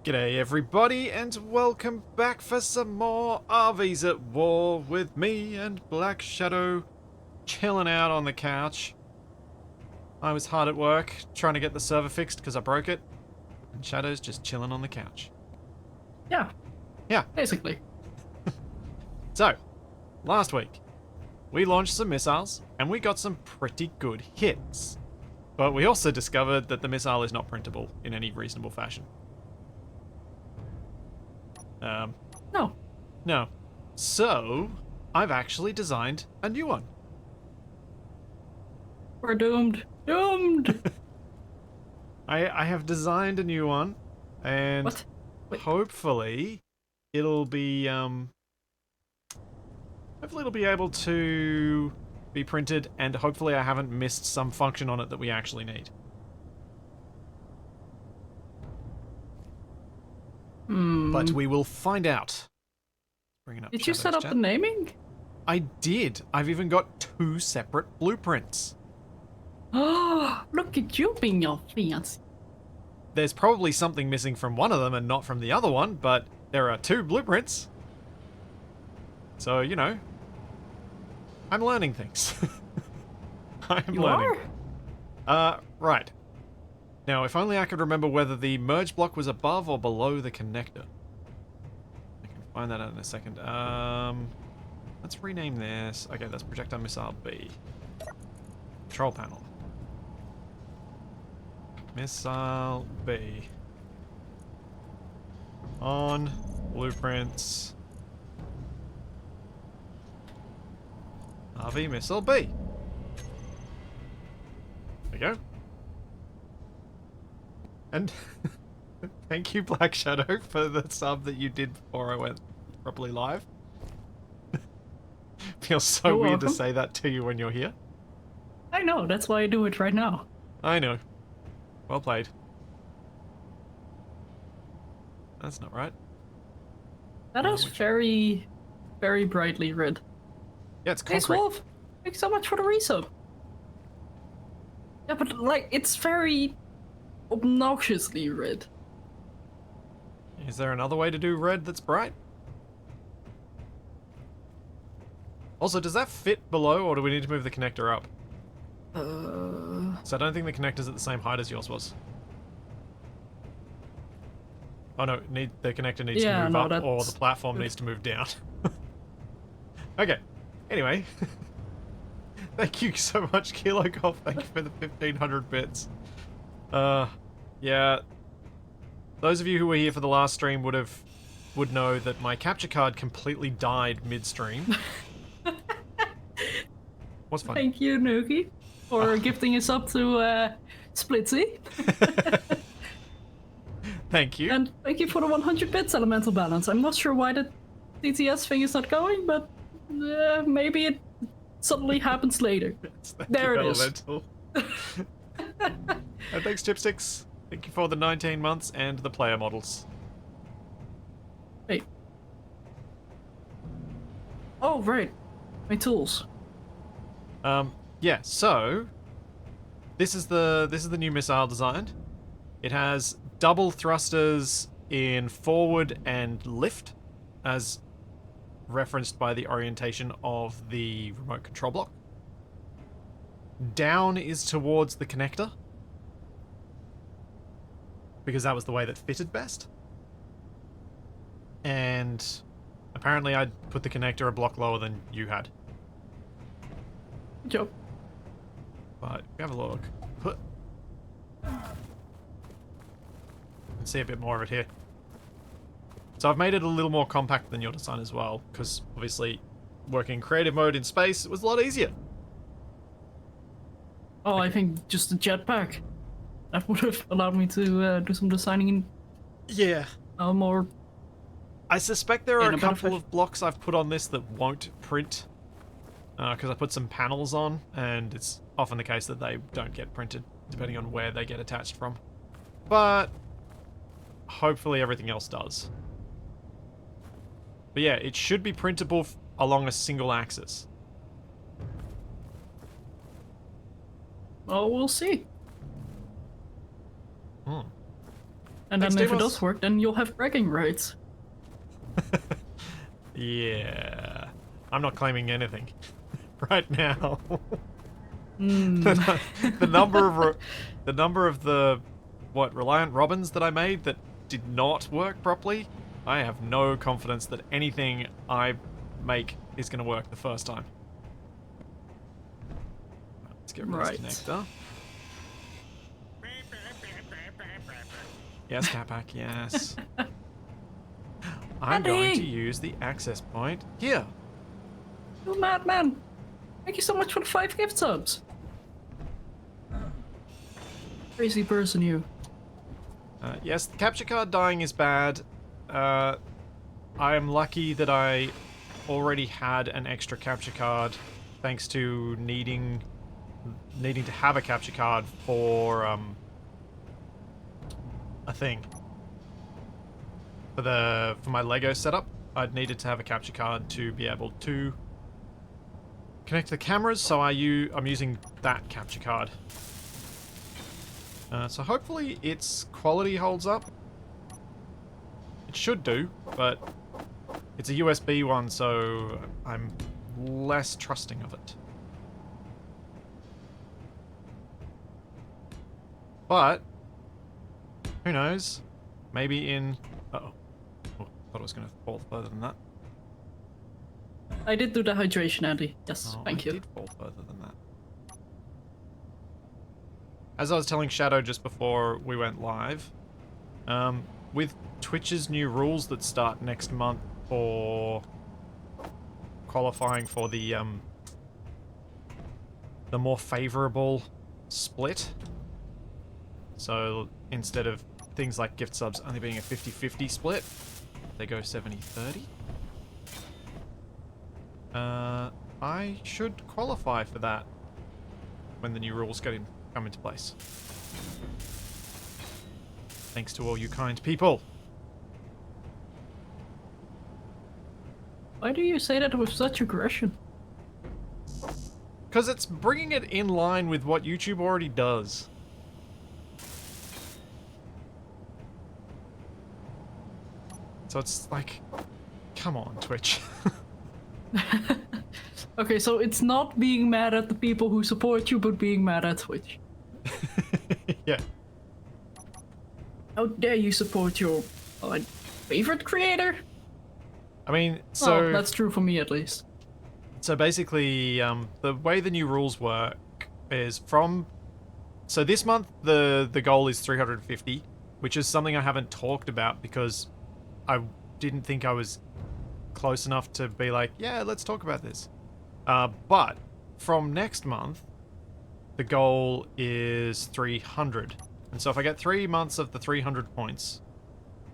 G'day everybody and welcome back for some more RVs at War with me and Blackshadow chilling out on the couch. I was hard at work trying to get the server fixed because I broke it, and Shadow's just chilling on the couch. Yeah, Yeah, basically. so last week we launched some missiles and we got some pretty good hits. But we also discovered that the missile is not printable in any reasonable fashion. No. No. So, I've actually designed a new one. We're doomed. Doomed! I have designed a new one, and What? Wait. hopefully it'll be able to be printed, and hopefully I haven't missed some function on it that we actually need. But we will find out. Bringing up Did you set up chat. the naming? I did. I've even got 2 separate blueprints. Oh, look at you being your fancy. There's probably something missing from one of them and not from the other one, but there are 2 blueprints. So, you know, I'm learning things. I'm You learning. are? Right. Now, if only I could remember whether the merge block was above or below the connector. I can find that out in a second. Let's rename this. Okay, that's projectile missile B. Control panel. Missile B. On blueprints. RV missile B. There we go. And thank you, Blackshadow, for the sub that you did before I went properly live. Feels so You're weird welcome. to say that to you when you're here. I know, that's why I do it right now. I know. Well played. That's not right. That is very, very brightly red. Yeah, it's Thanks, concrete. Wolf. Thanks so much for the resub. Yeah, but like, it's very obnoxiously red. Is there another way to do red that's bright? Also, does that fit below, or do we need to move the connector up? So I don't think the connector's at the same height as yours was. Oh no, the connector needs to move up, or the platform needs to move down. Okay, anyway. Thank you so much, Kilo Golf. Thank you for the 1500 bits. Yeah. Those of you who were here for the last stream would know that my capture card completely died midstream. What's funny? Thank you, Nuki, for gifting us up to Splitsy. Thank you. And thank you for the 100 bits elemental balance. I'm not sure why the TTS thing is not going, but maybe it suddenly happens later. There it is. And thanks, Chipsticks. Thank you for the 19 months and the player models. Wait. Oh, right. My tools. Yeah, so this is the new missile designed. It has double thrusters in forward and lift, as referenced by the orientation of the remote control block. Down is towards the connector, because that was the way that fitted best. And apparently I put the connector a block lower than you had. Good job. But we have a look. You can see a bit more of it here. So I've made it a little more compact than your design as well, because obviously working in creative mode in space was a lot easier. Oh, I think just the jetpack. That would have allowed me to do some designing in Yeah. more. I suspect there are In a a better couple fashion. of blocks I've put on this that won't print, because I put some panels on, and it's often the case that they don't get printed, depending on where they get attached from. But hopefully everything else does. But yeah, it should be printable along a single axis. Oh, we'll see. And Thanks, then if it Timos. does work, then you'll have bragging rights. Yeah. I'm not claiming anything right now. Mm. the number of the Reliant Robins that I made that did not work properly, I have no confidence that anything I make is going to work the first time. Let's get rid of this connector. Yes, Capac, yes. I'm going to use the access point here. You madman! Thank you so much for the 5 gift subs. Crazy person, you. Yes, the capture card dying is bad. I am lucky that I already had an extra capture card, thanks to needing to have a capture card for a thing. For my Lego setup, I'd needed to have a capture card to be able to connect the cameras, so I'm using that capture card. So hopefully its quality holds up. It should do, but it's a USB one, so I'm less trusting of it. But who knows? Maybe in... Uh-oh. Oh, thought it was going to fall further than that. I did do the hydration, Andy. Yes, thank you. It did fall further than that. As I was telling Shadow just before we went live, with Twitch's new rules that start next month for qualifying for the more favorable split. So instead of things like gift subs only being a 50-50 split, they go 70-30. I should qualify for that when the new rules come into place. Thanks to all you kind people. Why do you say that with such aggression? Because it's bringing it in line with what YouTube already does. So it's like, come on, Twitch. Okay, so it's not being mad at the people who support you, but being mad at Twitch. Yeah. How dare you support your favorite creator? I mean, so... Oh, that's true for me, at least. So basically, the way the new rules work is from... So this month, the goal is 350, which is something I haven't talked about because I didn't think I was close enough to be like, yeah, let's talk about this. But from next month, the goal is 300. And so if I get 3 months of the 300 points,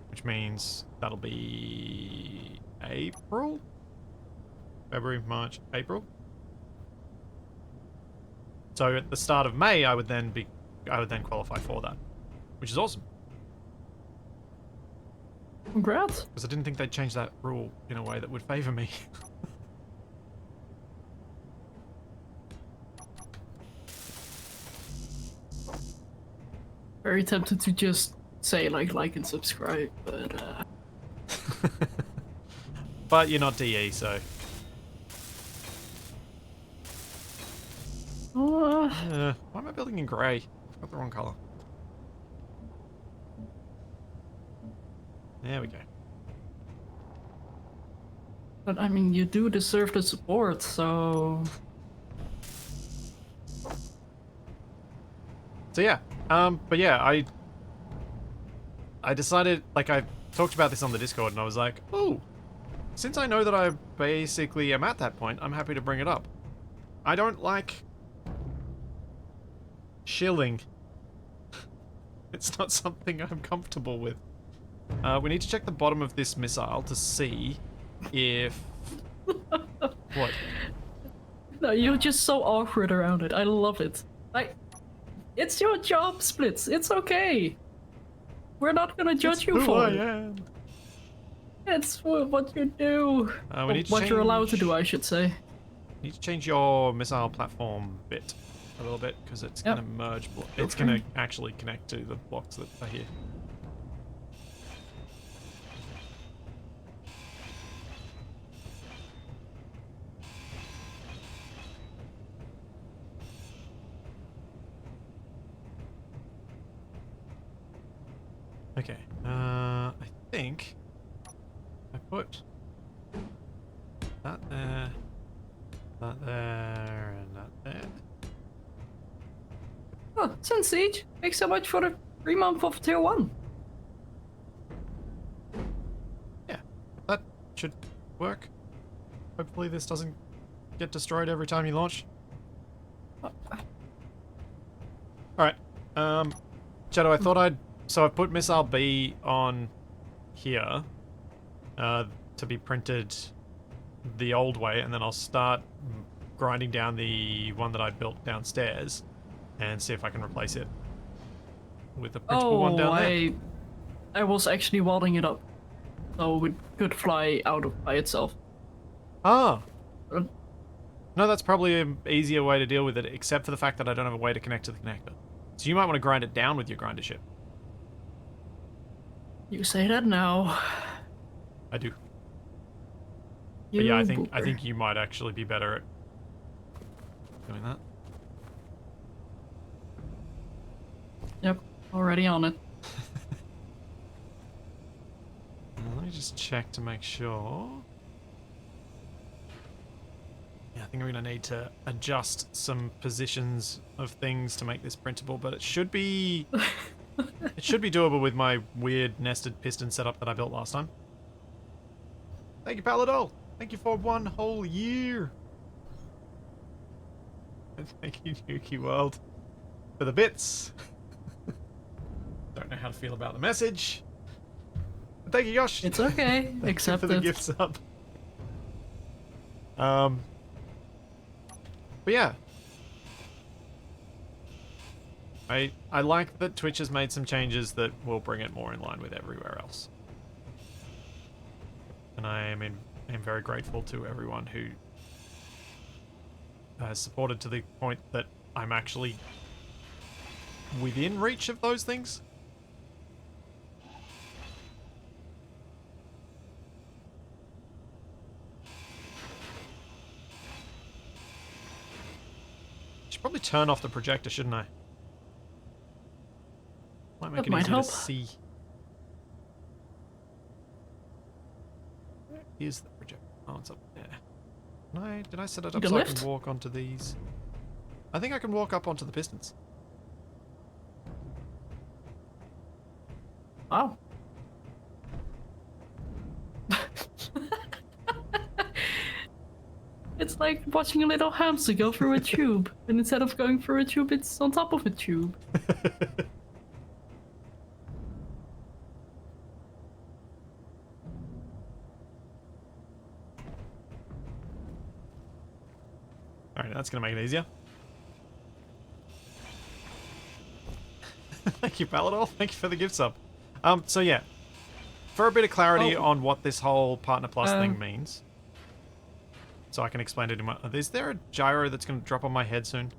which means that'll be April? February, March, April? So at the start of May, I would then qualify for that, which is awesome. Congrats. Because I didn't think they'd change that rule in a way that would favor me. Very tempted to just say like and subscribe, but But you're not DE, so... why am I building in grey? I've got the wrong colour. There we go. But I mean, you do deserve the support, so... So yeah, but yeah, I decided, like, I talked about this on the Discord, and I was like, oh, since I know that I basically am at that point, I'm happy to bring it up. I don't like shilling. It's not something I'm comfortable with. We need to check the bottom of this missile to see if... What? No, you're just so awkward around it. I love it. It's your job, Splits. It's okay. We're not gonna judge you for it. Am. It's what you do. We need to what you're allowed to do, I should say. Need to change your missile platform bit a little bit because it's gonna merge. It's gonna actually connect to the blocks that are here. Okay. I think I put that there, and that there. Oh, Sin Siege, thanks so much for the 3 month of tier 1. Yeah, that should work. Hopefully this doesn't get destroyed every time you launch. Alright, Shadow, I thought so I put Missile B on here, to be printed the old way, and then I'll start grinding down the one that I built downstairs, and see if I can replace it with the printable one down there. I was actually welding it up, so it could fly out by itself. Ah! Uh, No, that's probably an easier way to deal with it, except for the fact that I don't have a way to connect to the connector. So you might want to grind it down with your grinder ship. You say that now. I do. You But yeah, I booper. think you might actually be better at doing that. Yep, already on it. Let me just check to make sure. Yeah, I think I'm going to need to adjust some positions of things to make this printable, but it should be it should be doable with my weird nested piston setup that I built last time. Thank you, Paladol. Thank you for 1 whole year. And thank you, Nuki World, for the bits. Don't know how to feel about the message. But thank you, Yosh. It's okay, Thank you accept for the it. gift sub. But yeah. I like that Twitch has made some changes that will bring it more in line with everywhere else. And I am very grateful to everyone who has supported to the point that I'm actually within reach of those things. Should probably turn off the projector, shouldn't I? Might make That it might easier help. to see. Here's the projector. Oh, it's up there. Did I set it up The so I lift? can walk onto these? I think I can walk up onto the pistons. Wow. It's like watching a little hamster go through a tube, and instead of going through a tube, it's on top of a tube. Alright, that's going to make it easier. Thank you, Paladol. Thank you for the gift sub. So yeah. For a bit of clarity on what this whole Partner Plus thing means. So I can explain it in my... Is there a gyro that's going to drop on my head soon?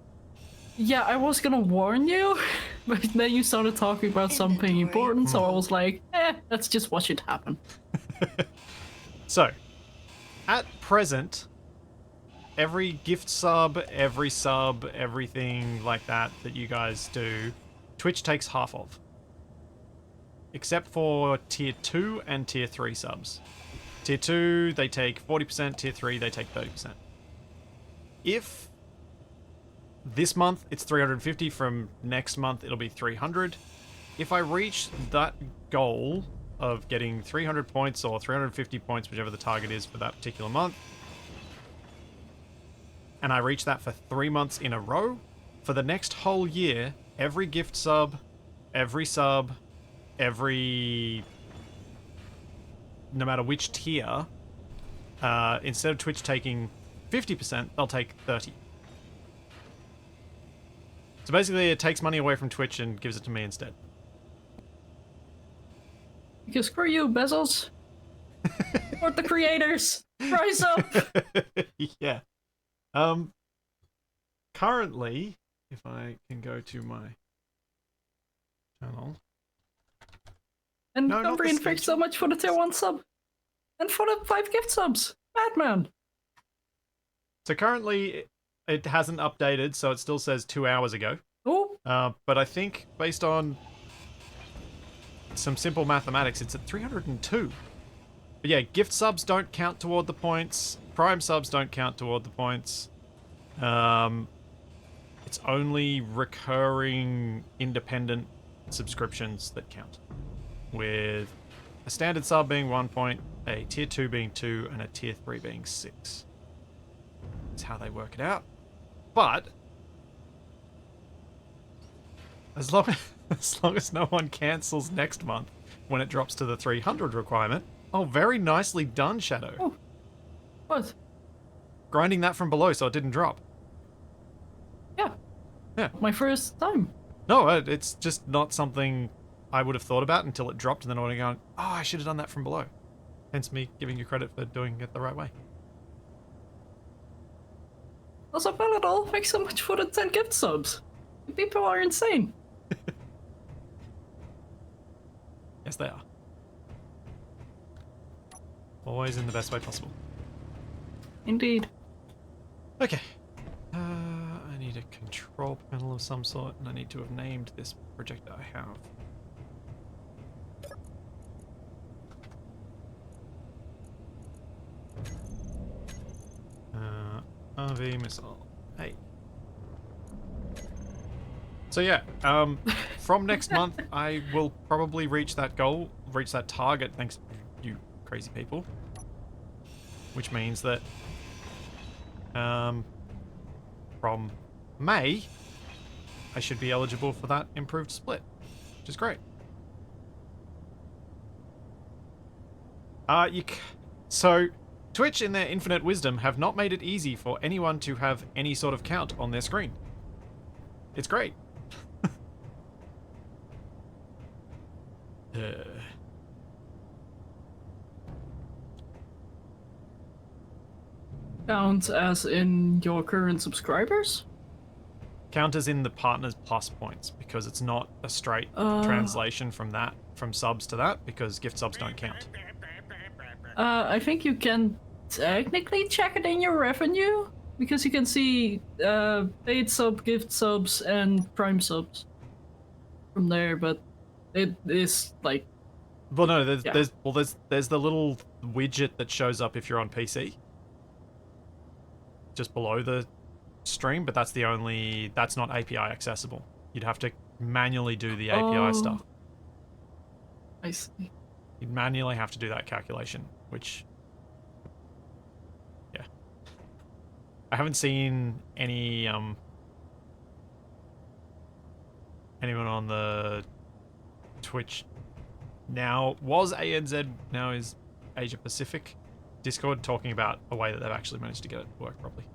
Yeah, I was gonna warn you, but then you started talking about something important, so I was like, let's just watch it happen. So, at present, every gift sub, everything like that you guys do, Twitch takes half of. Except for tier 2 and tier 3 subs. Tier 2, they take 40%, tier 3, they take 30%. If this month it's 350, from next month it'll be 300. If I reach that goal of getting 300 points or 350 points, whichever the target is for that particular month, and I reach that for 3 months in a row, for the next whole year, every gift sub, no matter which tier, instead of Twitch taking 50%, they'll take 30. So basically, it takes money away from Twitch and gives it to me instead. Because screw you, Bezos. Support the creators. Rise up. Yeah. Currently, if I can go to my channel. And No, not the Cumbrian, thanks so schedule. much for the tier 1 sub. And for the 5 gift subs. Madman. So currently, it hasn't updated, so it still says 2 hours ago. Oh, But I think based on some simple mathematics, it's at 302. But yeah, gift subs don't count toward the points. Prime subs don't count toward the points. It's only recurring independent subscriptions that count. With a standard sub being 1 point, a tier 2 being 2, and a tier 3 being 6. That's how they work it out. But as long as no one cancels next month when it drops to the 300 requirement. Oh, very nicely done, Shadow. Oh. What? Grinding that from below so it didn't drop. Yeah. Yeah. My first time. No, it's just not something I would have thought about until it dropped, and then I would have gone, oh, I should have done that from below. Hence me giving you credit for doing it the right way. Also, Paladol, thanks so much for the 10 gift subs. People are insane. Yes, they are. Always in the best way possible. Indeed. Okay. I need a control panel of some sort, and I need to have named this projector I have. RV missile. Hey. So yeah, from next month, I will probably reach that goal, reach that target, thanks to you crazy people. Which means that, from May, I should be eligible for that improved split, which is great. So, Twitch, in their infinite wisdom, have not made it easy for anyone to have any sort of count on their screen. It's great. Count as in your current subscribers? Count as in the Partners Plus points, because it's not a straight translation from subs to that, because gift subs don't count. I think you can technically check it in your revenue, because you can see paid sub, gift subs, and prime subs from there, but it is like... Well, no, there's the little widget that shows up if you're on PC. Just below the stream, but that's not API accessible. You'd have to manually do the API stuff. I see. You'd manually have to do that calculation, which, yeah. I haven't seen any, anyone on the Twitch now, was ANZ, now is Asia Pacific Discord, talking about a way that they've actually managed to get it to work properly.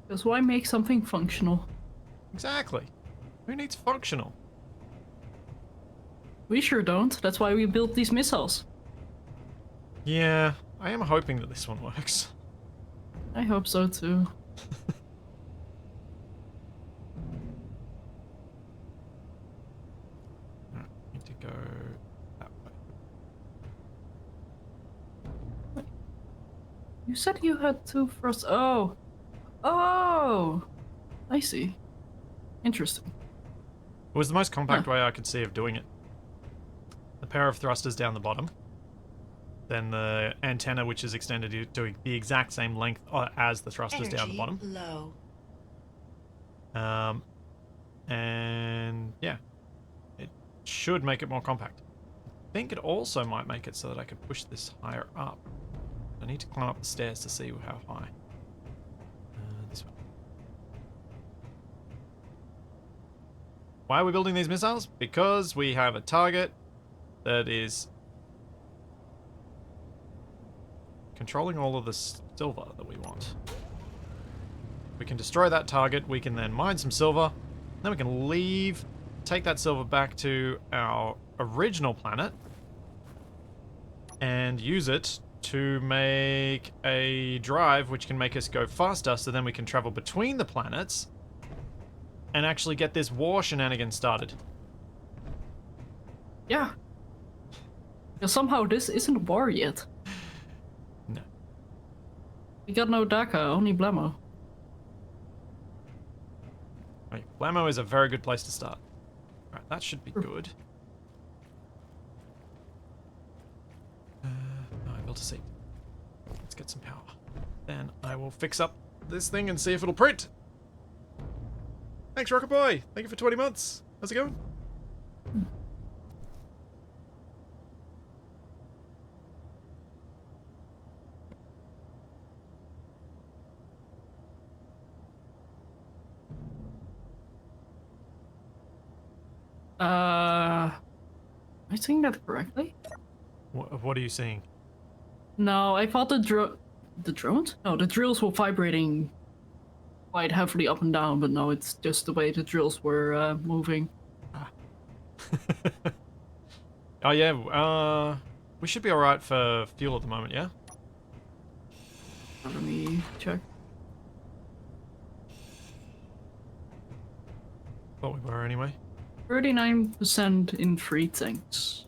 Because why make something functional? Exactly. Who needs functional? We sure don't. That's why we built these missiles. Yeah, I am hoping that this one works. I hope so too. Need to go that way. You said you had 2 thrust. Oh! Oh! I see. Interesting. It was the most compact way I could see of doing it. The pair of thrusters down the bottom. Then the antenna, which is extended to the exact same length as the thrusters down the bottom. Low. And yeah, it should make it more compact. I think it also might make it so that I could push this higher up. I need to climb up the stairs to see how high. This way. Why are we building these missiles? Because we have a target that is controlling all of the silver that we want. We can destroy that target, we can then mine some silver, then we can leave, take that silver back to our original planet, and use it to make a drive which can make us go faster, so then we can travel between the planets and actually get this war shenanigan started. Yeah. Because somehow this isn't war yet. No. We got no DACA, only BLAMMO. Right, BLAMMO is a very good place to start. Right. that should be good. No, I built a seat. Let's get some power. Then I will fix up this thing and see if it'll print. Thanks, Rocket Boy. Thank you for 20 months. How's it going? Am I saying that correctly? What are you seeing? No, I thought the drones? No, the drills were vibrating quite heavily up and down, but no, it's just the way the drills were moving. Ah. Oh yeah, we should be alright for fuel at the moment, yeah? Let me check. Thought we were anyway. 39% in 3 tanks.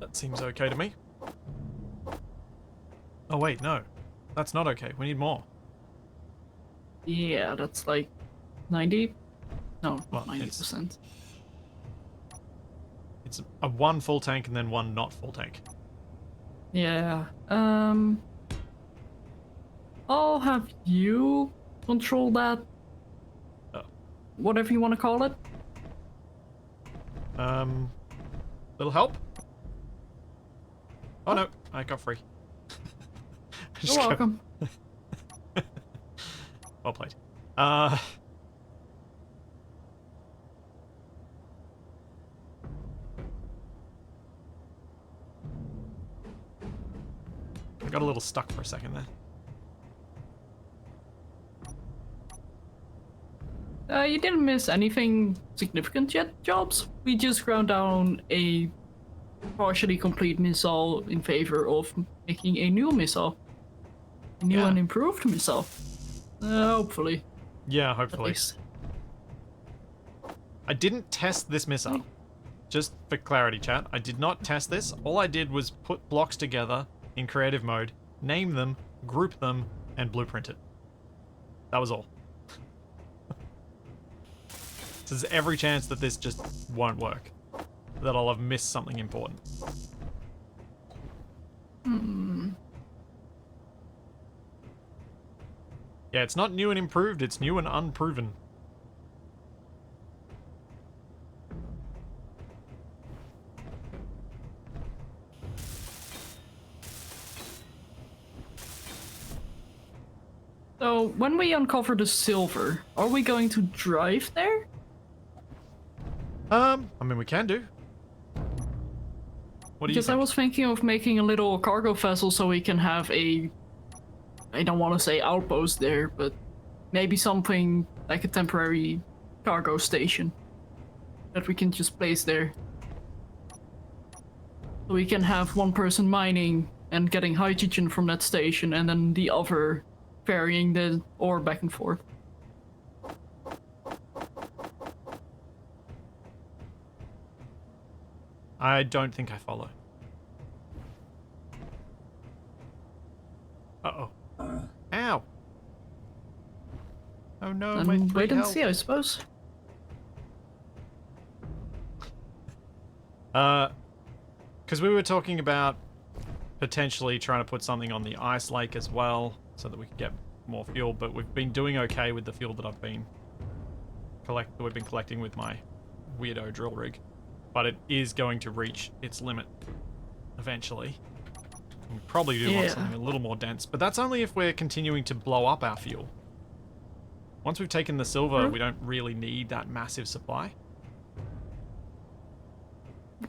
That seems okay to me. Oh wait, no. That's not okay. We need more. Yeah, that's like 90? No, Well, 90%. It's a 1 full tank and then 1 not full tank. Yeah, I'll have you control that. Whatever you want to call it. Little help? Oh no, I got free. You're welcome. Well played. I got a little stuck for a second there. You didn't miss anything significant yet, Jobs. We just ground down a partially complete missile in favor of making a new missile. A new and improved missile. Hopefully. Yeah, At hopefully. least. I didn't test this missile. Just for clarity, chat. I did not test this. All I did was put blocks together in creative mode, name them, group them, and blueprint it. That was all. There's every chance that this just won't work. That I'll have missed something important. Yeah, it's not new and improved, it's new and unproven. So, when we uncover the silver, are we going to drive there? I mean, we can do. What do you Because I think? was thinking of making a little cargo vessel so we can have a... I don't want to say outpost there, but maybe something like a temporary cargo station that we can just place there. So we can have one person mining and getting hydrogen from that station, and then the other ferrying the ore back and forth. I don't think I follow. Uh-oh. Ow! Oh no, my And wait and health. see, I suppose. Because we were talking about potentially trying to put something on the ice lake as well, so that we could get more fuel, but we've been doing okay with the fuel that I've been collecting with my weirdo drill rig. But it is going to reach its limit eventually. We probably do want something a little more dense, but that's only if we're continuing to blow up our fuel. Once we've taken the silver, we don't really need that massive supply.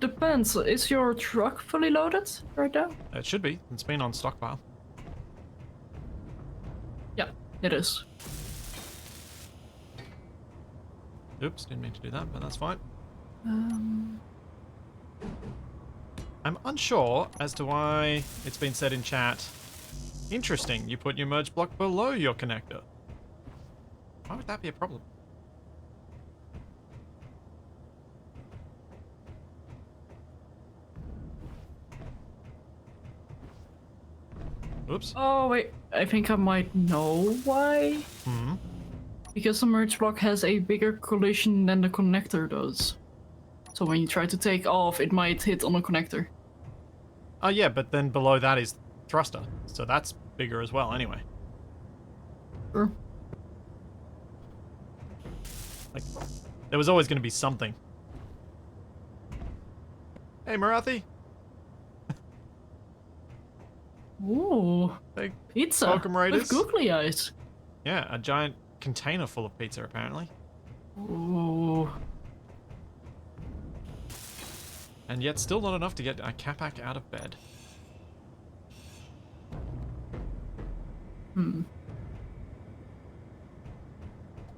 Depends. Is your truck fully loaded right now? It should be. It's been on stockpile. Yeah, it is. Oops, didn't mean to do that, but that's fine. I'm unsure as to why it's been said in chat. Interesting, you put your merge block below your connector. Why would that be a problem? Oops. Oh, wait. I think I might know why. Because the merge block has a bigger collision than the connector does. So when you try to take off, it might hit on the connector. Oh yeah, but then below that is thruster, so that's bigger as well anyway. Sure. Like, there was always going to be something. Hey, Marathi. Ooh, Hey, pizza welcome, Raiders. with googly eyes. Yeah, a giant container full of pizza, apparently. Ooh. And yet still not enough to get a Capac out of bed.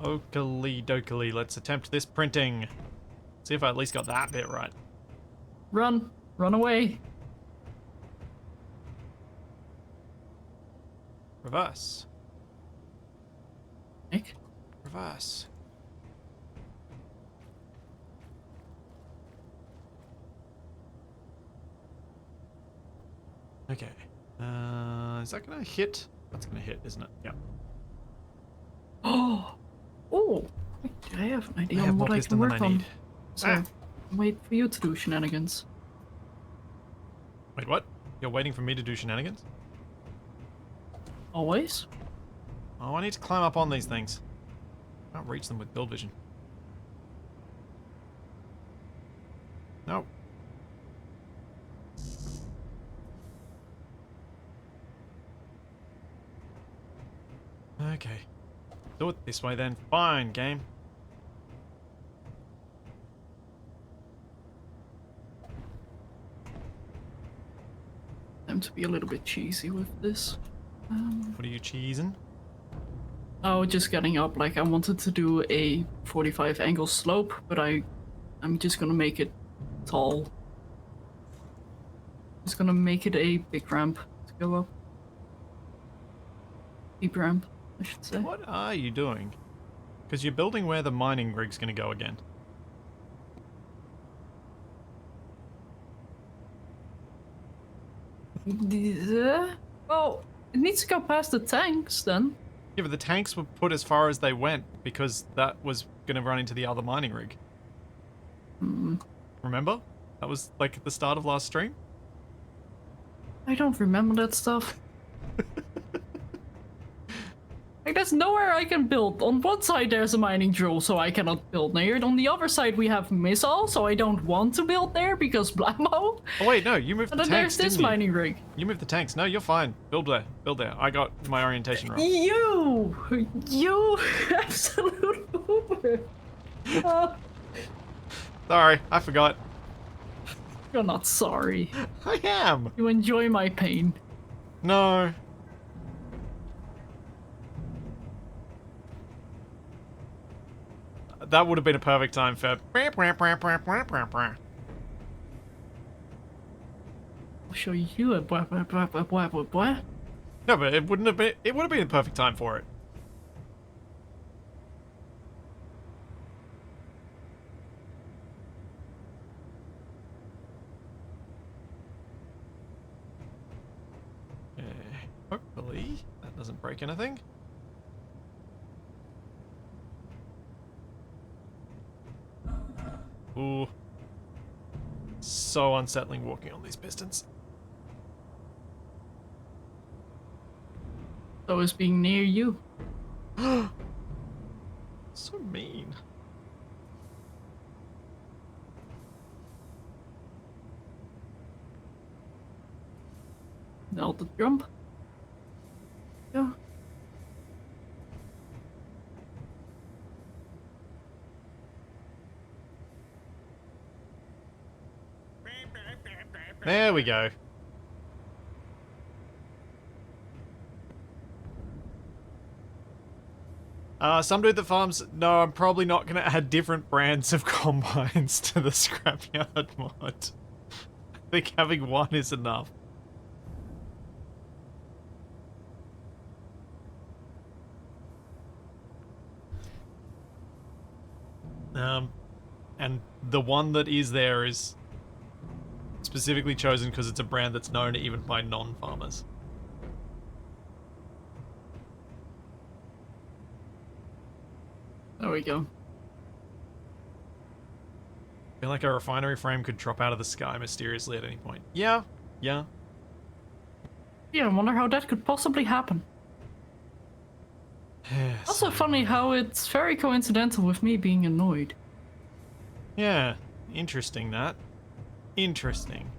Oakley dokily, let's attempt this printing. See if I at least got that bit right. Run! Run away! Reverse. Nick? Reverse. Okay. Is that gonna hit? That's gonna hit, isn't it? Yeah. Oh! Oh! I have an idea I have on more what I piston can than work I on. need. So, wait for you to do shenanigans. Wait, what? You're waiting for me to do shenanigans? Always? Oh, I need to climb up on these things. I can't reach them with build vision. No. Okay. Do it this way then. Fine, game. Time to be a little bit cheesy with this. What are you cheesing? Oh, just getting up. Like, I wanted to do a 45 angle slope, but I'm just gonna make it tall. Just gonna make it a big ramp to go up. Deep ramp, I should say. What are you doing? Because you're building where the mining rig's going to go again. Well, it needs to go past the tanks then. Yeah, but the tanks were put as far as they went because that was going to run into the other mining rig. Remember? That was like at the start of last stream? I don't remember that stuff. Like, there's nowhere I can build. On one side there's a mining drill, so I cannot build there. On the other side we have missile, so I don't want to build there because BLAMMO. Oh wait, no, you moved And the then tanks, there's this didn't you? mining rig. You moved the tanks. No, you're fine. Build there. Build there. I got my orientation wrong. You absolute boomer. Sorry, I forgot. You're not sorry. I am. You enjoy my pain. No. That would have been a perfect time for... I'll show you a blah. No, but it wouldn't have been... It would have been a perfect time for it. Hopefully that doesn't break anything. Ooh. So unsettling walking on these pistons. So is being near you. So mean. Now the jump. Yeah. There we go. Some dude that farms... No, I'm probably not going to add different brands of combines to the scrapyard mod. I think having one is enough. And the one that is there is specifically chosen because it's a brand that's known even by non-farmers. There we go. I feel like a refinery frame could drop out of the sky mysteriously at any point. Yeah, yeah. Yeah, I wonder how that could possibly happen. Also funny how it's very coincidental with me being annoyed. Yeah, interesting that. Interesting.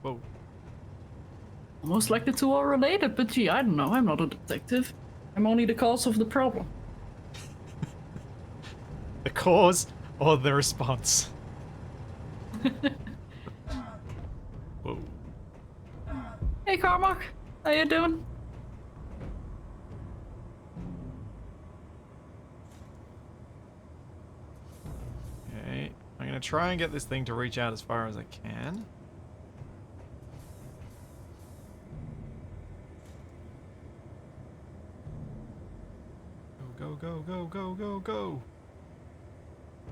Whoa. Almost like the two are related, but gee, I don't know, I'm not a detective. I'm only the cause of the problem. The cause or the response? Whoa. Hey Carmack, how you doing? Okay, I'm gonna try and get this thing to reach out as far as I can. Go, go, go, go, go, go.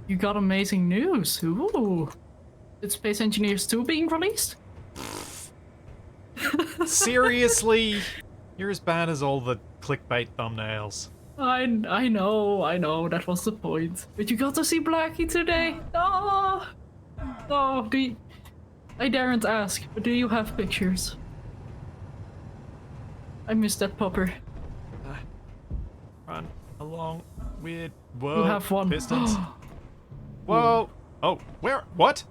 You got amazing news. Ooh. Is Space Engineers 2 being released? Seriously? You're as bad as all the clickbait thumbnails. I know, that was the point. But you got to see Blackie today. Oh, oh, I daren't ask, but do you have pictures? I miss that popper. Run along with... Whoa, You have one. pistons. Whoa! Oh, where? What?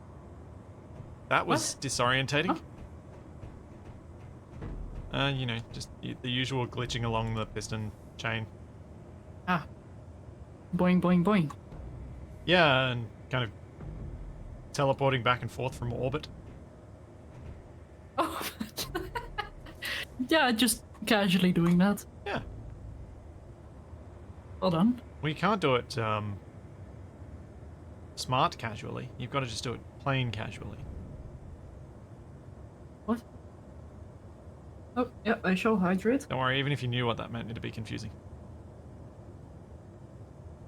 That was disorientating. Huh? You know, just the usual glitching along the piston chain. Ah. Boing, boing, boing. Yeah, and kind of teleporting back and forth from orbit. Oh. Yeah, just casually doing that. Yeah. Well done. Well, you can't do it smart casually. You've got to just do it plain casually. What? Oh, yeah, I shall hydrate. Don't worry, even if you knew what that meant, it'd be confusing.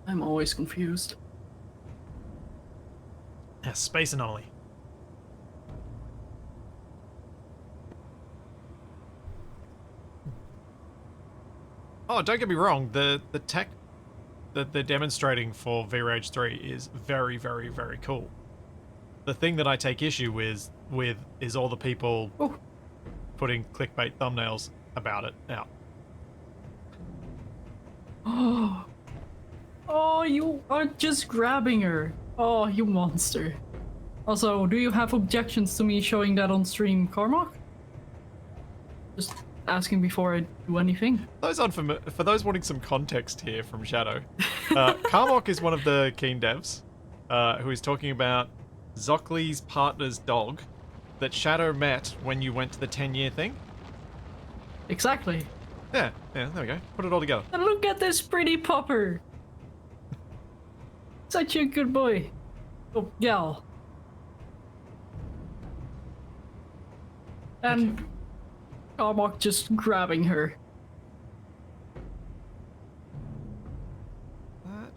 I'm always confused. Yeah, space anomaly. Oh, don't get me wrong, the tech that they're demonstrating for V-Rage 3 is very, very, very cool. The thing that I take issue with is all the people putting clickbait thumbnails about it out. Oh. Oh, you are just grabbing her. Oh, you monster. Also, do you have objections to me showing that on stream, Carmack? Just asking before I do anything. For those wanting some context here from Shadow, Carmock is one of the Keen devs who is talking about Zockley's partner's dog that Shadow met when you went to the 10-year thing. Exactly. Yeah, there we go. Put it all together. And look at this pretty popper. Such a good boy. Oh, gal. And Carmack just grabbing her.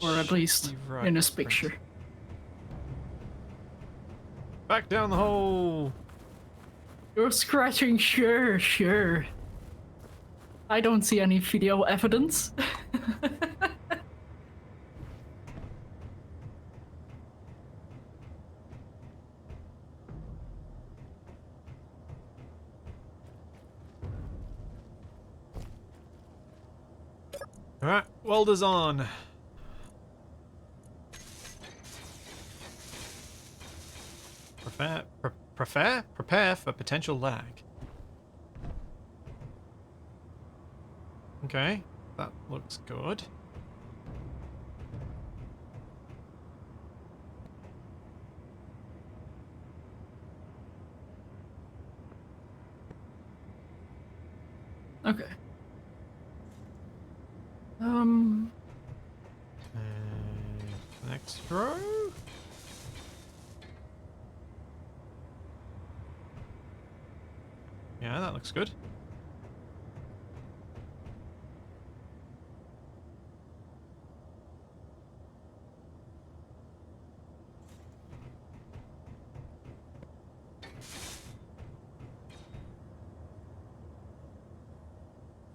Or at least right, in this picture. Back down the hole. You're scratching, sure. I don't see any video evidence. Alright, welders on. Prepare for potential lag. Okay, that looks good. Okay. Next row. Yeah, that looks good.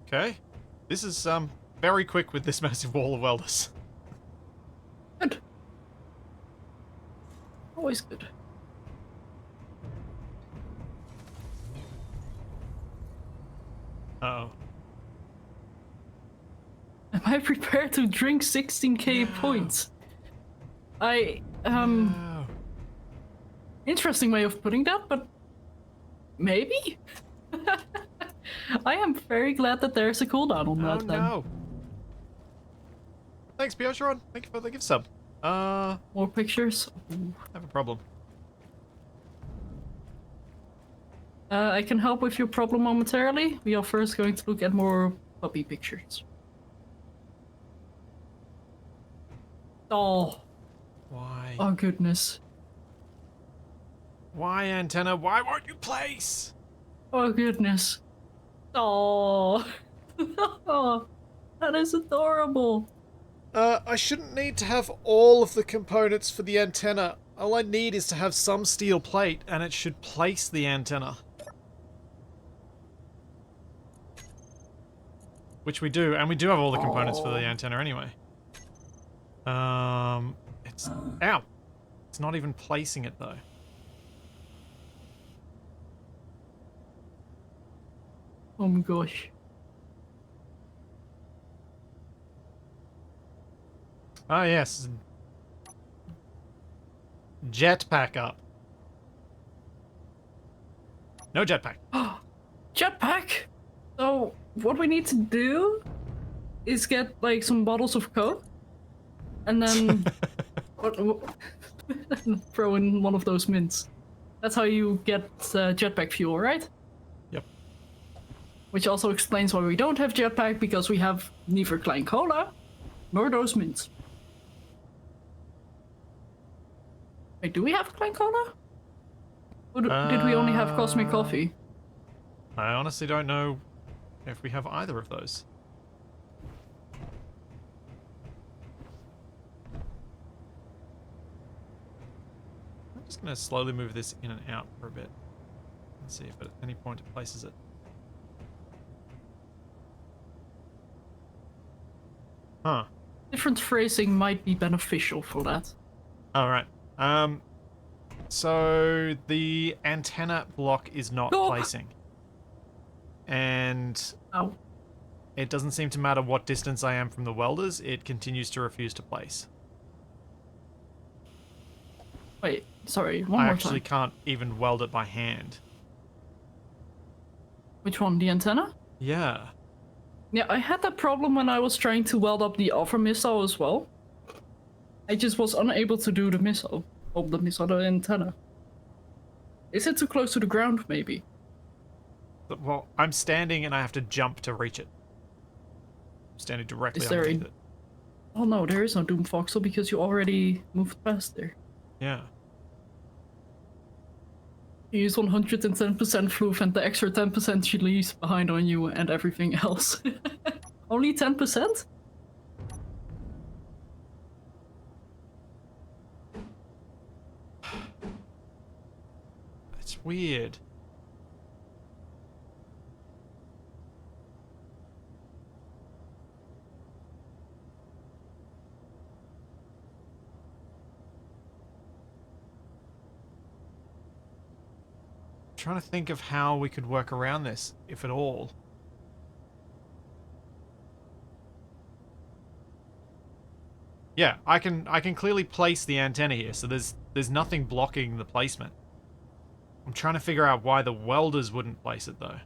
Okay. This is very quick with this massive wall of welders. Good. Always good. Uh-oh. Am I prepared to drink 16k points? No. Interesting way of putting that, but maybe? I am very glad that there's a cooldown on Oh that then. no. Thanks, Bioshron. Thank you for the gift sub. More pictures? I have a problem. I can help with your problem momentarily. We are first going to look at more puppy pictures. Oh. Why? Oh goodness. Why, Antenna? Why won't you place? Oh goodness. Oh. Oh, that is adorable. I shouldn't need to have all of the components for the antenna. All I need is to have some steel plate, and it should place the antenna. Which we do, and we do have all the components for the antenna anyway. It's... Ow! It's not even placing it, though. Oh my gosh. Ah, yes. Jetpack up. No jetpack. Jetpack! So, what we need to do is get, like, some bottles of Coke. And then... throw in one of those mints. That's how you get jetpack fuel, right? Yep. Which also explains why we don't have jetpack, because we have neither Klein Cola nor those mints. Wait, do we have Klein Cola? Or did we only have Cosmic Coffee? I honestly don't know if we have either of those. I'm just going to slowly move this in and out for a bit. And see if at any point it places it. Huh. Different phrasing might be beneficial for that. Alright. So the antenna block is not placing. And Ow. it doesn't seem to matter what distance I am from the welders, it continues to refuse to place. Wait, sorry, one I more actually time. can't even weld it by hand. Which one, the antenna? Yeah. Yeah, I had that problem when I was trying to weld up the other missile as well. I just was unable to do the missile. Oh, the missile, the antenna. Is it too close to the ground, maybe? Well, I'm standing and I have to jump to reach it. I'm standing directly Is there underneath it. Oh no, there is no Doom Voxel because you already moved past there. Yeah. You use 110% floof and the extra 10% she leaves behind on you and everything else. Only 10%? It's weird. Trying to think of how we could work around this, if at all. Yeah, I can clearly place the antenna here, so there's nothing blocking the placement. I'm trying to figure out why the welders wouldn't place it though.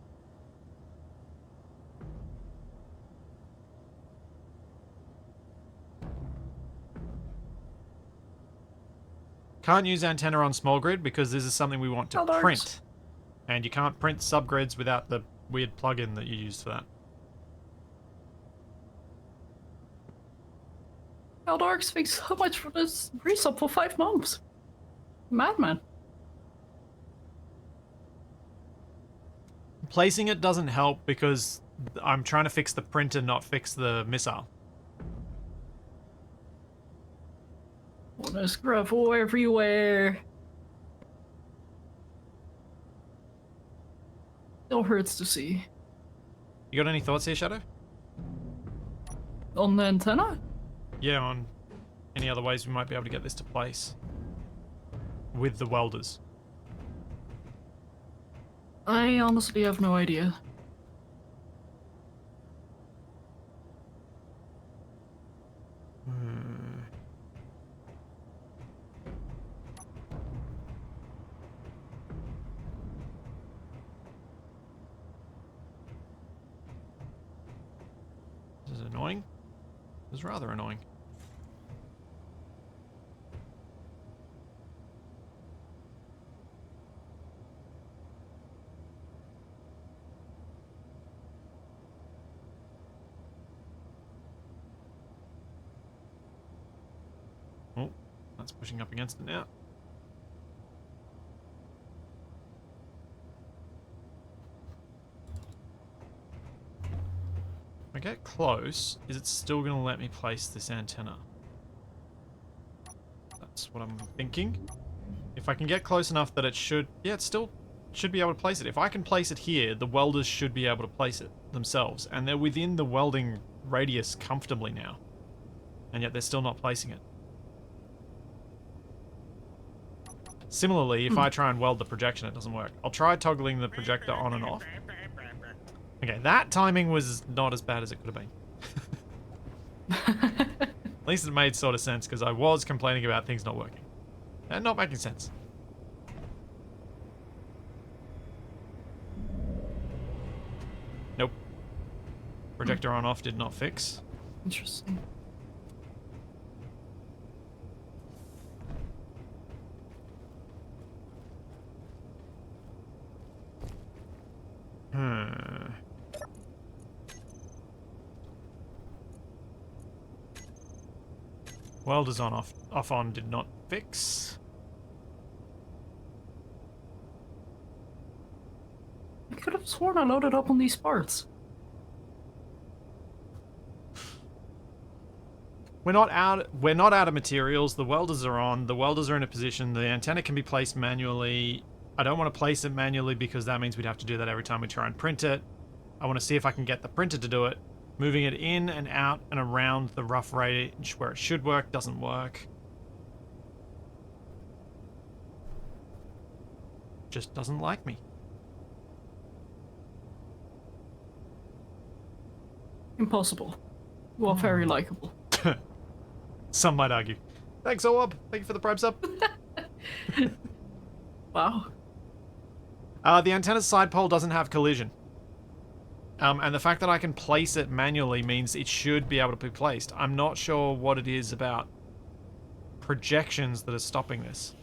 Can't use antenna on small grid because this is something we want to print. And you can't print subgrids without the weird plugin that you use for that. Eldarks, thanks so much for this resub for 5 months. Madman. Placing it doesn't help because I'm trying to fix the printer, not fix the missile. Oh, there's gravel everywhere. Still hurts to see. You got any thoughts here, Shadow? On the antenna? Yeah, on any other ways we might be able to get this to place with the welders. I honestly have no idea. This is annoying. This is rather annoying. Oh, that's pushing up against it now. If I get close, is it still going to let me place this antenna? That's what I'm thinking. If I can get close enough that it should... Yeah, it still should be able to place it. If I can place it here, the welders should be able to place it themselves. And they're within the welding radius comfortably now. And yet they're still not placing it. Similarly, if I try and weld the projection, it doesn't work. I'll try toggling the projector on and off. Okay, that timing was not as bad as it could have been. At least it made sort of sense, because I was complaining about things not working. And not making sense. Nope. Projector on off did not fix. Interesting. Welders on off on did not fix. I could have sworn I loaded up on these parts. We're not out of materials. The welders are on. The welders are in a position. The antenna can be placed manually. I don't want to place it manually because that means we'd have to do that every time we try and print it. I want to see if I can get the printer to do it. Moving it in and out and around the rough range where it should work doesn't work. Just doesn't like me. Impossible. Well, very likable. Some might argue. Thanks, Orb. Thank you for the Prime sub. Wow. The antenna's side pole doesn't have collision. And the fact that I can place it manually means it should be able to be placed. I'm not sure what it is about projections that are stopping this.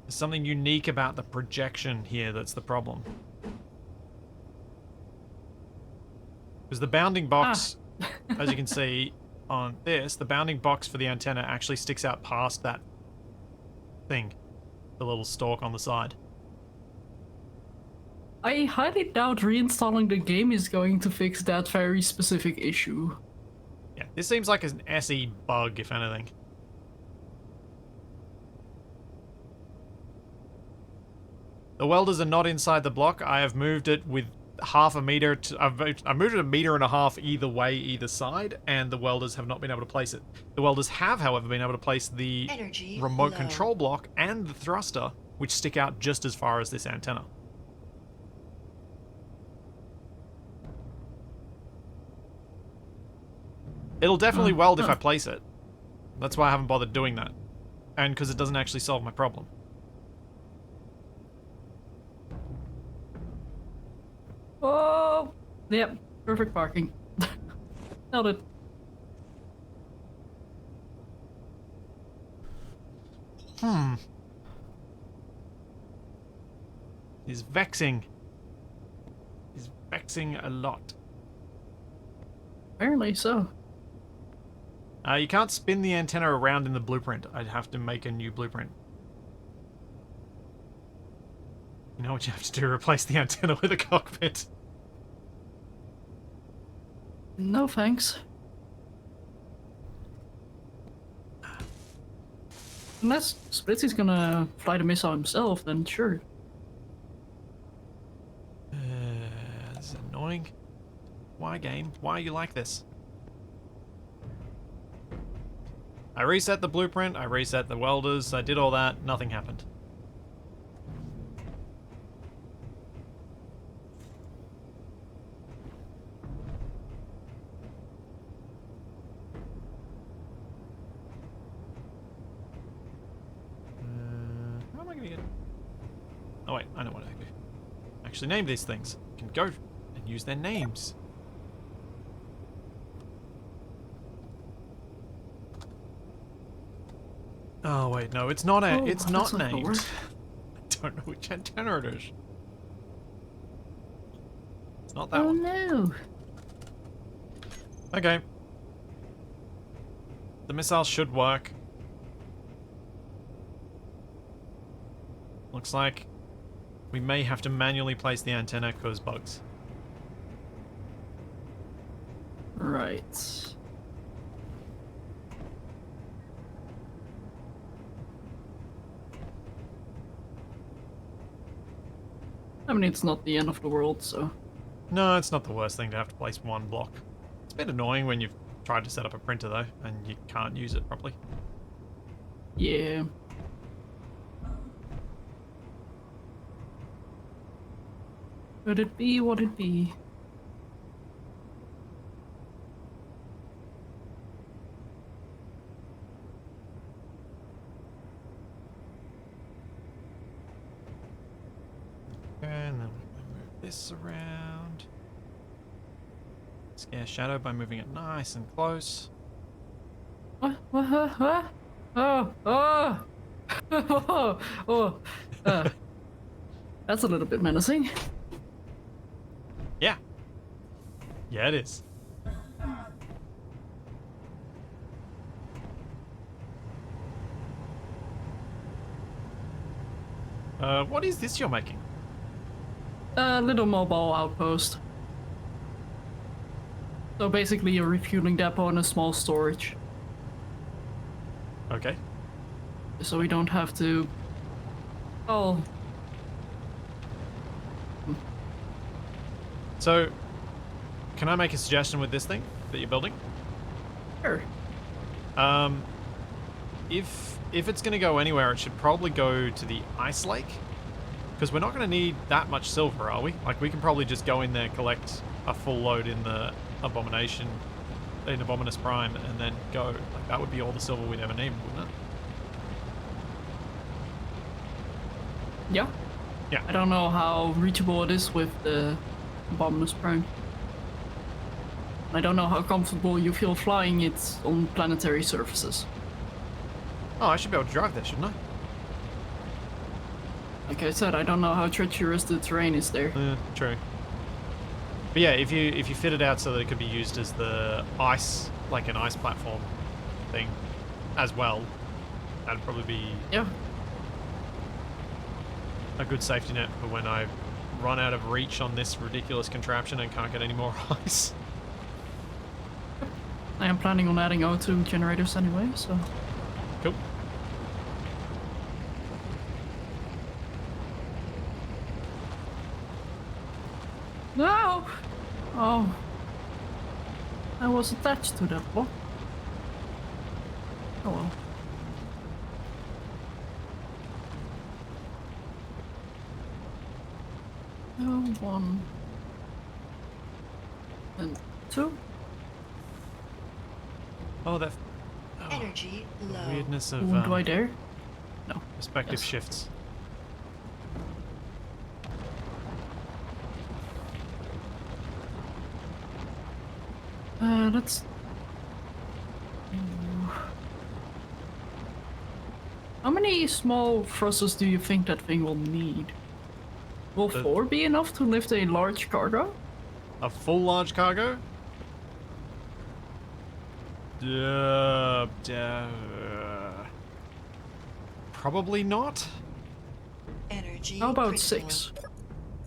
There's something unique about the projection here that's the problem. Because the bounding box, as you can see on this, the bounding box for the antenna actually sticks out past that thing. The little stalk on the side. I highly doubt reinstalling the game is going to fix that very specific issue. Yeah, this seems like an SE bug, if anything. The welders are not inside the block. I have moved it with half a meter to... I've moved it 1.5 meters either way, either side, and the welders have not been able to place it. The welders have, however, been able to place the remote control block and the thruster, which stick out just as far as this antenna. It'll definitely weld if I place it. That's why I haven't bothered doing that. And because it doesn't actually solve my problem. Oh! Yep, perfect parking. Nailed it. He's vexing. He's vexing a lot. Apparently so. You can't spin the antenna around in the blueprint. I'd have to make a new blueprint. You know what you have to do? Replace the antenna with a cockpit. No thanks. Unless Splitsy's gonna fly the missile himself, then sure. Why, game? Why are you like this? I reset the blueprint, I reset the welders, I did all that, nothing happened. How am I gonna get... Oh wait, I know what I do. Actually name these things. I can go and use their names. Oh wait, no, it's not it's not named. I don't know which antenna it is. It's not that one. No. Okay. The missile should work. Looks like we may have to manually place the antenna because bugs. Right. I mean, it's not the end of the world, so... No, it's not the worst thing to have to place one block. It's a bit annoying when you've tried to set up a printer though, and you can't use it properly. Yeah. Could it be what it be? And then we move this around. Scare Shadow by moving it nice and close. What? Oh! Oh! Oh! That's a little bit menacing. Yeah. Yeah, it is. What is this you're making? A little mobile outpost. So basically a refueling depot and a small storage. Okay. So we don't have to... Oh. So, can I make a suggestion with this thing that you're building? Sure. If it's going to go anywhere, it should probably go to the ice lake. Because we're not going to need that much silver, are we? Like, we can probably just go in there, collect a full load in the Abomination, in Abominus Prime, and then go. Like, that would be all the silver we'd ever need, wouldn't it? Yeah. Yeah. I don't know how reachable it is with the Abominus Prime. I don't know how comfortable you feel flying it on planetary surfaces. Oh, I should be able to drive there, shouldn't I? Like I said, I don't know how treacherous the terrain is there. True. But yeah, if you fit it out so that it could be used as the ice, like an ice platform thing, as well, that'd probably be Yeah. a good safety net for when I run out of reach on this ridiculous contraption and can't get any more ice. I am planning on adding O2 generators anyway, so... Cool. No! Oh. I was attached to that block. Oh well. Oh, 1 and 2. Oh, that Energy low. weirdness of Do I dare? No. perspective Yes. shifts. Let's... How many small thrusters do you think that thing will need? Will 4 be enough to lift a large cargo? A full large cargo? Probably not. Energy. How about critical. 6?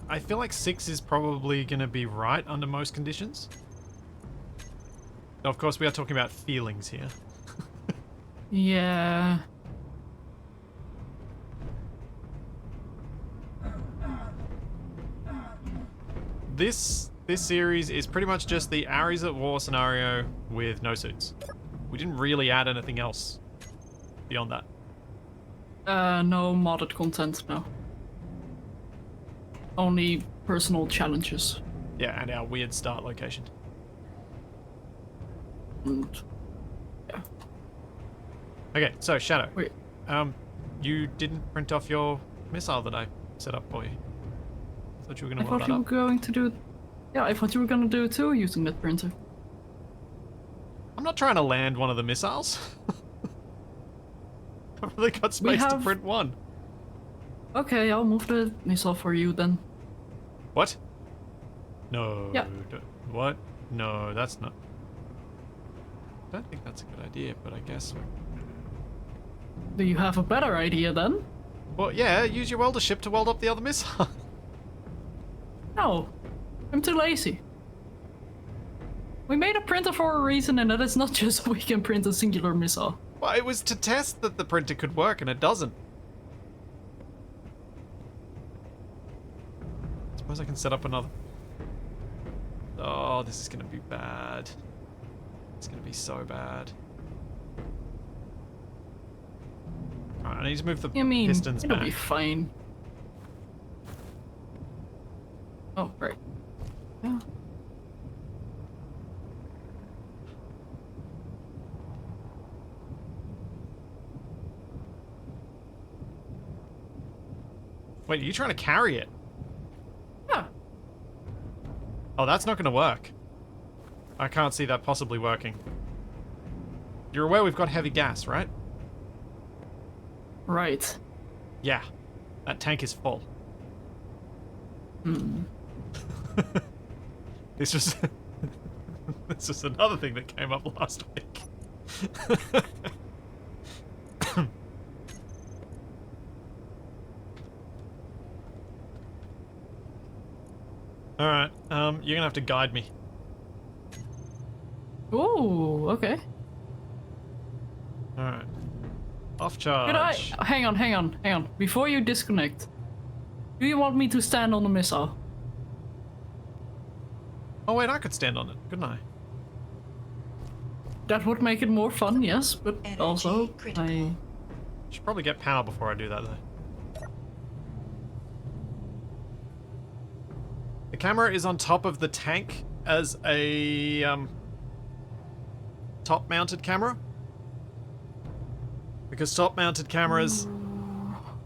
I feel like 6 is probably going to be right under most conditions. Of course, we are talking about feelings here. Yeah. This this series is pretty much just the Ares at War scenario with no suits. We didn't really add anything else beyond that. No modded content, no. Only personal challenges. Yeah, and our weird start location. And, yeah. Okay, so Shadow. Wait. You didn't print off your missile that I set up for you. I thought you were going I to weld thought that you were up. going to do it. Yeah, I thought you were gonna do it too using that printer. I'm not trying to land one of the missiles. I've only got space to print one. Okay, I'll move the missile for you then. What? No. Yeah. What? No, that's not. I don't think that's a good idea, but I guess. Do you have a better idea then? Well, yeah, use your welder ship to weld up the other missile. No, I'm too lazy. We made a printer for a reason, and that is not just so we can print a singular missile. Well, it was to test that the printer could work, and it doesn't. Suppose I can set up another. Oh, this is gonna be bad. It's gonna be so bad. Alright, I need to move the pistons it'll back. be fine. Oh, right. Yeah. Wait, are you trying to carry it? Yeah. Oh, that's not gonna work. I can't see that possibly working. You're aware we've got heavy gas, right? Right. Yeah. That tank is full. This was this was another thing that came up last week. Alright, you're gonna have to guide me. Ooh, okay. Alright. Off charge. Could I... Hang on. Before you disconnect, do you want me to stand on the missile? Oh wait, I could stand on it, couldn't I? That would make it more fun, yes, but Energy also critical. Should probably get power before I do that though. The camera is on top of the tank as a top-mounted camera. Because top-mounted cameras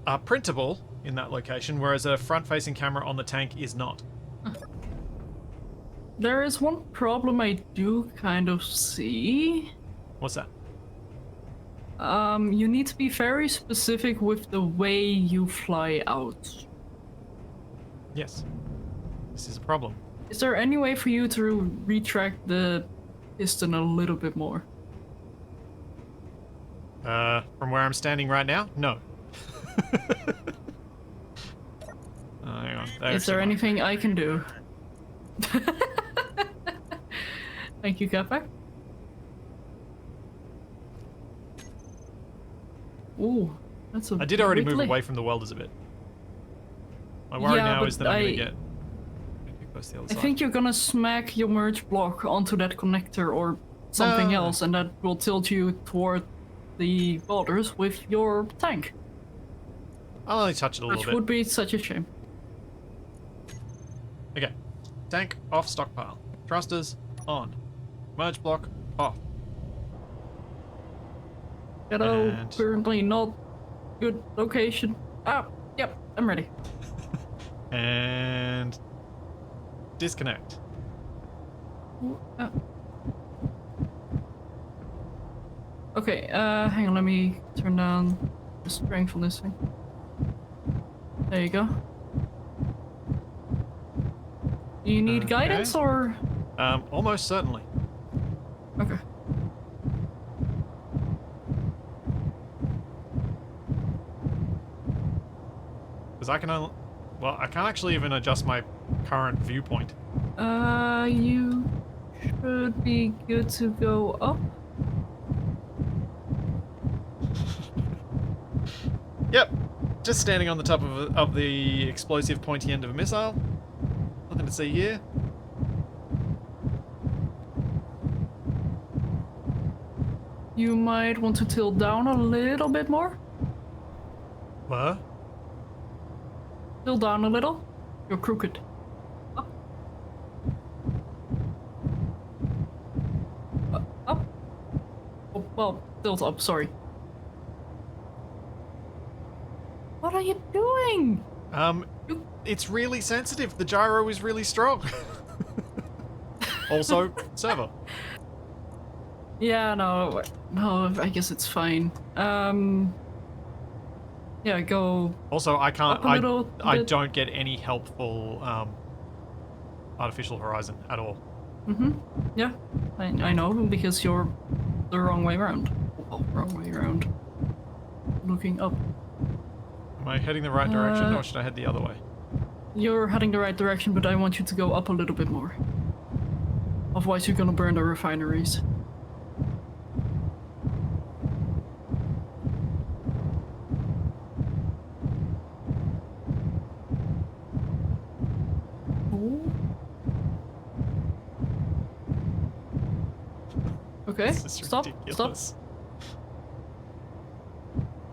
are printable in that location, whereas a front-facing camera on the tank is not. There is one problem I do kind of see. What's that? You need to be very specific with the way you fly out. Yes. This is a problem. Is there any way for you to retract the piston a little bit more? From where I'm standing right now? No. Hang on. Is there anything I can do? Thank you, Kappa. Ooh, that's a I did already move wiggly. away from the welders a bit. My worry now but is that I'm gonna get close to the other I side. think you're gonna smack your merge block onto that connector or something No. else, and that will tilt you toward the borders with your tank. I'll only touch it a little Which bit. would be such a shame. Okay. Tank off stockpile. Thrusters on. Merge block off. Shadow, And- currently not good location. Ah, yep, I'm ready. And disconnect. Ooh, Okay, hang on, let me turn down the strength on this thing. There you go. Do you need Okay. guidance or? Almost certainly. Okay. Because I can only... Well, I can't actually even adjust my current viewpoint. You should be good to go up. Yep. Just standing on the top of the explosive pointy end of a missile. Nothing to see here. You might want to tilt down a little bit more. What? Tilt down a little. You're crooked. Up. Up. Oh, well, tilt up, sorry. What are you doing? It's really sensitive. The gyro is really strong. Also, server. Yeah, no, I guess it's fine. Yeah, go. Also, I can't. Up a little I bit. don't get any helpful artificial horizon at all. Yeah, I know because you're the wrong way around. Oh, wrong way around. Looking up. Am I heading the right direction, or should I head the other way? You're heading the right direction, but I want you to go up a little bit more. Otherwise, you're gonna burn the refineries. Oh. Okay, This is stop, ridiculous.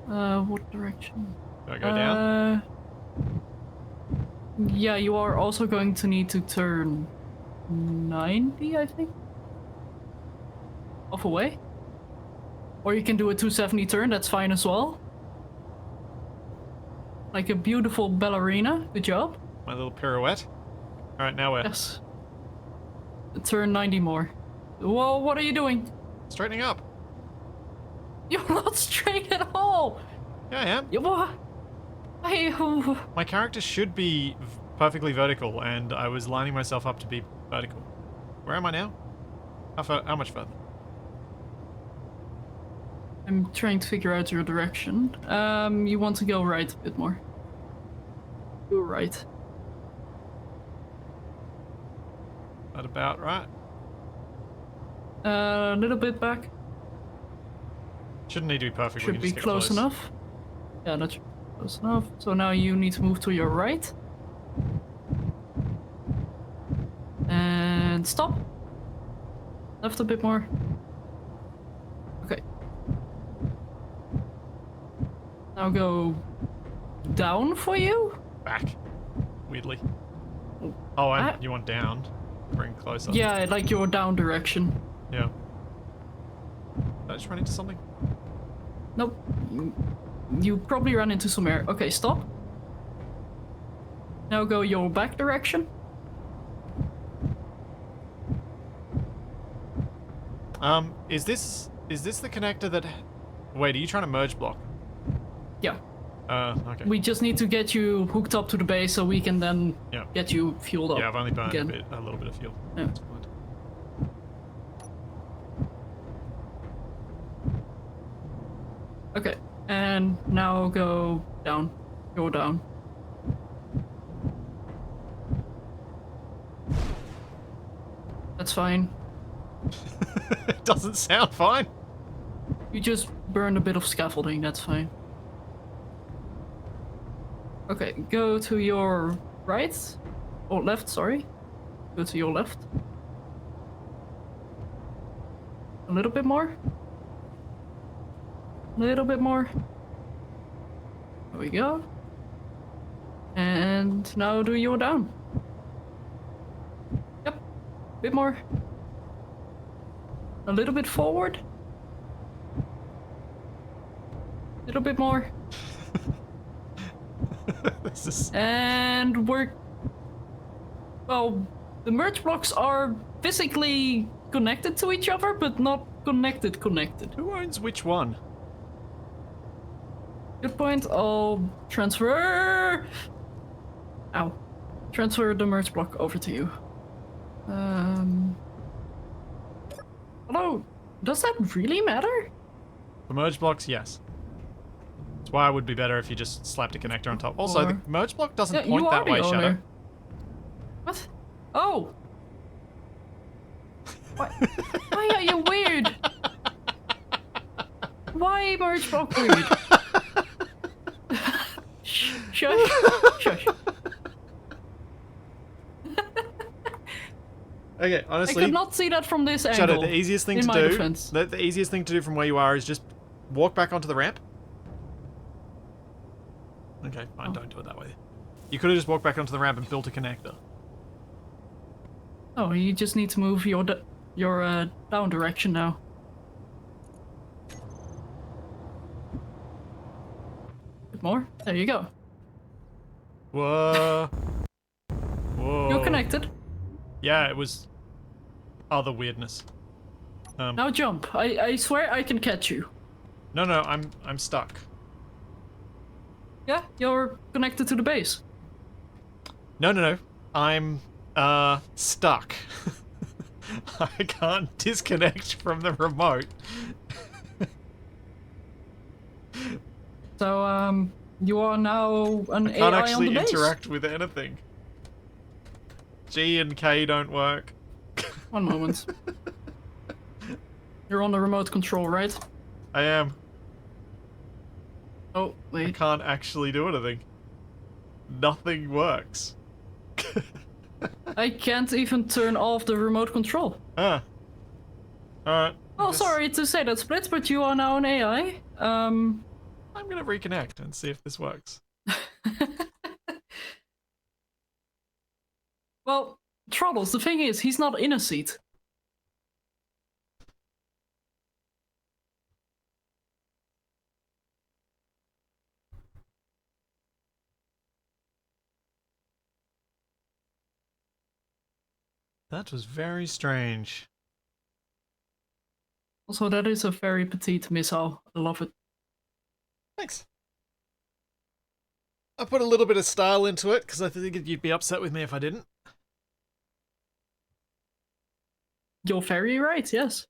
stop. What direction? Do I go down? Yeah, you are also going to need to turn 90, I think? Off away? Or you can do a 270 turn, that's fine as well. Like a beautiful ballerina, good job. My little pirouette. All right, now where? Yes. Turn 90 more. Whoa, what are you doing? Straightening up. You're not straight at all! Yeah, I am. You what? My character should be perfectly vertical, and I was lining myself up to be vertical. Where am I now? How much further? I'm trying to figure out your direction. You want to go right a bit more. Go right. That about right? A little bit back. Shouldn't need to be perfect. we Should can be just get close enough. Yeah, that's close enough. So now you need to move to your right. And stop. Left a bit more. Okay. Now go down for you? Back. Weirdly. Oh, and you want down. Bring closer. Yeah, like your down direction. Yeah. Did I just run into something? Nope. You probably ran into some air. Okay, stop. Now go your back direction. Is this the connector that... Wait, are you trying to merge block? Yeah. Okay. We just need to get you hooked up to the base so we can then Yeah. get you fueled up. Yeah, I've only burned again. a little bit of fuel. Yeah. That's fine. Okay, and now go down. Go down. That's fine. It doesn't sound fine. You just burned a bit of scaffolding, that's fine. Okay, go to your right. Or left, sorry. Go to your left. A little bit more. A little bit more. There we go. And now do your down. Yep. Bit more. A little bit forward. A little bit more. This is... And we're... Well, the merge blocks are physically connected to each other, but not connected. Who owns which one? Good point. I'll transfer... Ow. Transfer the merge block over to you. Hello? Does that really matter? For merge blocks, yes. That's why it would be better if you just slapped a connector on top. Also, the merge block doesn't Yeah, point you that are way, the Shadow. owner. What? Oh! Why are you weird? Why merge block weird? Shush. Shush. Okay, I honestly, could not see that from this Shadow, angle. the easiest thing in to my do, defense. the easiest thing to do from where you are is just walk back onto the ramp. Okay, fine, don't do it that way. You could have just walked back onto the ramp and built a connector. Oh, you just need to move your down direction now. Bit more. There you go. Whoa. Whoa. You're connected. Yeah, it was other weirdness. Now jump. I swear I can catch you. No, I'm stuck. Yeah, you're connected to the base. No. I'm stuck. I can't disconnect from the remote. So, you are now an I can't AI actually on the base. interact with anything. G and K don't work. One moment. You're on the remote control, right? I am. Oh, I wait. can't actually do anything. Nothing works. I can't even turn off the remote control. Ah. Alright. Oh, sorry to say that, Split, but you are now an AI. I'm gonna reconnect and see if this works. Well, Troddles, the thing is, he's not in a seat. That was very strange. Also, that is a very petite missile. I love it. Thanks. I put a little bit of style into it because I think you'd be upset with me if I didn't. You're very right, yes.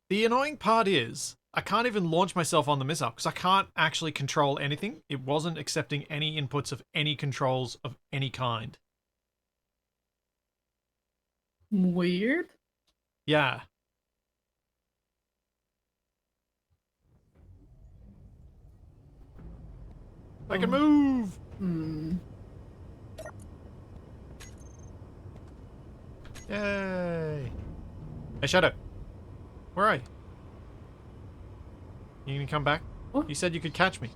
The annoying part is, I can't even launch myself on the missile because I can't actually control anything. It wasn't accepting any inputs of any controls of any kind. Weird. Yeah. I can move! Hmm. Yay! Hey, Shadow. Where are you? You gonna come back? What? You said you could catch me.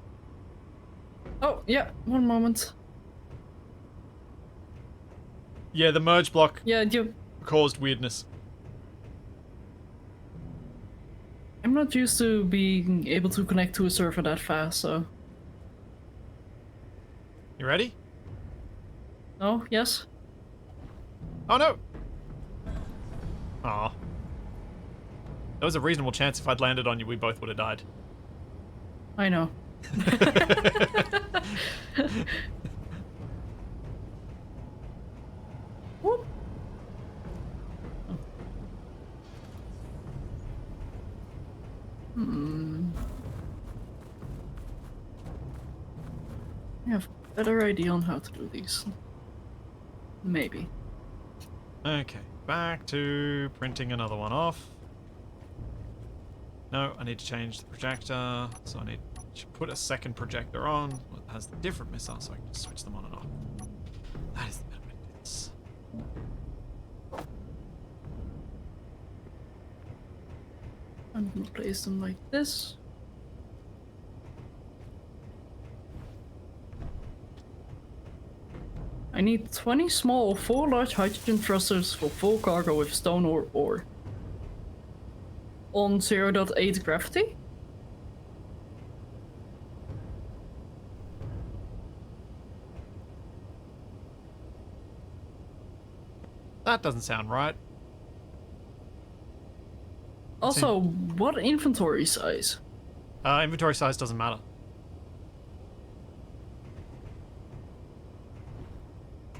Oh, yeah, one moment. Yeah, the merge block Yeah, you... caused weirdness. I'm not used to being able to connect to a server that fast, so... You ready? Oh, yes? Oh no! Aw. There was a reasonable chance if I'd landed on you, we both would have died. I know. Whoop. I have a better idea on how to do these. Maybe. Okay, back to printing another one off. No, I need to change the projector, so I need to put a second projector on that has the different missile so I can just switch them on and off. That is the better way to do this. I'm gonna place them like this. I need 20 small or 4 large hydrogen thrusters for full cargo with stone or ore. On 0.8 gravity? That doesn't sound right. Also, what inventory size? Inventory size doesn't matter.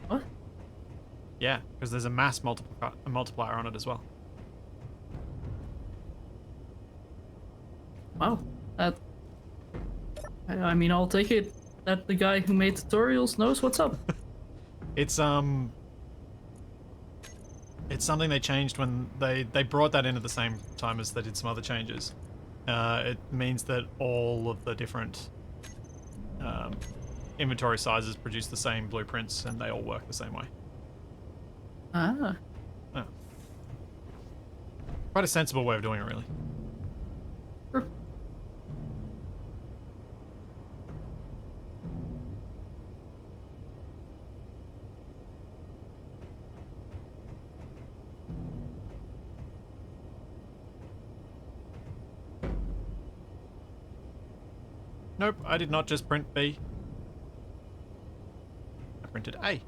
What? Yeah, because there's a mass multiplier on it as well. Wow. That... I mean, I'll take it that the guy who made tutorials knows what's up. It's something they changed when they brought that in at the same time as they did some other changes. It means that all of the different inventory sizes produce the same blueprints and they all work the same way. Ah. Oh. Quite a sensible way of doing it, really. Sure. Nope, I did not just print B. I printed A.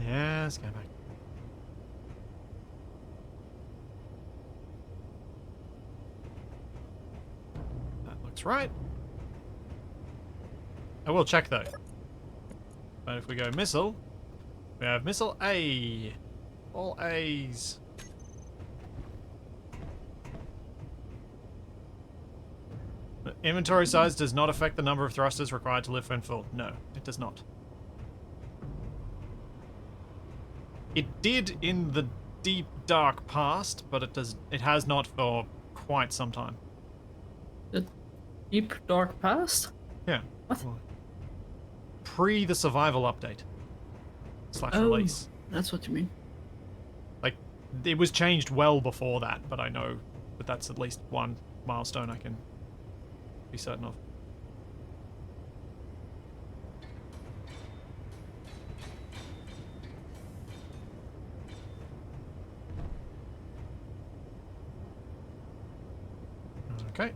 Yes, go back. That looks right. I will check though. But if we go missile, we have missile A. All A's. Inventory size does not affect the number of thrusters required to lift when full. No, it does not. It did in the deep dark past, but it has not for quite some time. The deep dark past? Yeah. What? Pre the survival update. / release. That's what you mean. Like, it was changed well before that, but I know that that's at least one milestone I can be certain of. Okay.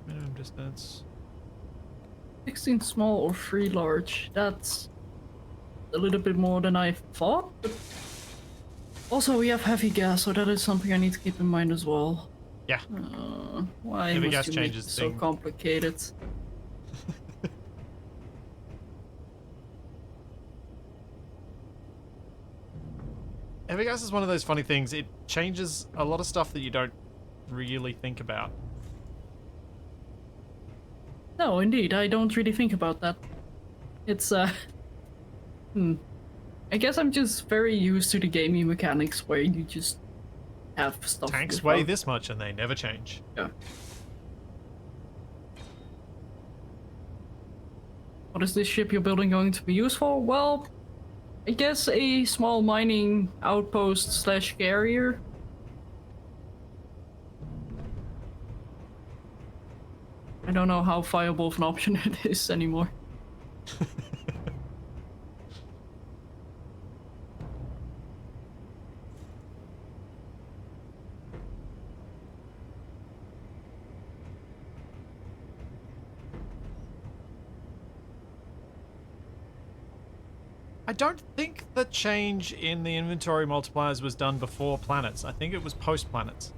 Minimum distance. 16 small or 3 large. That's a little bit more than I thought. But also, we have heavy gas, so that is something I need to keep in mind as well. Yeah. Why Heavy must gas you make changes it so thing. complicated? Heavy gas is one of those funny things. It changes a lot of stuff that you don't really think about. No, indeed, I don't really think about that. It's, I guess I'm just very used to the gaming mechanics where you just have stuff. Tanks without- weigh this much and they never change. Yeah. What is this ship you're building going to be used for? Well, I guess a small mining outpost / carrier. I don't know how viable of an option it is anymore. I don't think the change in the inventory multipliers was done before planets. I think it was post planets.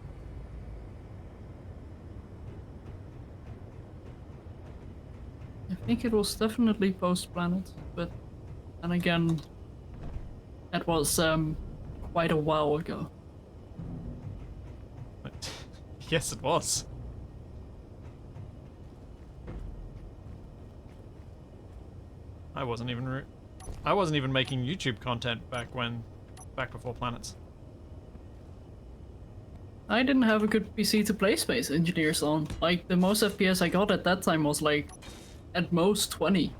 I think it was definitely post-planet, but then again, that was quite a while ago. But yes, it was. I wasn't even making YouTube content back before planets. I didn't have a good PC to play Space Engineers on. Like, the most FPS I got at that time was like, at most 20.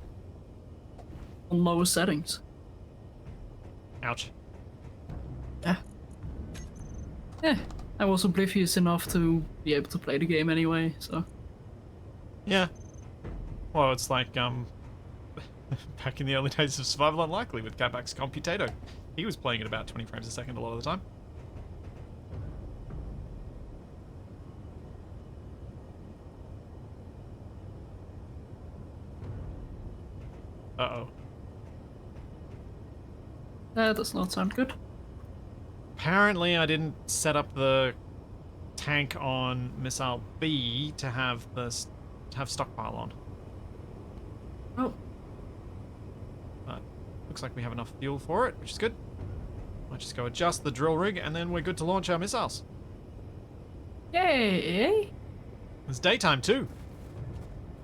On lowest settings. Ouch. Yeah. Yeah, I was oblivious enough to be able to play the game anyway, so... Yeah. Well, it's like, back in the early days of Survival Unlikely with Cabak's Computato. He was playing at about 20 frames a second a lot of the time. Uh-oh. That does not sound good. Apparently I didn't set up the tank on Missile B to have stockpile on. Oh, But looks like we have enough fuel for it, which is good. Might just go adjust the drill rig and then we're good to launch our missiles. yay! It's daytime too.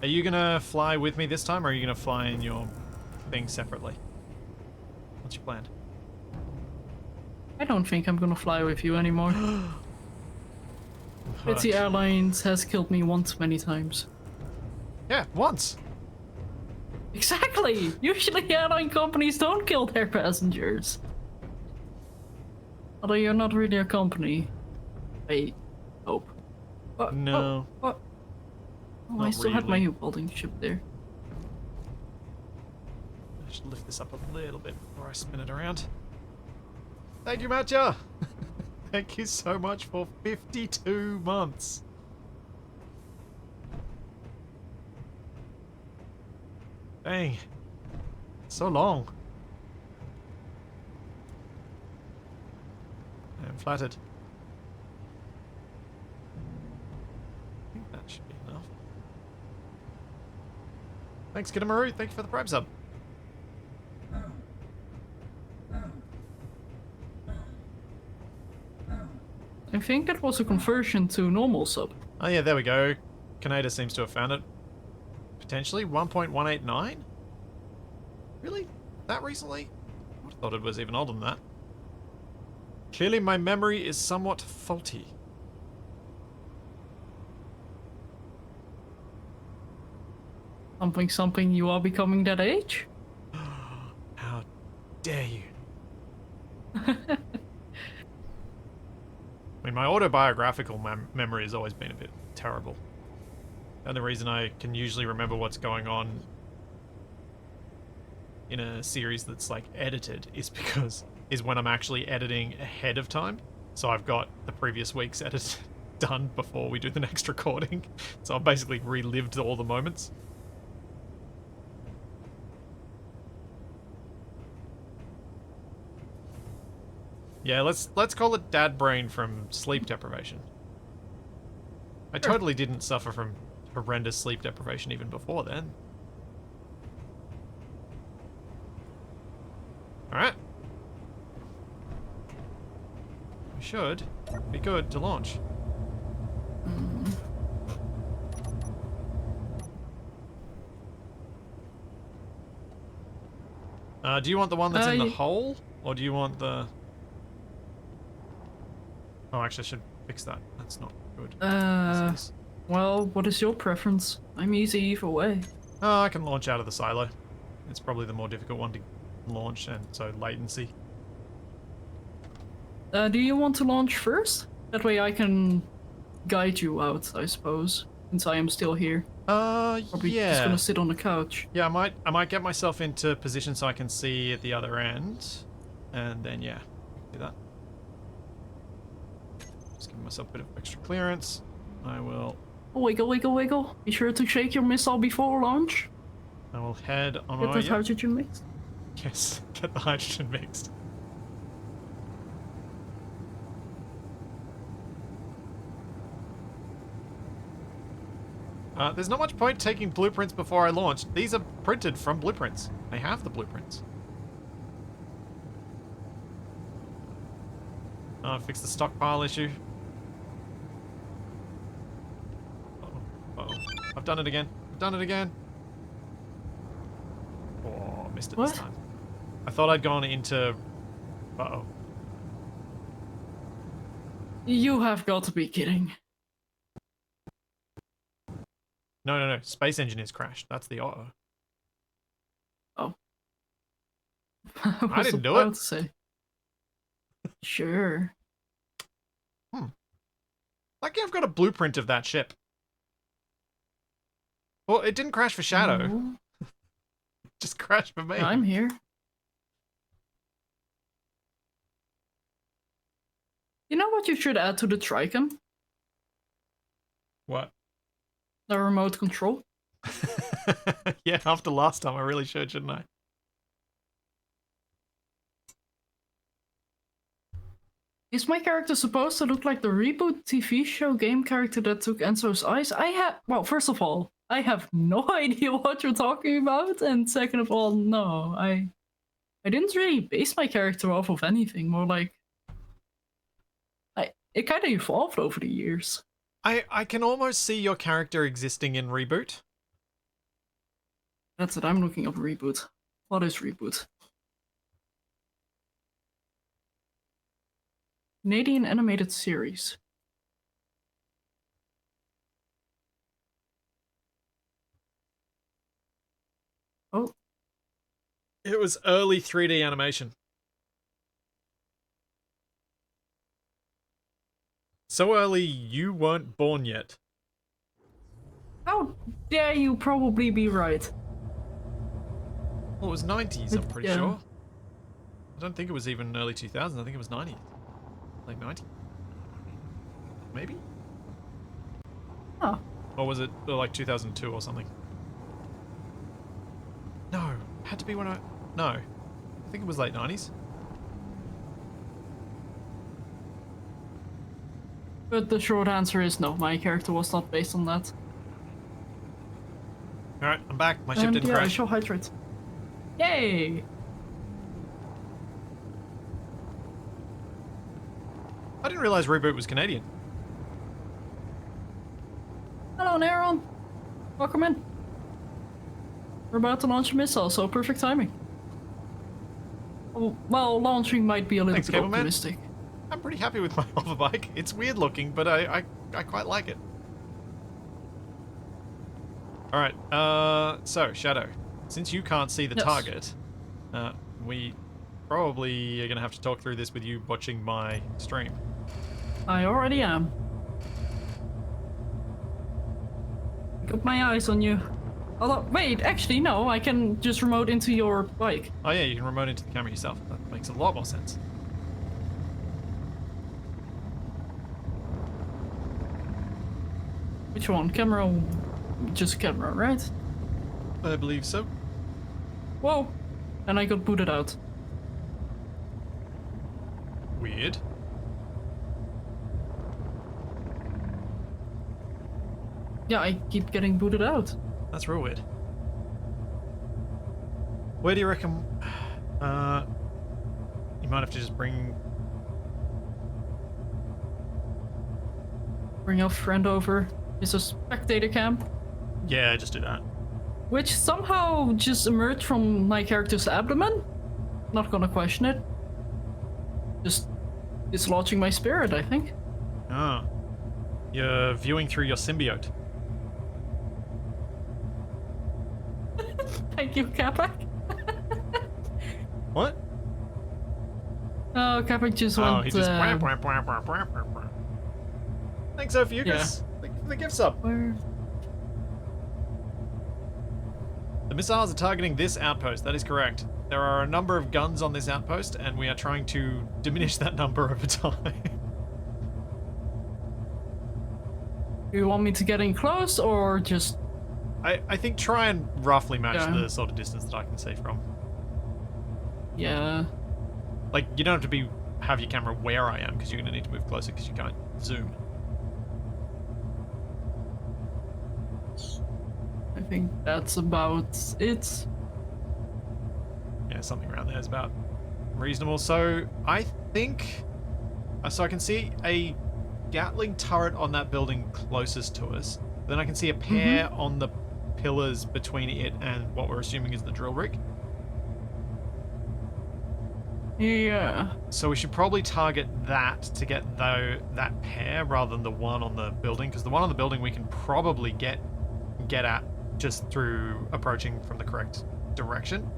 Are you gonna fly with me this time, or are you gonna fly in your thing separately? What's your plan? I don't think I'm gonna fly with you anymore. Pretty Airlines has killed me once many times. Yeah, once. Exactly! Usually airline companies don't kill their passengers. Although you're not really a company. I hope. What? No, What? Oh, I not still had my really. welding ship there. I should lift this up a little bit before I spin it around. Thank you, Matcha! Thank you so much for 52 months. Dang. So long. I'm flattered. I think that should be enough. Thanks, Kitamaru. Thank you for the Prime sub. I think that was a conversion to normal sub. Oh yeah, there we go. Canada seems to have found it. Potentially 1.189? Really? That recently? I would have thought it was even older than that. Clearly my memory is somewhat faulty. Something, you are becoming that age? How dare you? I mean, my autobiographical memory has always been a bit terrible. And the reason I can usually remember what's going on in a series that's like edited is when I'm actually editing ahead of time. So I've got the previous week's edit done before we do the next recording. So I've basically relived all the moments. Yeah, let's call it dad brain from sleep deprivation. I totally didn't suffer from horrendous sleep deprivation even before then. Alright. We should be good to launch. Do you want the one that's in the hole? Or do you want the... Oh, actually, I should fix that. That's not good. Well, what is your preference? I'm easy either way. Oh, I can launch out of the silo. It's probably the more difficult one to launch, and so latency. Do you want to launch first? That way I can guide you out, I suppose, since I am still here. Probably yeah. just gonna sit on the couch. Yeah, I might get myself into position so I can see at the other end, and then yeah, do that. Just give myself a bit of extra clearance. I will. Wiggle, wiggle, wiggle. Be sure to shake your missile before launch. I will head on my Get way. that hydrogen mixed. Yes, get the hydrogen mixed. There's not much point taking blueprints before I launch. These are printed from blueprints. I have the blueprints. Fix the stockpile issue. Uh-oh. Uh-oh. I've done it again. I've done it again. Oh, missed it What? this time. I thought I'd gone into... Uh-oh. You have got to be kidding. No. Space Engineers crashed. That's the auto. Oh. I didn't do about it. to say. Sure. Lucky I've got a blueprint of that ship. Well, it didn't crash for Shadow. No. It just crashed for me. I'm here. You know what you should add to the Tricam? What? The remote control. Yeah, after last time I really should, shouldn't I? Is my character supposed to look like the reboot TV show game character that took Enzo's eyes? Well, first of all, I have no idea what you're talking about, and second of all, no, I didn't really base my character off of anything, more like... It kind of evolved over the years. I can almost see your character existing in Reboot. That's it, I'm looking up Reboot. What is Reboot? Canadian animated series. Oh, It was early 3D animation. So early you weren't born yet. how dare you probably be right? Well, it was 90s, I'm pretty Yeah. sure. I don't think it was even early 2000s. I think it was 90s. Like 90? Maybe? Oh, Or was it like 2002 or something? No. It had to be when I... No. I think it was late 90s. but the short answer is no. My character was not based on that. Alright, I'm back. My ship And didn't yeah, I crash. show hydrate. Yay! I didn't realize Reboot was Canadian. Hello, Neron. Welcome in. We're about to launch a missile, so perfect timing. Oh, well, launching might be a little Thanks, bit Cableman. optimistic. I'm pretty happy with my hoverbike. It's weird looking, but I quite like it. Alright, so, Shadow. Since you can't see the Yes. target, we probably are going to have to talk through this with you watching my stream. I already am. Got my eyes on you. Although, wait, actually, no, I can just remote into your bike. Oh yeah, you can remote into the camera yourself. That makes a lot more sense. Which one? Camera? Just camera, right? I believe so. Whoa! And I got booted out. Weird. Yeah, I keep getting booted out. That's real weird. Where do you reckon... you might have to just bring... Bring your friend over. It's a spectator camp. Yeah, just do that. Which somehow just emerged from my character's abdomen. Not gonna question it. Just dislodging my spirit, I think. Ah. You're viewing through your symbiote. Thank you, Capac. What? Oh, Capac just Oh, went. he just... Thanks, Ophiuchus. Thank you for the gift sub. Where? The missiles are targeting this outpost. That is correct. There are a number of guns on this outpost, and we are trying to diminish that number over time. Do you want me to get in close or just? I think try and roughly match Yeah. the sort of distance that I can see from. Yeah. Like, you don't have to have your camera where I am, because you're going to need to move closer because you can't zoom. I think that's about it. Yeah, something around there is about reasonable. So, I think... So I can see a Gatling turret on that building closest to us. Then I can see a pair on the pillars between it and what we're assuming is the drill rig. Yeah. So we should probably target that to get that pair rather than the one on the building, because the one on the building we can probably get at just through approaching from the correct direction.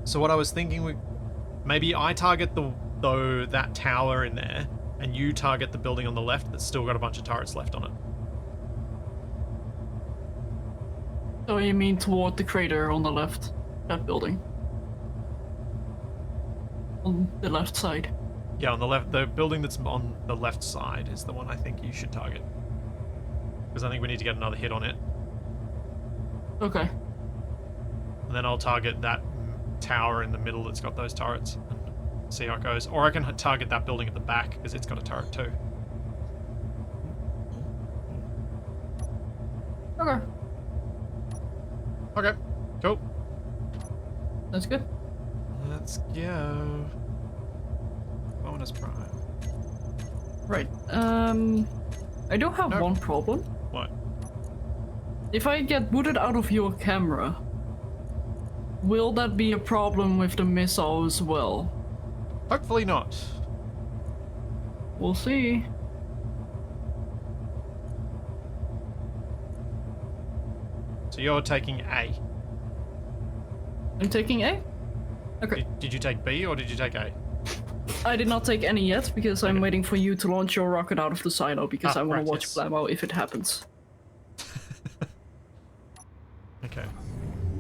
So what I was thinking, maybe I target that tower in there, and you target the building on the left that's still got a bunch of turrets left on it. So you mean toward the crater on the left? That building? On the left side. Yeah, on the left, the building that's on the left side is the one I think you should target. Because I think we need to get another hit on it. Okay. And then I'll target that tower in the middle that's got those turrets and see how it goes. Or I can target that building at the back because it's got a turret too. Okay. Okay, cool. That's good. Let's go. Bonus prime. Right. I do have No. one problem. What? If I get booted out of your camera, will that be a problem with the missile as well? Hopefully not. We'll see. So So you're taking A. I'm taking A? Okay. Did you take B or did you take A? I did not take any yet because I'm waiting for you to launch your rocket out of the silo because I want right, to watch yes. BLAMMO if it happens. Okay.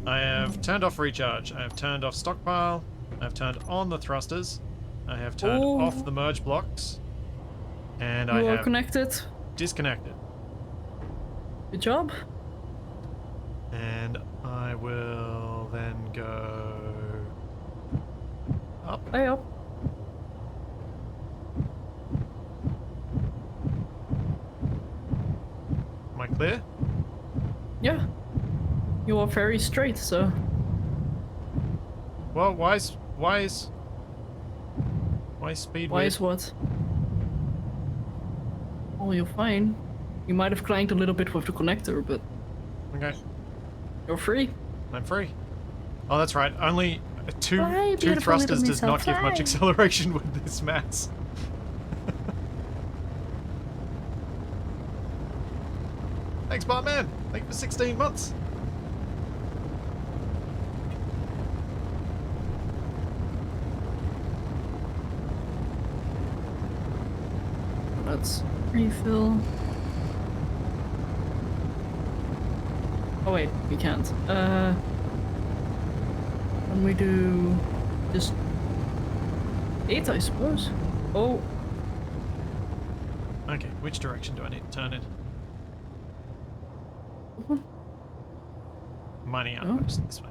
I have turned off recharge. I have turned off stockpile. I have turned on the thrusters. I have turned off the merge blocks. And I You are have connected. disconnected. Good job. And I will then go up. Hey up. Am I clear? Yeah. You are very straight, so. Well, why is speed Why weird? is what? Oh, you're fine. You might have clanged a little bit with the connector, but Okay, you're free. I'm free. Oh, that's right. Only two Fly, beautiful thrusters little does not missile, give much fly. acceleration with this mass. Thanks, Bartman. Thank you for 16 months. Let's refill. Oh wait, we can't. Can we do just 8, I suppose? Oh, Okay, which direction do I need to turn in? Mining outpost this way.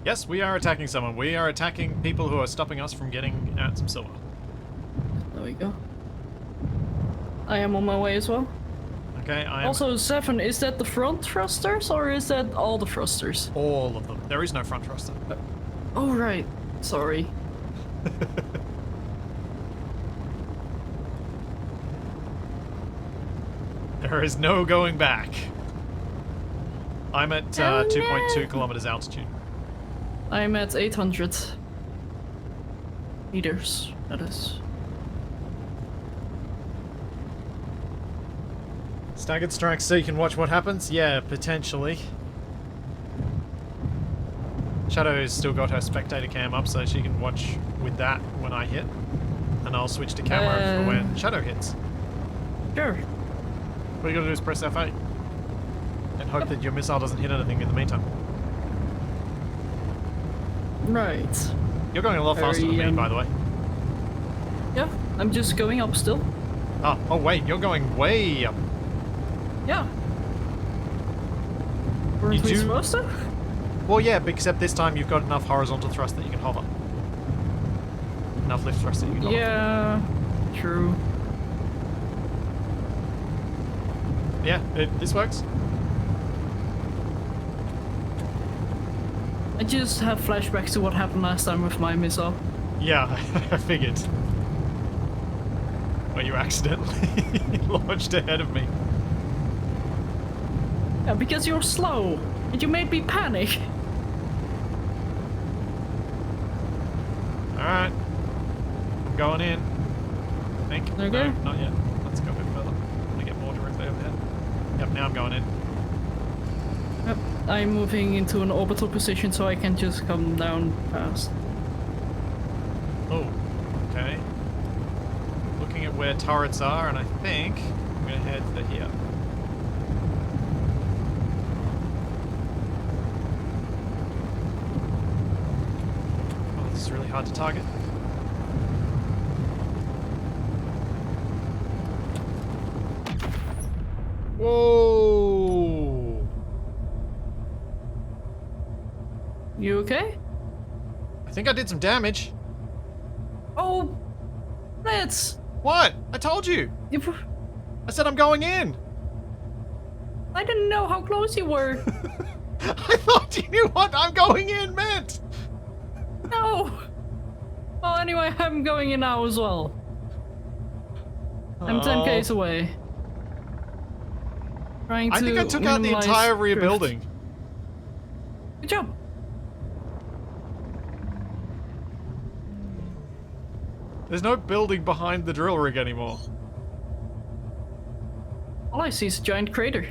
Yes, we are attacking someone. We are attacking people who are stopping us from getting at some silver. there we go. I am on my way as well. Okay, I am Also, 7, is that the front thrusters or is that all the thrusters? all of them. There is no front thruster. Oh, right. Sorry. There is no going back. I'm at Oh, 2.2 no. kilometers altitude. I'm at 800 meters, that is. Staggered strike so you can watch what happens? Yeah, potentially. Shadow's still got her spectator cam up so she can watch with that when I hit. And I'll switch to camera for when Shadow hits. Sure. All you gotta do is press F8. And hope that your missile doesn't hit anything in the meantime. Right. You're going a lot faster than me, by the way. Yeah, I'm just going up still. Oh wait, you're going way up. Yeah. Weren't You we do- supposed to? Well, yeah, except this time you've got enough horizontal thrust that you can hover. Enough lift thrust that you can hover. Yeah, true. Yeah, this works. I just have flashbacks to what happened last time with my missile. Yeah, I figured. Where you accidentally launched ahead of me. Yeah, because you're slow, and you made me panic. Alright. I'm going in. I think. Okay. No, not yet. Let's go a bit further. I'm gonna get more directly overhead. Yep, now I'm going in. Yep, I'm moving into an orbital position so I can just come down fast. Oh, okay. Looking at where turrets are, and I think I'm gonna head to here. Oh, this is really hard to target. Whoa! You okay? I think I did some damage. Oh, let's. What? I told you! I said I'm going in! I didn't know how close you were. I thought you knew what I'm going in meant! No. Well, anyway, I'm going in now as well. I'm 10 k's away. Trying to I think I took out the minimize entire rear drift. building. Good job. There's no building behind the drill rig anymore. All I see is a giant crater.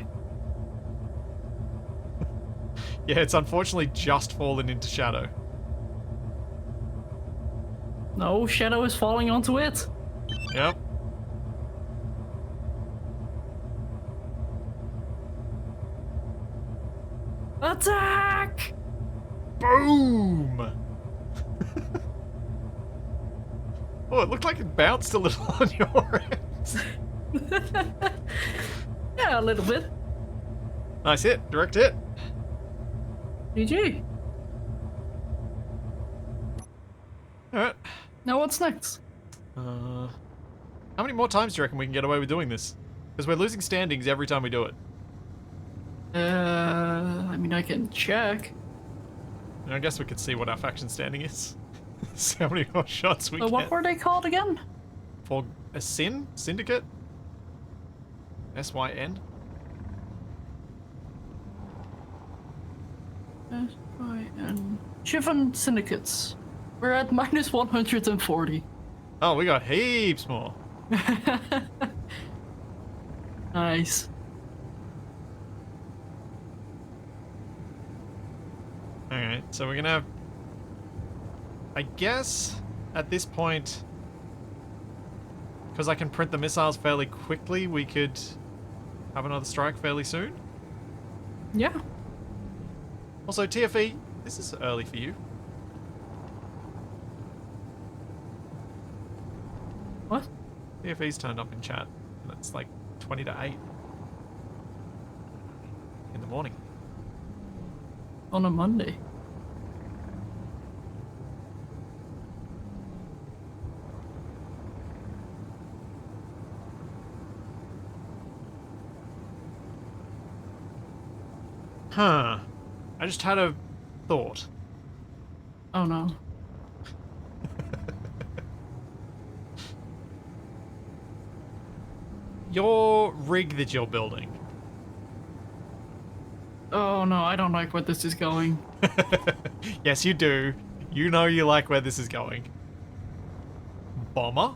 Yeah, it's unfortunately just fallen into shadow. No, shadow is falling onto it. Yep. Attack! Boom! Oh, it looked like it bounced a little on your end. Yeah, a little bit. Nice hit. Direct hit. GG. Alright. Now what's next? How many more times do you reckon we can get away with doing this? Because we're losing standings every time we do it. I mean, I can check. I guess we could see what our faction standing is. See how many more shots we So get. what were they called again? For a Syndicate? SYN? S-Y-N. Shivan Syndicates. We're at minus 140. Oh, we got heaps more. Nice. Alright, so we're gonna have... I guess, at this point, because I can print the missiles fairly quickly, we could have another strike fairly soon. Yeah. Also, TFE, this is early for you. What? TFE's turned up in chat, and it's like 20 to 8 in the morning. On a Monday. Huh. I just had a thought. Oh no. Your rig that you're building. Oh no, I don't like where this is going. Yes, you do. You know you like where this is going. Bomber?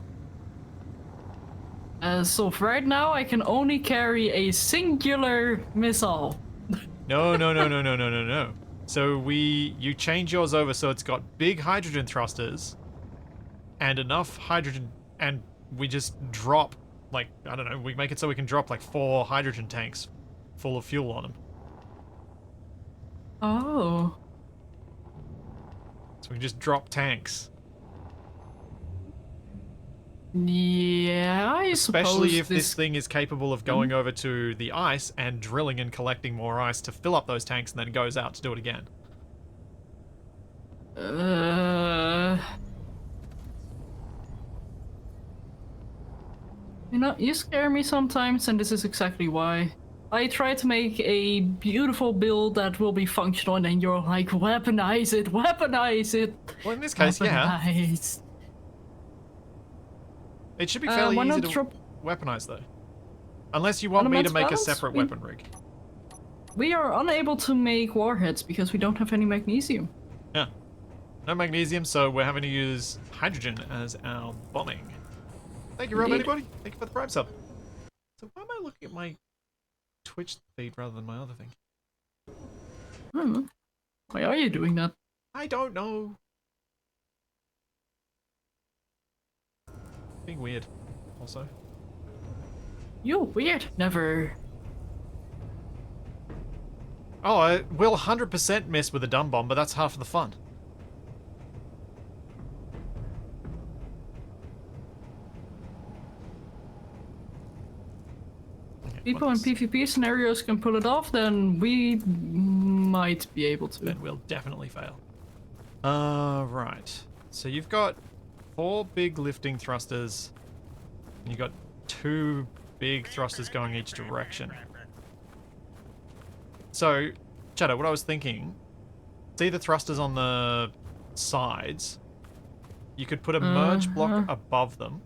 So for right now, I can only carry a singular missile. No, no, no, no, no, no, no, no. So you change yours over so it's got big hydrogen thrusters and enough hydrogen, and we just drop, like, I don't know, we make it so we can drop like 4 hydrogen tanks full of fuel on them. Oh. So we can just drop tanks. Yeah, I Especially suppose if this thing is capable of going over to the ice and drilling and collecting more ice to fill up those tanks and then goes out to do it again. You know, you scare me sometimes, and this is exactly why. I try to make a beautiful build that will be functional, and then you're like, weaponize it, weaponize it. Well, in this case, yeah. Weaponize. It should be fairly why easy not to drop- weaponize, though. Unless you want me to Elements make a balance? separate weapon rig. We are unable to make warheads because we don't have any magnesium. Yeah. No magnesium, so we're having to use hydrogen as our bombing. Thank you, Rob, Indeed. anybody. Thank you for the Prime sub. So why am I looking at my Twitch feed rather than my other thing? Why are you doing that? I don't know. Being weird, also. You weird. Never. Oh, I will 100% miss with a dumb bomb, but that's half of the fun. Okay, People in once- PvP scenarios can pull it off, then we might be able to. Then we'll definitely fail. Right. So you've got 4 big lifting thrusters. And you've got 2 big thrusters going each direction. So, Shadow, what I was thinking, see the thrusters on the sides? You could put a merge block above them.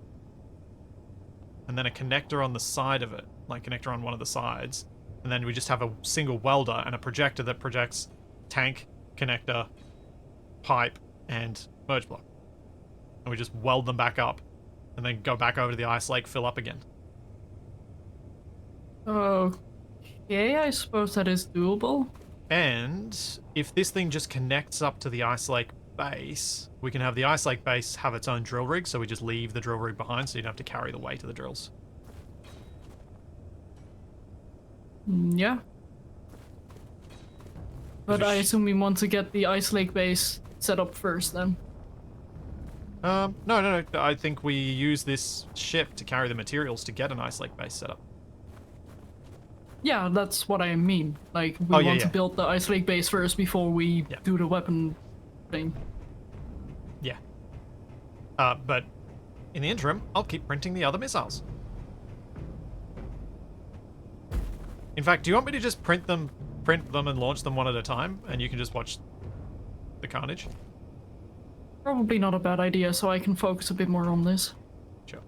And then a connector on the side of it. Like connector on one of the sides. And then we just have a single welder and a projector that projects tank, connector, pipe, and merge block. And we just weld them back up. And then go back over to the ice lake, fill up again. Okay, I suppose that is doable. And if this thing just connects up to the Ice Lake base, we can have the Ice Lake base have its own drill rig, so we just leave the drill rig behind so you don't have to carry the weight of the drills. Yeah. But we I sh- assume we want to get the Ice Lake base set up first then. No. I think we use this ship to carry the materials to get an Ice Lake base set up. Yeah, that's what I mean. Like, we Oh, yeah, want to yeah. build the Ice Lake base first before we Yeah. do the weapon thing. Yeah. But in the interim, I'll keep printing the other missiles. In fact, do you want me to just print them and launch them one at a time, and you can just watch the carnage? Probably not a bad idea, so I can focus a bit more on this. Sure.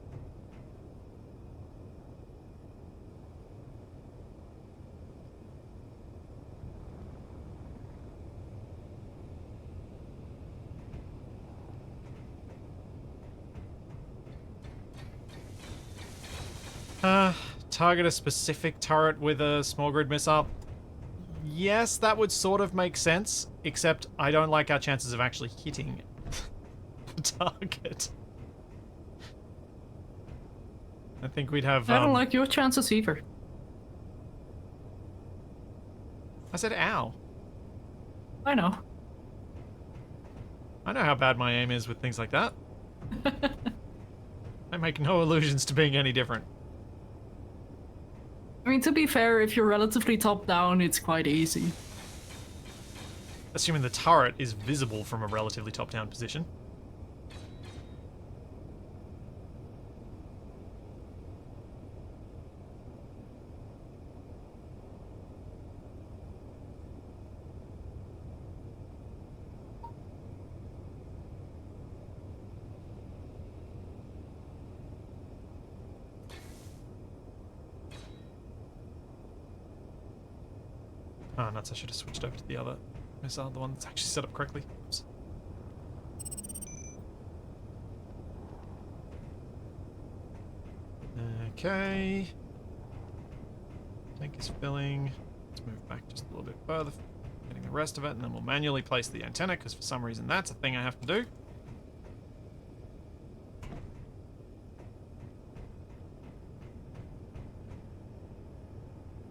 Target a specific turret with a small grid missile. Yes, that would sort of make sense, except I don't like our chances of actually hitting the target. I think we'd have. I don't like your chances either. I said ow. I know. I know how bad my aim is with things like that. I make no illusions to being any different. I mean, to be fair, if you're relatively top down, it's quite easy. Assuming the turret is visible from a relatively top-down position. Oh, nuts, I should have switched over to the other missile, the one that's actually set up correctly. Oops. Okay. Tank is filling. Let's move back just a little bit further, getting the rest of it, and then we'll manually place the antenna, because for some reason that's a thing I have to do.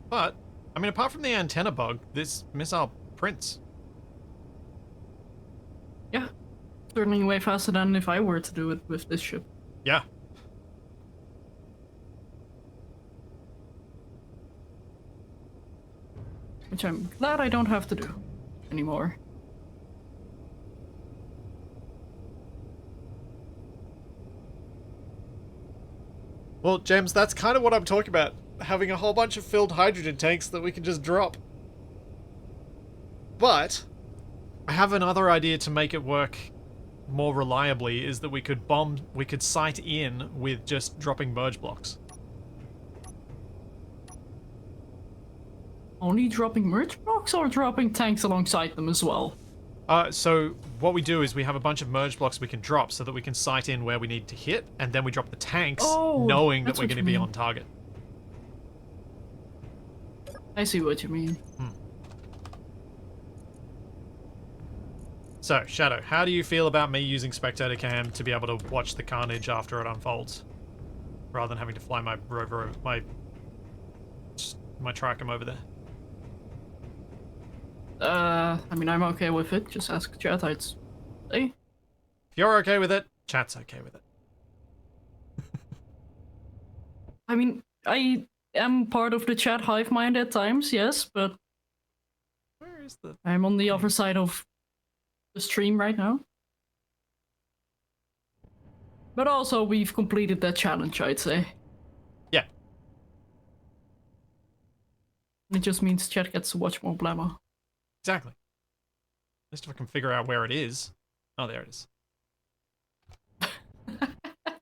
But, I mean, apart from the antenna bug, this missile prints. Yeah. Certainly way faster than if I were to do it with this ship. Yeah. Which I'm glad I don't have to do anymore. Well, James, that's kind of what I'm talking about. Having a whole bunch of filled hydrogen tanks that we can just drop. But I have another idea to make it work more reliably, is that we could sight in with just dropping merge blocks. Only dropping merge blocks or dropping tanks alongside them as well? So what we do is we have a bunch of merge blocks we can drop so that we can sight in where we need to hit, and then we drop the tanks knowing that that's we're what going to you be mean. on target. I see what you mean. So, Shadow, how do you feel about me using spectator cam to be able to watch the carnage after it unfolds, rather than having to fly my rover, my Tricom over there? I mean, I'm okay with it. Just ask chat, I'd say. If you're okay with it, chat's okay with it. I mean, I am part of the chat hive mind at times, yes, but Where is the... I'm on the other side of the stream right now. But also, we've completed that challenge, I'd say. Yeah. It just means chat gets to watch more BLAMMO. Exactly. At least if I can figure out where it is. Oh, there it is.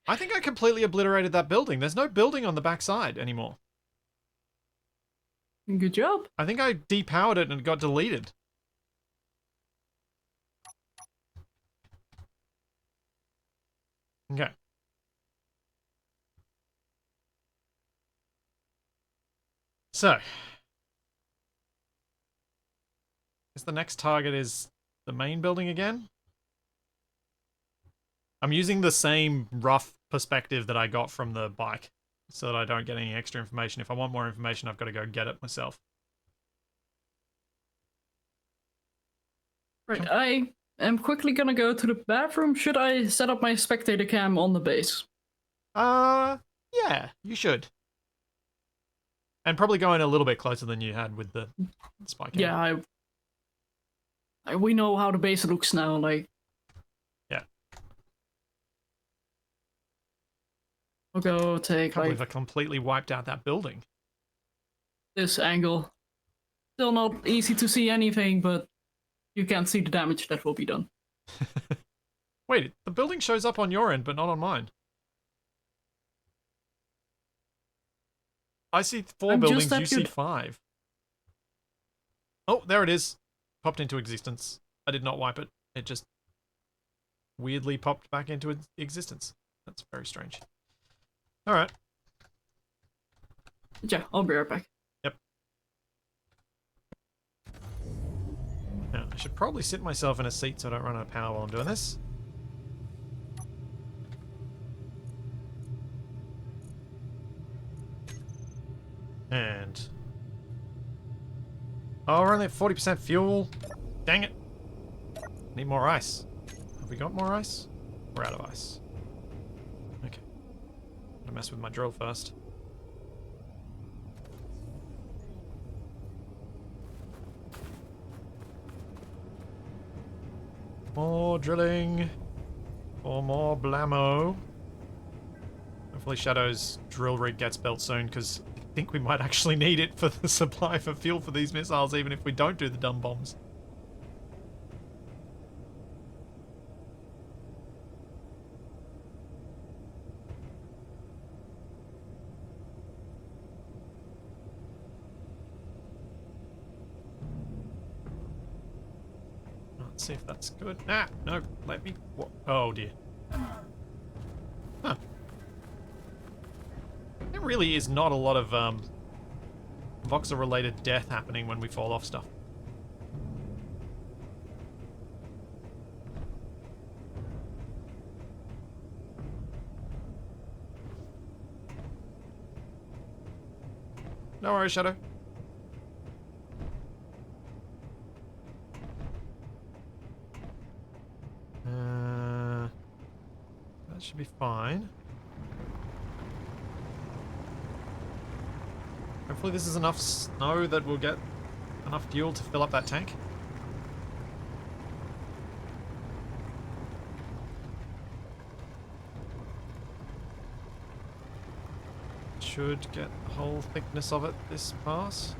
I think I completely obliterated that building. There's no building on the backside anymore. Good job. I think I depowered it and it got deleted. Okay. So, guess the next target is the main building again. I'm using the same rough perspective that I got from the bike, so that I don't get any extra information. If I want more information, I've got to go get it myself. Right, I am quickly gonna go to the bathroom. Should I set up my spectator cam on the base? Yeah, you should. And probably go in a little bit closer than you had with the spy cam. Yeah, we know how the base looks now, like... Yeah. I'll go take, I can't believe I like, completely wiped out that building. this angle. Still not easy to see anything, but you can't see the damage that will be done. Wait, the building shows up on your end, but not on mine. I see 4 buildings, you see 5. Oh, there it is. Popped into existence. I did not wipe it. It just weirdly popped back into existence. That's very strange. Alright. Yeah, I'll be right back. Yep. Now, I should probably sit myself in a seat so I don't run out of power while I'm doing this. And... oh, we're only at 40% fuel. Dang it. Need more ice. Have we got more ice? We're out of ice. Okay. Gotta mess with my drill first. More drilling. For more blammo. Hopefully Shadow's drill rig gets built soon, because I think we might actually need it for the supply for fuel for these missiles, even if we don't do the dumb bombs. Let's see if that's good. Ah, no, let me... what? Oh dear. Huh. There really is not a lot of Voxer-related death happening when we fall off stuff. No worries, Shadow. That should be fine. Hopefully this is enough snow that we'll get enough fuel to fill up that tank. Should get the whole thickness of it this pass.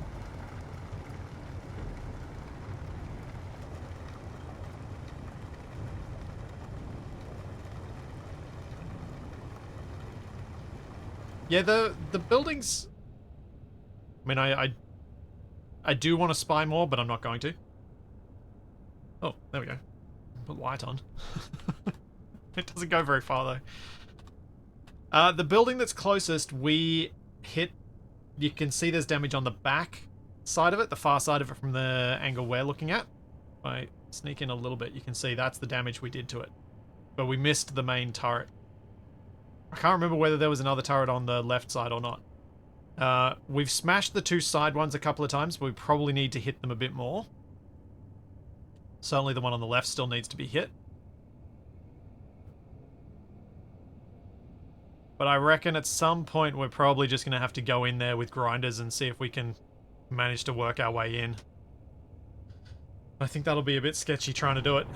Yeah, the buildings... I mean, I do want to spy more, but I'm not going to. Oh, there we go. Put light on. It doesn't go very far, though. The building that's closest, we hit... you can see there's damage on the back side of it, the far side of it from the angle we're looking at. If I sneak in a little bit, you can see that's the damage we did to it. But we missed the main turret. I can't remember whether there was another turret on the left side or not. We've smashed the 2 side ones a couple of times, but we probably need to hit them a bit more. Certainly the one on the left still needs to be hit. But I reckon at some point we're probably just going to have to go in there with grinders and see if we can manage to work our way in. I think that'll be a bit sketchy trying to do it.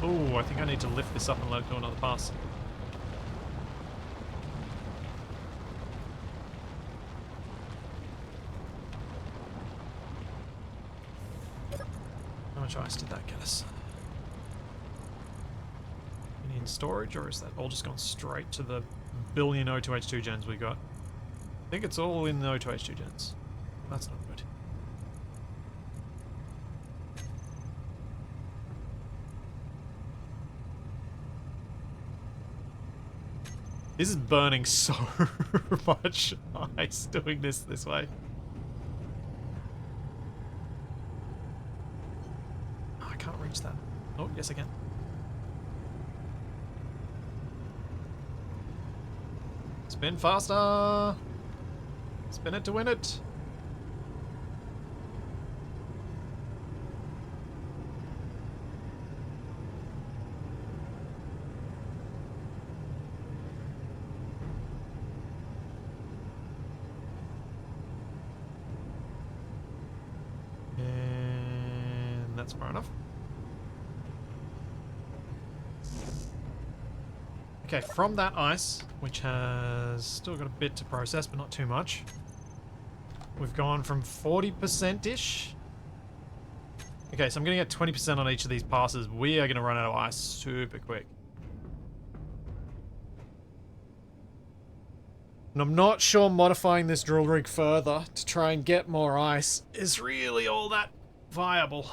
Oh, I think I need to lift this up and let it do another pass. How much ice did that get us? We need storage, or is that all just gone straight to the billion O2H2 gens we got? I think it's all in the O2H2 gens. That's not good. This is burning so much ice doing this way. Oh, I can't reach that. Oh, yes I can. Spin faster! Spin it to win it! And that's far enough. Okay, from that ice, which has still got a bit to process, but not too much, we've gone from 40%-ish. Okay, so I'm going to get 20% on each of these passes. We are going to run out of ice super quick. And I'm not sure modifying this drill rig further to try and get more ice is really all that viable.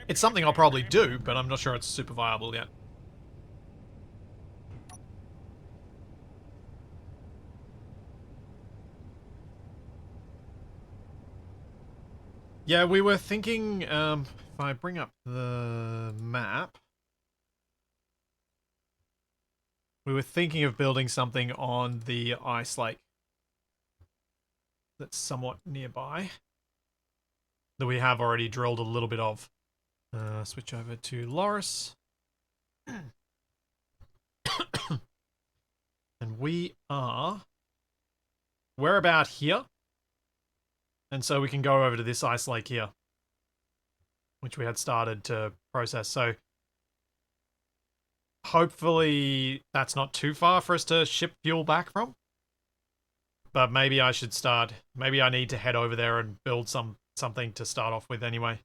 It's something I'll probably do, but I'm not sure it's super viable yet. Yeah, we were thinking, if I bring up the map, we were thinking of building something on the ice lake that's somewhat nearby, that we have already drilled a little bit of. Switch over to Loris. And we're about here. And so we can go over to this ice lake here, which we had started to process. So hopefully that's not too far for us to ship fuel back from. But maybe I should start, maybe I need to head over there and build something to start off with anyway.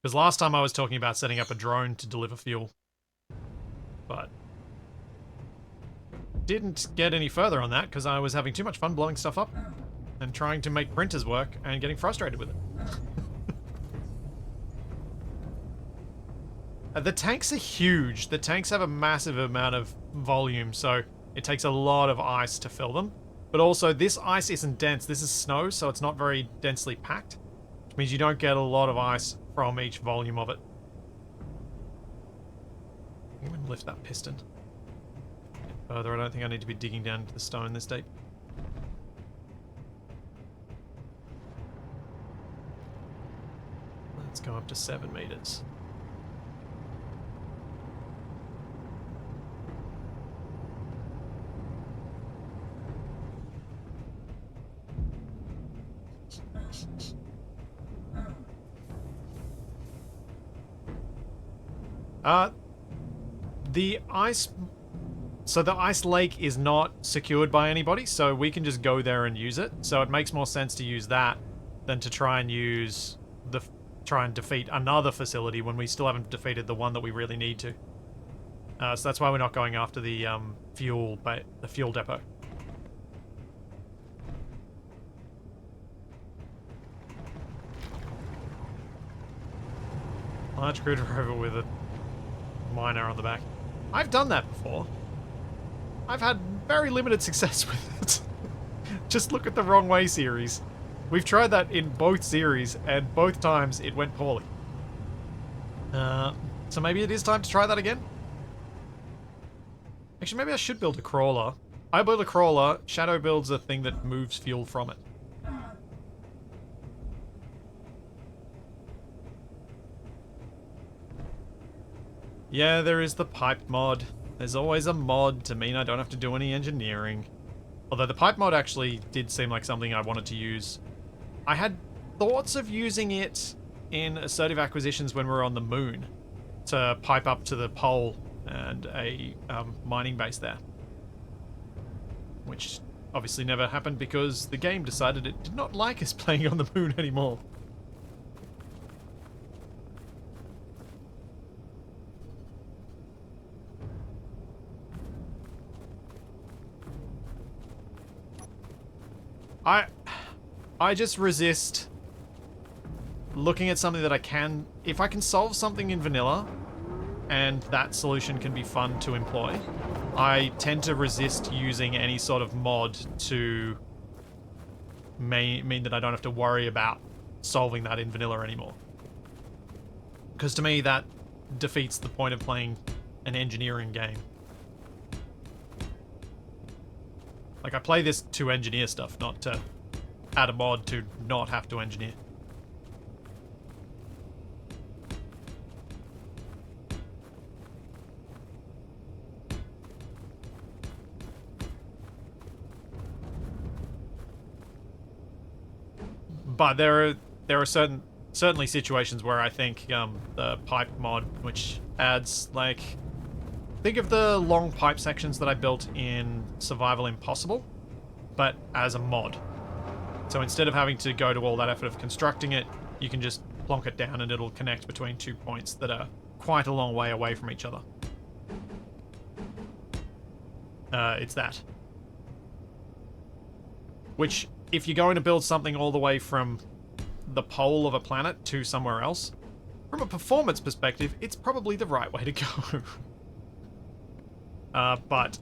Because last time I was talking about setting up a drone to deliver fuel. But didn't get any further on that because I was having too much fun blowing stuff up and trying to make printers work and getting frustrated with it. The tanks are huge. The tanks have a massive amount of volume, so it takes a lot of ice to fill them. But also, this ice isn't dense. This is snow, so it's not very densely packed, which means you don't get a lot of ice from each volume of it. I'm going to lift that piston further. I don't think I need to be digging down into the stone this deep. Let's go up to 7 meters. The ice... So the ice lake is not secured by anybody, so we can just go there and use it. So it makes more sense to use that than to try and defeat another facility when we still haven't defeated the one that we really need to. So that's why we're not going after the fuel depot. Large grid rover with a miner on the back. I've done that before. I've had very limited success with it. Just look at the Wrong Way series. We've tried that in both series, and both times it went poorly. So maybe it is time to try that again? Actually, maybe I should build a crawler. I build a crawler, Shadow builds a thing that moves fuel from it. Yeah, there is the pipe mod. There's always a mod to mean I don't have to do any engineering. Although the pipe mod actually did seem like something I wanted to use. I had thoughts of using it in assertive acquisitions when we were on the moon to pipe up to the pole and a mining base there. Which obviously never happened because the game decided it did not like us playing on the moon anymore. I just resist looking at something that I can... If I can solve something in vanilla, and that solution can be fun to employ, I tend to resist using any sort of mod to mean that I don't have to worry about solving that in vanilla anymore. Because to me, that defeats the point of playing an engineering game. Like, I play this to engineer stuff, not to add a mod to not have to engineer. But there are certainly situations where I think the pipe mod, which adds, like, think of the long pipe sections that I built in Survival Impossible, but as a mod. So instead of having to go to all that effort of constructing it, you can just plonk it down and it'll connect between 2 points that are quite a long way away from each other. It's that. Which, if you're going to build something all the way from the pole of a planet to somewhere else, from a performance perspective, it's probably the right way to go. But,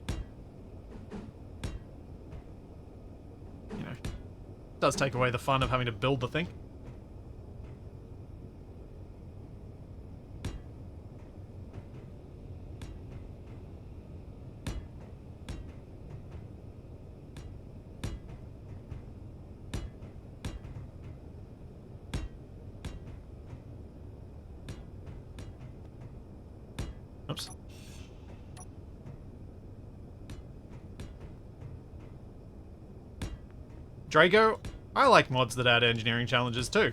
you know, it does take away the fun of having to build the thing. Oops. Drago, I like mods that add engineering challenges too.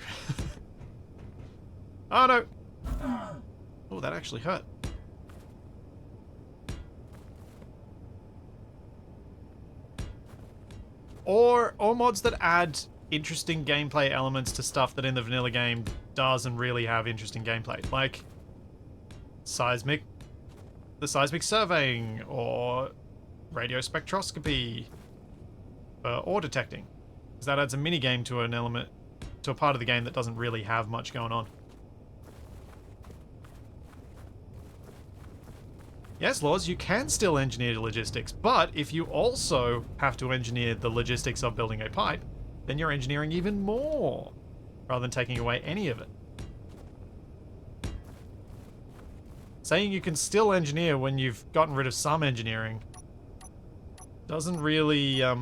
Oh no! Oh, that actually hurt. Or mods that add interesting gameplay elements to stuff that in the vanilla game doesn't really have interesting gameplay. Like the seismic surveying, or radio spectroscopy, or detecting. Because that adds a mini game to an element, to a part of the game that doesn't really have much going on. Yes, Laws, you can still engineer logistics, but if you also have to engineer the logistics of building a pipe, then you're engineering even more, rather than taking away any of it. Saying you can still engineer when you've gotten rid of some engineering doesn't really, I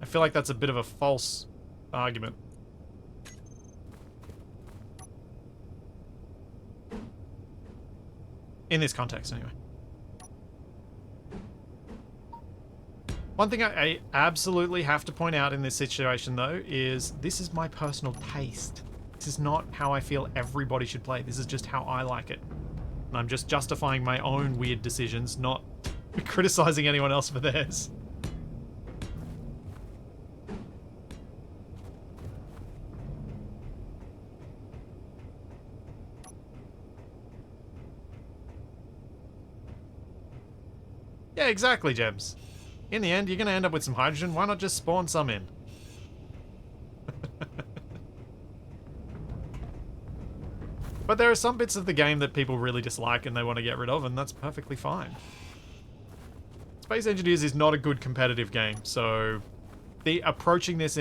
feel like that's a bit of a false argument. In this context, anyway. One thing I absolutely have to point out in this situation, though, is this is my personal taste. This is not how I feel everybody should play. This is just how I like it. And I'm just justifying my own weird decisions, not criticizing anyone else for theirs. Yeah, exactly, Gems. In the end, you're going to end up with some hydrogen. Why not just spawn some in? But there are some bits of the game that people really dislike and they want to get rid of, and that's perfectly fine. Space Engineers is not a good competitive game, so approaching this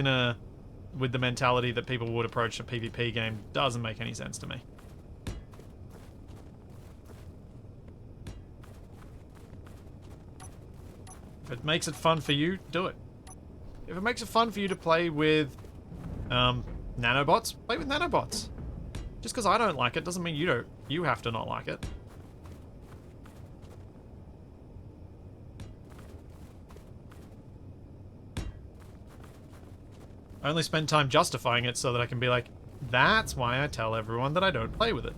with the mentality that people would approach a PvP game doesn't make any sense to me. If it makes it fun for you, do it. If it makes it fun for you to play with nanobots, play with nanobots. Just because I don't like it doesn't mean you have to not like it. I only spend time justifying it so that I can be like, that's why I tell everyone that I don't play with it.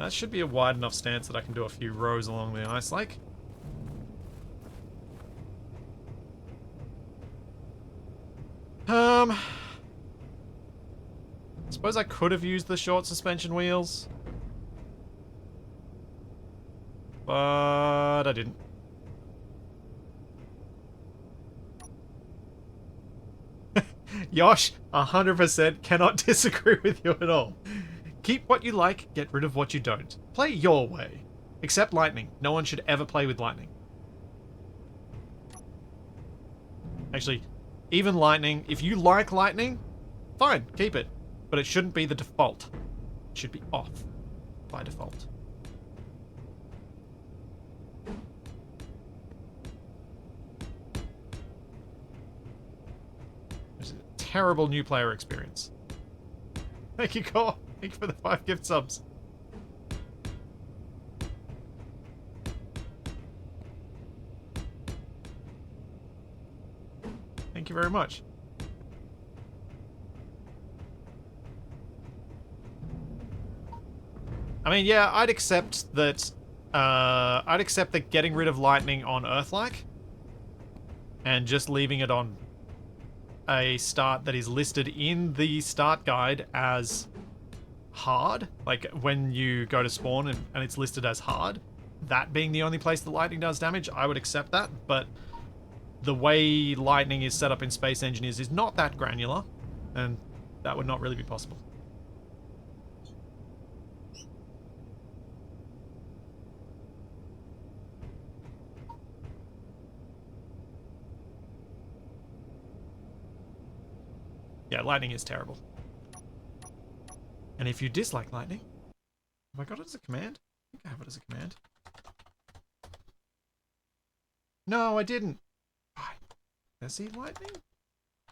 that should be a wide enough stance that I can do a few rows along the ice lake. I suppose I could have used the short suspension wheels. But I didn't. Yosh, 100% cannot disagree with you at all. Keep what you like, get rid of what you don't. Play your way. Except lightning. No one should ever play with lightning. Actually, even lightning, if you like lightning, fine, keep it. But it shouldn't be the default. It should be off by default. It's a terrible new player experience. Thank you, Core. Thank you for the 5 gift subs. Thank you very much. I mean, yeah, I'd accept that. I'd accept that getting rid of lightning on Earth-like and just leaving it on a start that is listed in the start guide as hard, like when you go to spawn and it's listed as hard, that being the only place that lightning does damage, I would accept that, but the way lightning is set up in Space Engineers is not that granular, and that would not really be possible. Yeah, lightning is terrible. And if you dislike lightning... Have I got it as a command? I think I have it as a command. No, I didn't. Why? Can I see lightning? I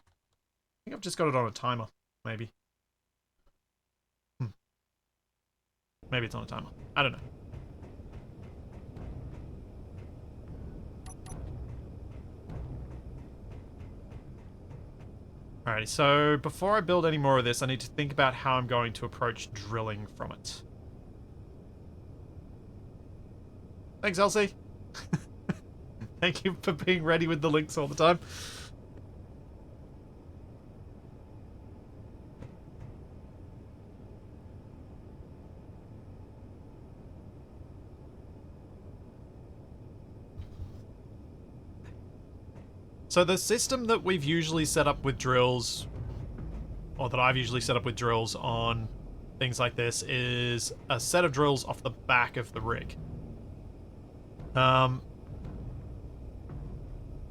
think I've just got it on a timer, maybe. Maybe it's on a timer. I don't know. Alrighty, so before I build any more of this, I need to think about how I'm going to approach drilling from it. Thanks, Elsie. Thank you for being ready with the links all the time. So the system that we've usually set up with drills, or that I've usually set up with drills on things like this, is a set of drills off the back of the rig.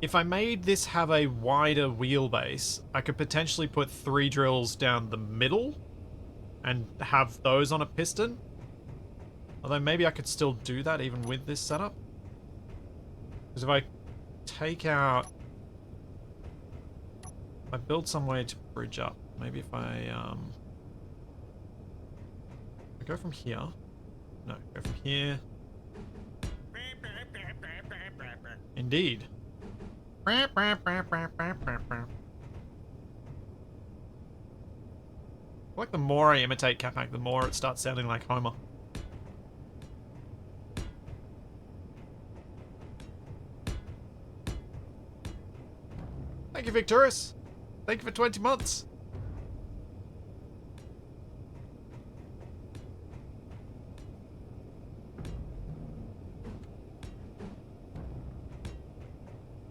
If I made this have a wider wheelbase, I could potentially put 3 drills down the middle and have those on a piston. Although maybe I could still do that even with this setup. Because if I take out... I build some way to bridge up. Maybe if I go from here. No, go from here. Indeed. Like the more I imitate Capac, the more it starts sounding like Homer. Thank you, Victorious. Thank you for 20 months.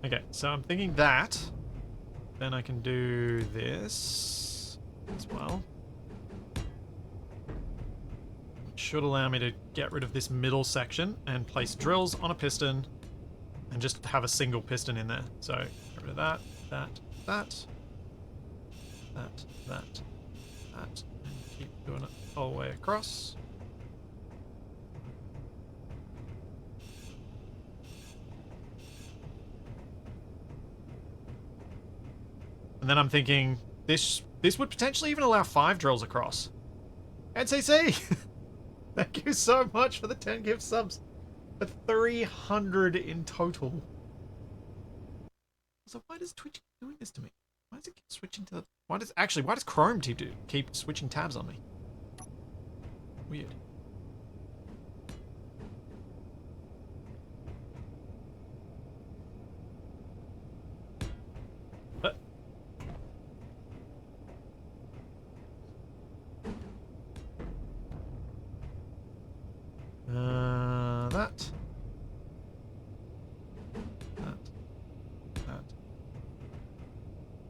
Okay, so I'm thinking that. Then I can do this as well. Which should allow me to get rid of this middle section and place drills on a piston and just have a single piston in there. So get rid of that, that, that, that, and keep doing it all the way across. And then I'm thinking, this would potentially even allow 5 drills across. NCC! Thank you so much for the 10 gift subs. For 300 in total. So why does Twitch keep doing this to me? Why does it keep switching to the... why does Chrome keep switching tabs on me? Weird.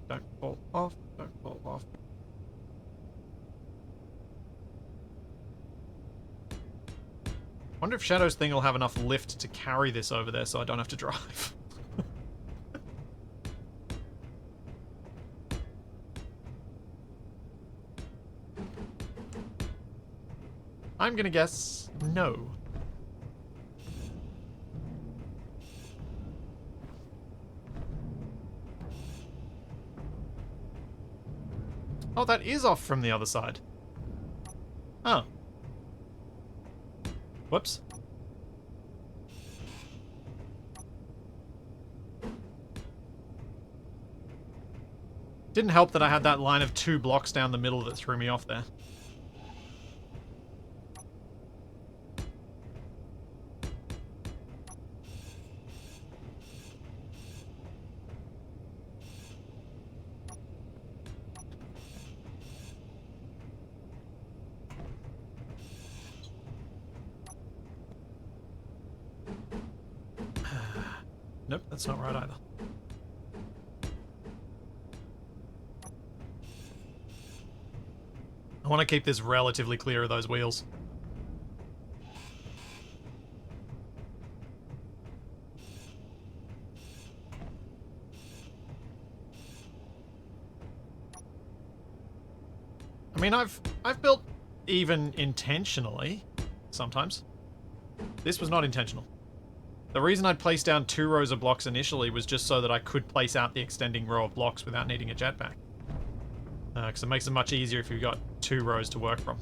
Don't fall off. Don't fall off. Wonder if Shadow's thing will have enough lift to carry this over there so I don't have to drive. I'm gonna guess no. Oh, that is off from the other side. Oh. Whoops. Didn't help that I had that line of 2 blocks down the middle that threw me off there. Nope, that's not right either. I want to keep this relatively clear of those wheels. I mean, I've built even intentionally sometimes. This was not intentional. The reason I'd placed down 2 rows of blocks initially was just so that I could place out the extending row of blocks without needing a jetpack. Because it makes it much easier if you've got 2 rows to work from.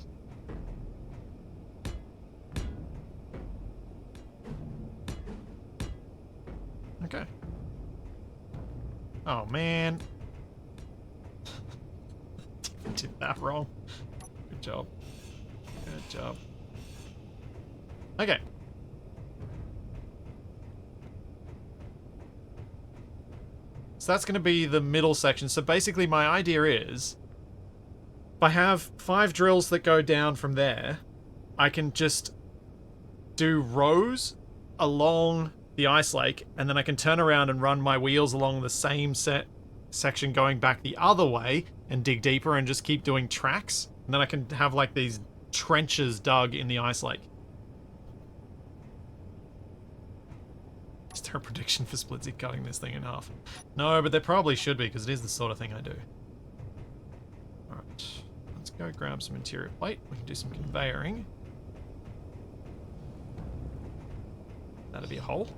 Okay. Oh, man. Did that wrong. Good job. Good job. Okay. So that's going to be the middle section. So basically my idea is, if I have 5 drills that go down from there, I can just do rows along the ice lake, and then I can turn around and run my wheels along the same section going back the other way and dig deeper and just keep doing tracks. And then I can have like these trenches dug in the ice lake. Is there a prediction for Splitsy cutting this thing in half? No, but there probably should be, because it is the sort of thing I do. Alright, let's go grab some interior plate. We can do some conveyoring. That'll be a hole.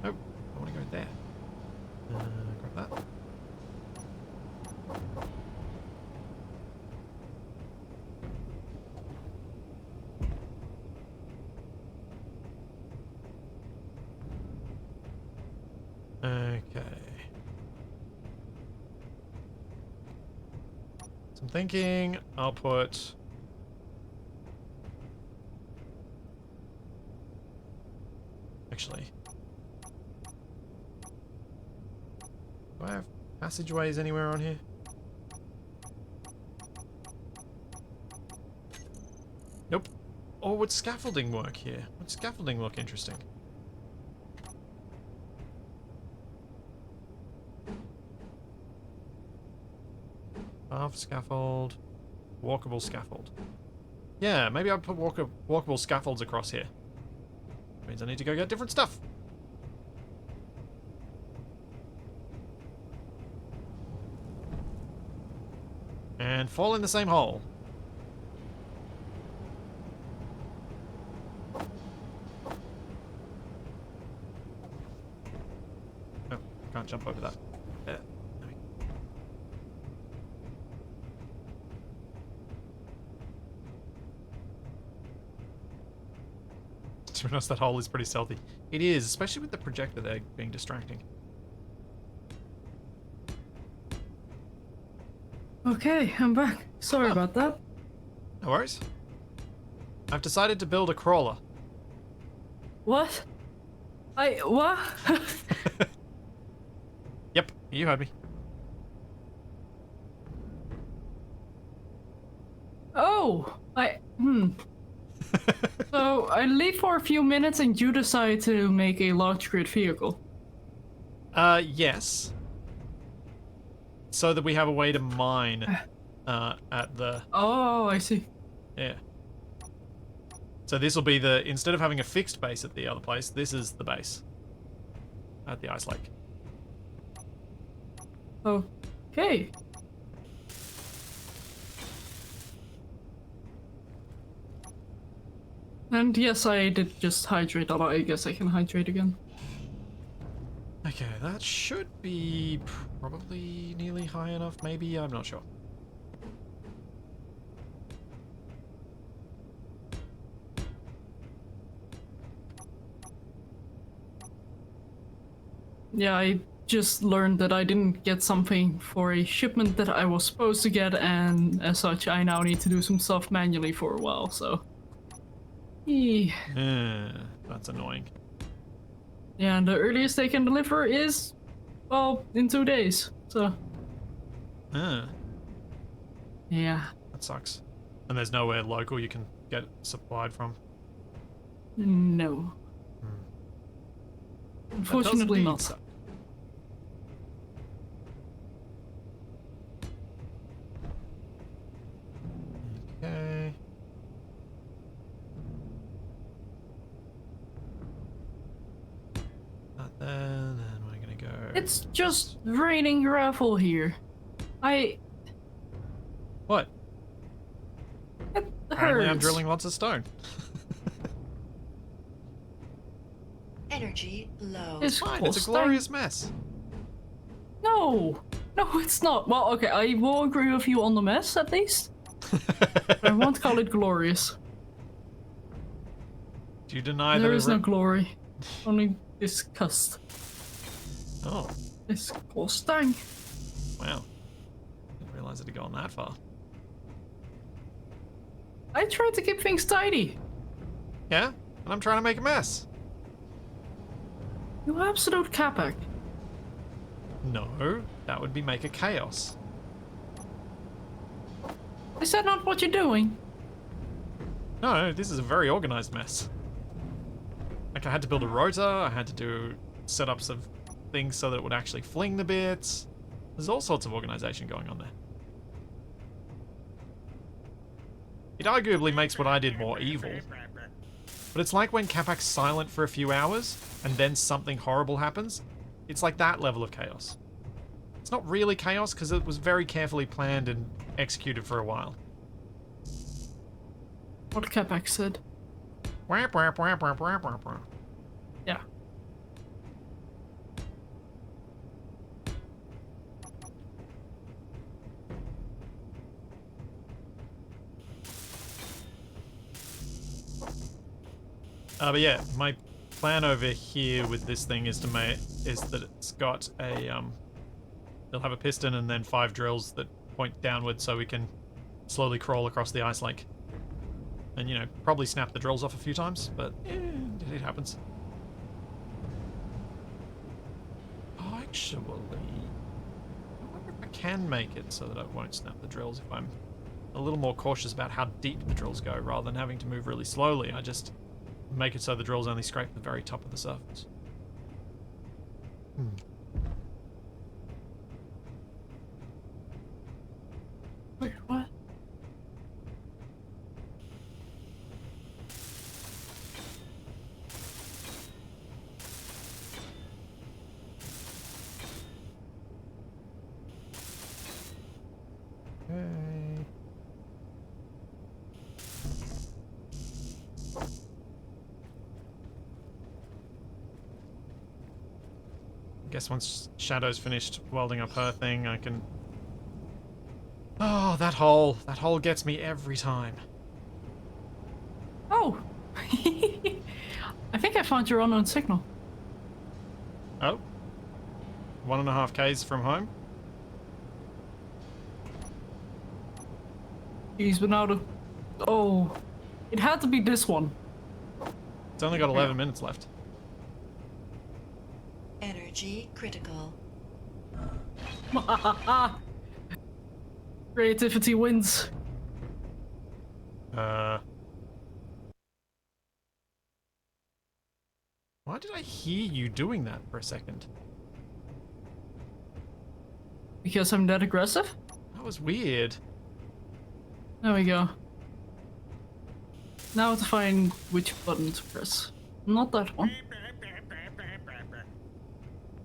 Nope, I want to go there. Grab that. Okay. So I'm thinking I'll put... Actually... Do I have passageways anywhere on here? Nope. Oh, would scaffolding work here? Would scaffolding look interesting? Half scaffold, walkable scaffold. Yeah, maybe I'll put walkable scaffolds across here. Means I need to go get different stuff. And fall in the same hole. Oh, can't jump over that. There. To be honest, that hole is pretty stealthy. It is, especially with the projector there being distracting. Okay, I'm back. Sorry about that. No worries. I've decided to build a crawler. What? What? Yep, you heard me. Oh! So I leave for a few minutes and you decide to make a large grid vehicle. Yes. So that we have a way to mine at the... Oh, I see. Yeah. So this will be the... Instead of having a fixed base at the other place, this is the base. At the ice lake. Okay. And yes, I did just hydrate, although I guess I can hydrate again. Okay, that should be probably nearly high enough, maybe? I'm not sure. Yeah, I just learned that I didn't get something for a shipment that I was supposed to get, and as such, I now need to do some stuff manually for a while, so... That's annoying. Yeah, and the earliest they can deliver is, well, in 2 days, so... Yeah. That sucks. And there's nowhere local you can get supplied from? No. Unfortunately indeed not. suck. Okay. Not then we're gonna go... It's just raining gravel here. What? It Apparently I'm hurts. drilling lots of stone. Energy low. It's Fine, it's a cool. glorious mess. No, it's not. Well, okay, I will agree with you on the mess at least. I won't call it glorious. Do you deny There that is no glory, only disgust. Oh, Disgusting. wow. Didn't realize it had gone that far. I tried to keep things tidy. Yeah? And I'm trying to make a mess. You absolute capac. No, that would be make a chaos. Is that not what you're doing? No, this is a very organized mess. Like I had to build a rotor, I had to do setups of things so that it would actually fling the bits. There's all sorts of organization going on there. It arguably makes what I did more evil. But it's like when Capac's silent for a few hours, and then something horrible happens. It's like that level of chaos. It's not really chaos, because it was very carefully planned and executed for a while. What capac said. Whap, whap, whap, whap, whap, whap, whap. Yeah. But yeah, my plan over here with this thing is that it's got a it'll have a piston and then 5 drills that point downward so we can slowly crawl across the ice lake. And you know, probably snap the drills off a few times, but it happens. Actually, I wonder if I can make it so that I won't snap the drills if I'm a little more cautious about how deep the drills go, rather than having to move really slowly. I just make it so the drills only scrape the very top of the surface. Wait, what? Okay. Guess once Shadow's finished welding up her thing, I can... Oh, that hole. That hole gets me every time. Oh! I think I found your unknown signal. Oh? 1.5 Ks from home? He's been out of... Oh. It had to be this one. It's only got 11 minutes left. Energy critical. Creativity wins. Why did I hear you doing that for a second? Because I'm that aggressive? That was weird. There we go. Now to find which button to press. Not that one.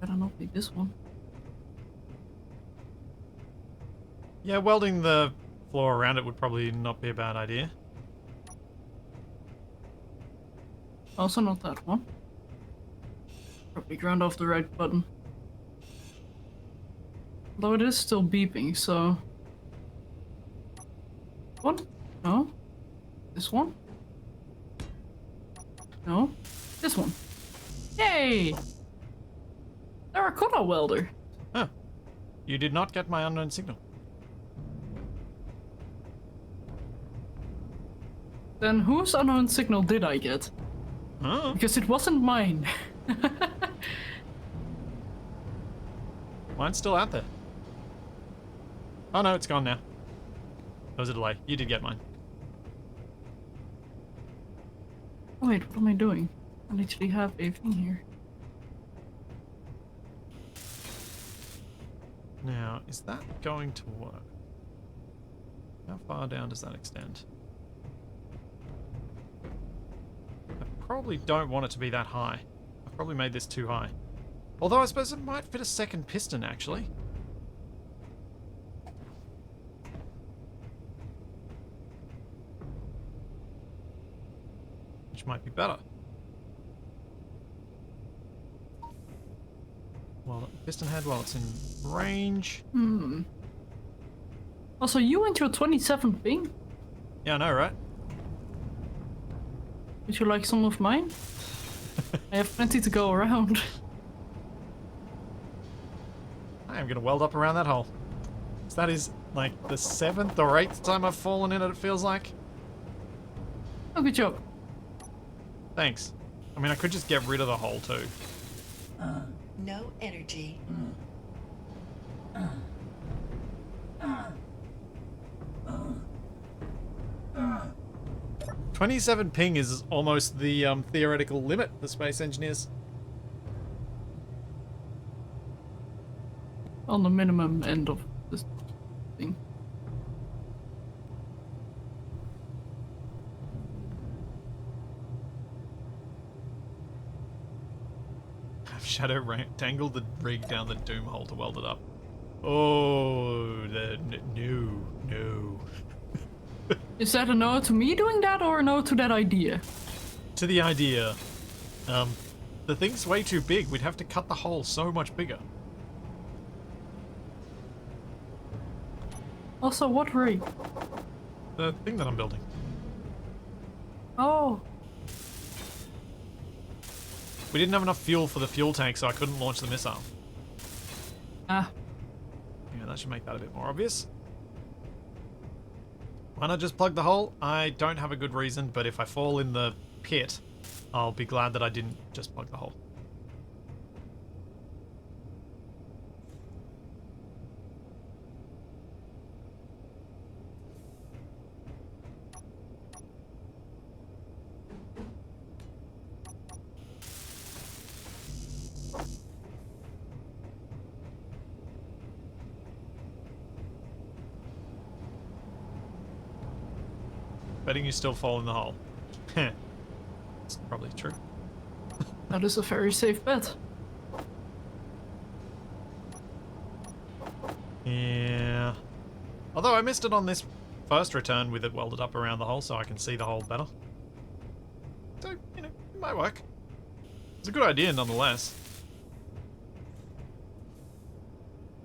Better not be this one. Yeah, welding the floor around it would probably not be a bad idea. Also not that one. Probably ground off the right button. Though it is still beeping, so... One? No. This one? No. This one. Yay! Terracotta welder. Huh. You did not get my unknown signal. Then whose unknown signal did I get? Oh. Because it wasn't mine. Mine's still out there. Oh no, it's gone now. There was a delay. You did get mine. Oh wait, what am I doing? I literally have a thing here. Now, is that going to work? How far down does that extend? I probably don't want it to be that high. I've probably made this too high. Although I suppose it might fit a second piston, actually. Which might be better. Well, piston head while it's in range. Hmm. Also, you and your 27 ping? Yeah, I know, right? Would you like some of mine? I have plenty to go around. I am going to weld up around that hole. So that is like the 7th or 8th time I've fallen in it, it feels like. Oh, good job. Thanks. I mean, I could just get rid of the hole too. No energy. 27 ping is almost the theoretical limit for space engineers. On the minimum end of this thing. Have Shadow tangled the rig down the doom hole to weld it up. Oh, no. Is that a no to me doing that or a no to that idea? To the idea. The thing's way too big. We'd have to cut the hole so much bigger. Also, what rig? The thing that I'm building. Oh, We didn't have enough fuel for the fuel tank, so I couldn't launch the missile. ah. Yeah, that should make that a bit more obvious. Why not just plug the hole? I don't have a good reason, but if I fall in the pit, I'll be glad that I didn't just plug the hole. Betting you still fall in the hole. Heh. It's probably true. That is a very safe bet. Yeah. Although I missed it on this first return with it welded up around the hole so I can see the hole better. So, you know, it might work. It's a good idea nonetheless.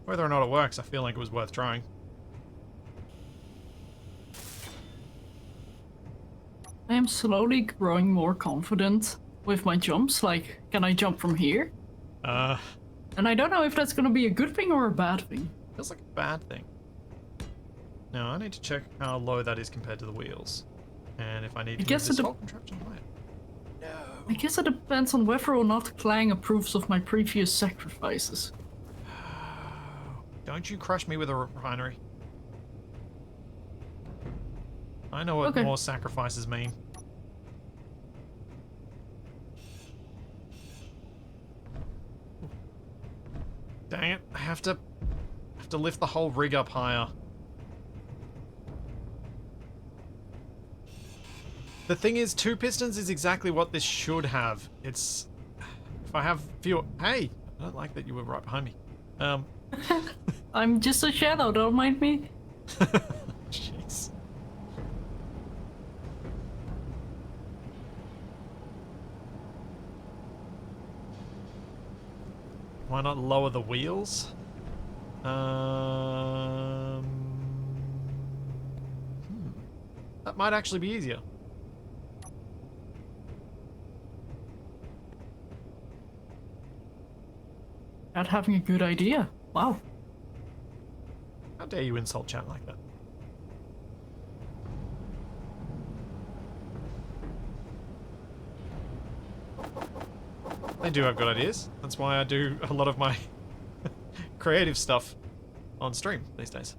Whether or not it works, I feel like it was worth trying. I am slowly growing more confident with my jumps. Like, can I jump from here? And I don't know if that's gonna be a good thing or a bad thing. Feels like a bad thing. Now, I need to check how low that is compared to the wheels. And if I need to guess move this it whole contraption higher. No. I guess it depends on whether or not Clang approves of my previous sacrifices. Don't you crush me with a refinery. I know what Okay. more sacrifices mean. Dang it! I have to lift the whole rig up higher. The thing is, 2 pistons is exactly what this should have. It's if I have fewer. Hey, I don't like that you were right behind me. I'm just a shadow. Don't mind me. Jeez. Why not lower the wheels? That might actually be easier. Not having a good idea. Wow. How dare you insult chat like that? They do have good ideas. That's why I do a lot of my creative stuff on stream these days.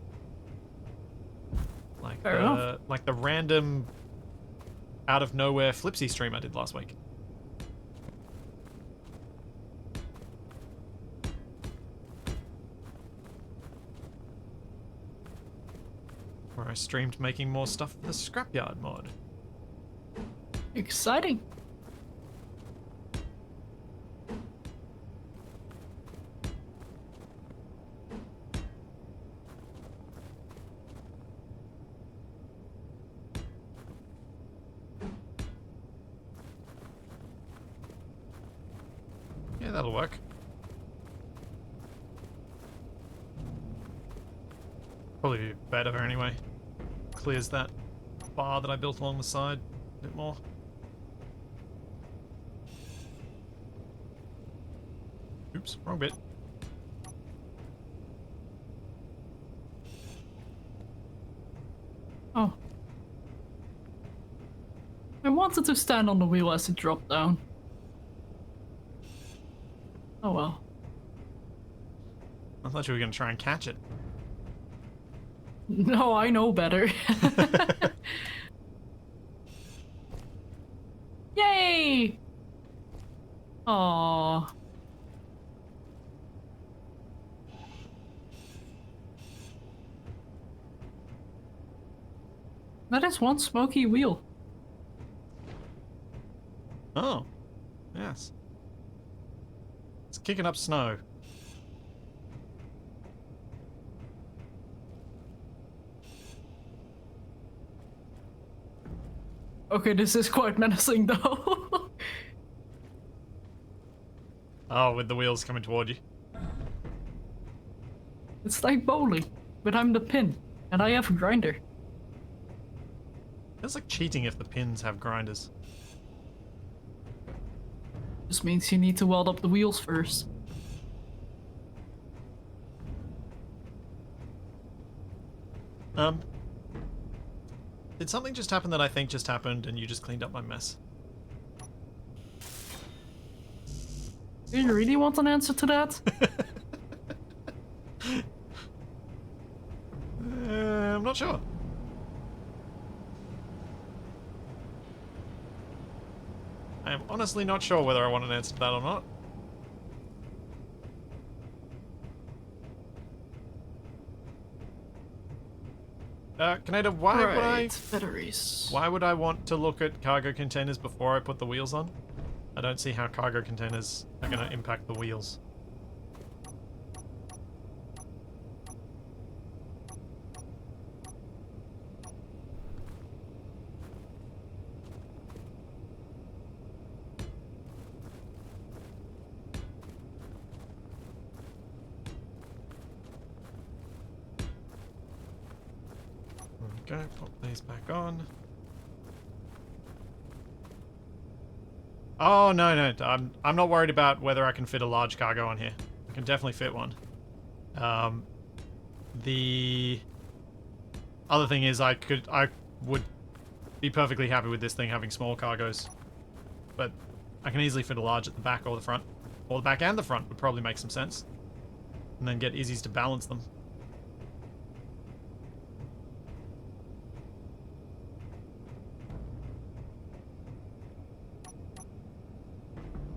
Like the random out of nowhere Flipsy stream I did last week. Where I streamed making more stuff for the Scrapyard mod. Exciting. Yeah, that'll work. Probably be better anyway. Clears that bar that I built along the side a bit more. Oops, wrong bit. Oh. I wanted to stand on the wheel as it dropped down. Oh well. I thought you were going to try and catch it. No, I know better. Yay! Aww. That is one smoky wheel. Oh, yes. It's kicking up snow. Okay, this is quite menacing though. Oh, with the wheels coming toward you. It's like bowling, but I'm the pin, and I have a grinder. Feels like cheating if the pins have grinders. This means you need to weld up the wheels first. Did something just happen that I think just happened and you just cleaned up my mess? Do you really want an answer to that? I'm not sure. I am honestly not sure whether I want an answer to that or not. Kaneda, Batteries. why would I want to look at cargo containers before I put the wheels on? I don't see how cargo containers are going to impact the wheels. Go, pop these back on. Oh, no. I'm not worried about whether I can fit a large cargo on here. I can definitely fit one. The other thing is I would be perfectly happy with this thing having small cargoes. But I can easily fit a large at the back or the front. Or the back and the front would probably make some sense. And then get Izzy's to balance them.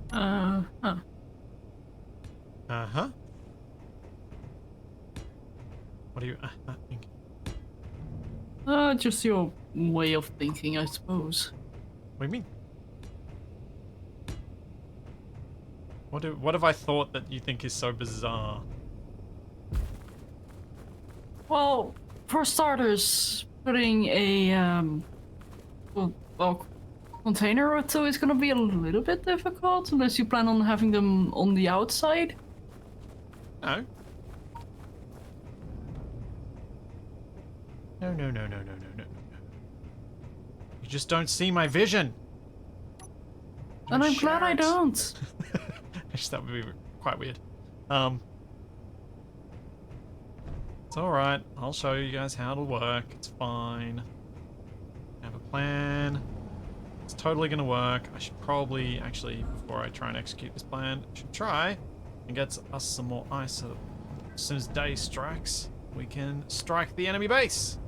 Huh. Uh-huh. What do you think? Just your way of thinking, I suppose. What do you mean? What have I thought that you think is so bizarre? Well, for starters, putting a well, container or two is gonna be a little bit difficult unless you plan on having them on the outside. No. No, no, no, no, no, no, no, no. You just don't see my vision. And I'm glad I Shit. don't. Actually, that would be quite weird. It's alright. I'll show you guys how it'll work. It's fine. I have a plan. It's totally gonna work. I should probably, actually, before I try and execute this plan, I should try and get us some more ice so that as soon as day strikes, we can strike the enemy base.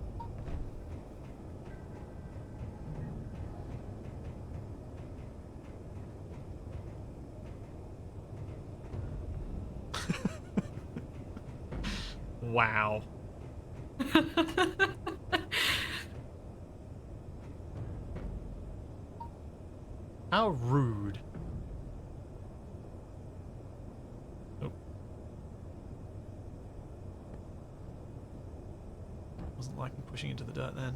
Wow. How rude. Nope. Wasn't like me pushing into the dirt then.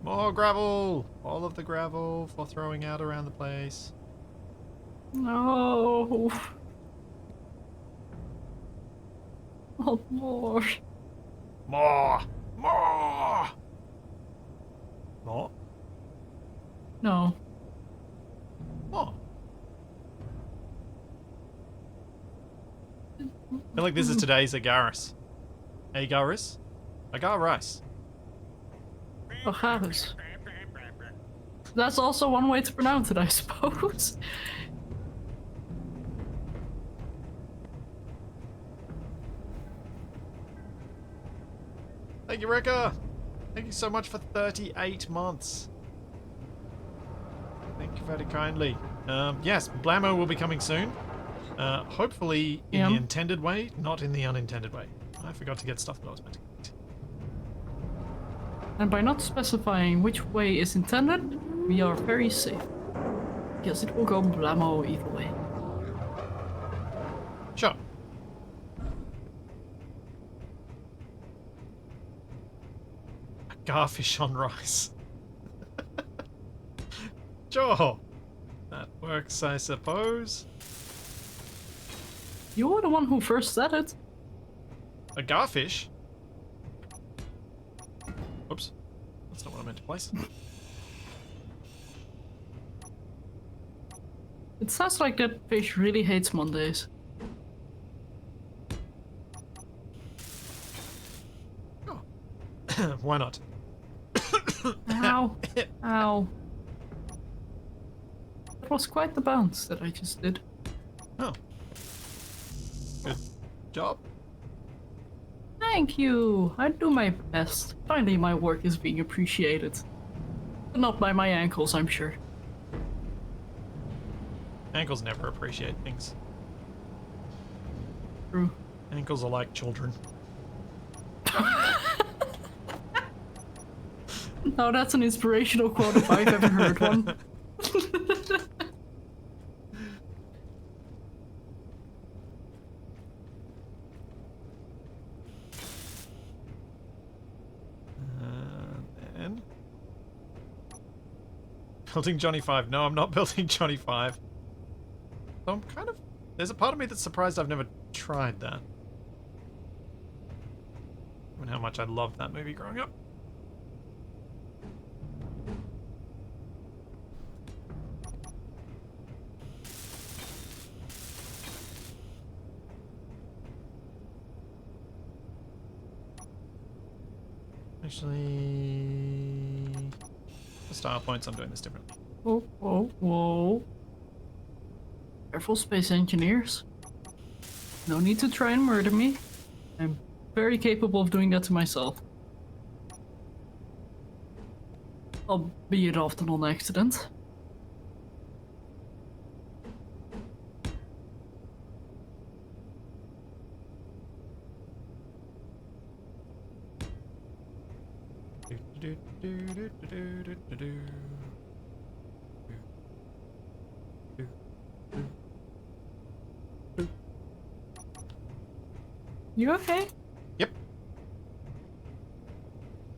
More gravel! All of the gravel for throwing out around the place. No. Not more. More! More! More? No. More. I feel like this is today's Agaris. Agaris? Agaris. Agaris. That's also one way to pronounce it, I suppose. Thank you, Rekka! Thank you so much for 38 months. Thank you very kindly. Yes, BLAMMO will be coming soon. Hopefully in the intended way, not in the unintended way. I forgot to get stuff that I was meant to get. And by not specifying which way is intended, we are very safe. Because it will go BLAMMO either way. Sure. A garfish on rice. Sure. That works, I suppose. You were the one who first said it. A garfish? Oops. That's not what I meant to place. It sounds like that fish really hates Mondays. Oh. Why not? Ow. Ow. That was quite the bounce that I just did. Oh. Good job. Thank you. I do my best. Finally my work is being appreciated. But not by my ankles, I'm sure. Ankles never appreciate things. True. Ankles are like children. Now that's an inspirational quote if I've ever heard one. Then building Johnny 5. No, I'm not building Johnny 5. So I'm kind of... There's a part of me that's surprised I've never tried that. Given how much I loved that movie growing up. Actually, for style points, I'm doing this differently. Whoa, whoa, whoa. Careful, space engineers. No need to try and murder me. I'm very capable of doing that to myself. Albeit often on accident. You okay? Yep.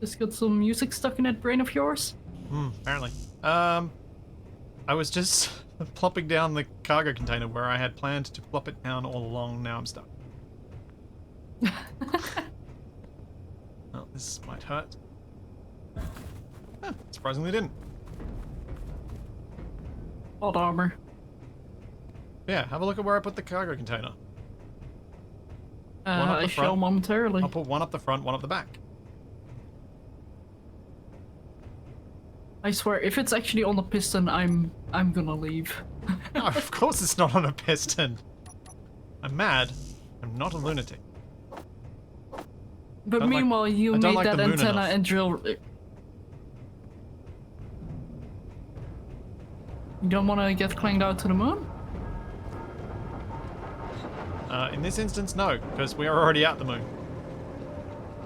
Just got some music stuck in that brain of yours? Apparently. I was just plopping down the cargo container where I had planned to plop it down all along. Now I'm stuck. Well, this might hurt. Surprisingly didn't. Odd armor. Yeah, have a look at where I put the cargo container. One up I the shall front. momentarily. I'll put one up the front, one up the back. I swear, if it's actually on the piston, I'm gonna leave. No, of course it's not on a piston. I'm mad. I'm not a lunatic. But Don't like- meanwhile, you I don't made like that the moon antenna enough. and drill. You don't want to get clanged out to the moon? In this instance, no, because we are already at the moon.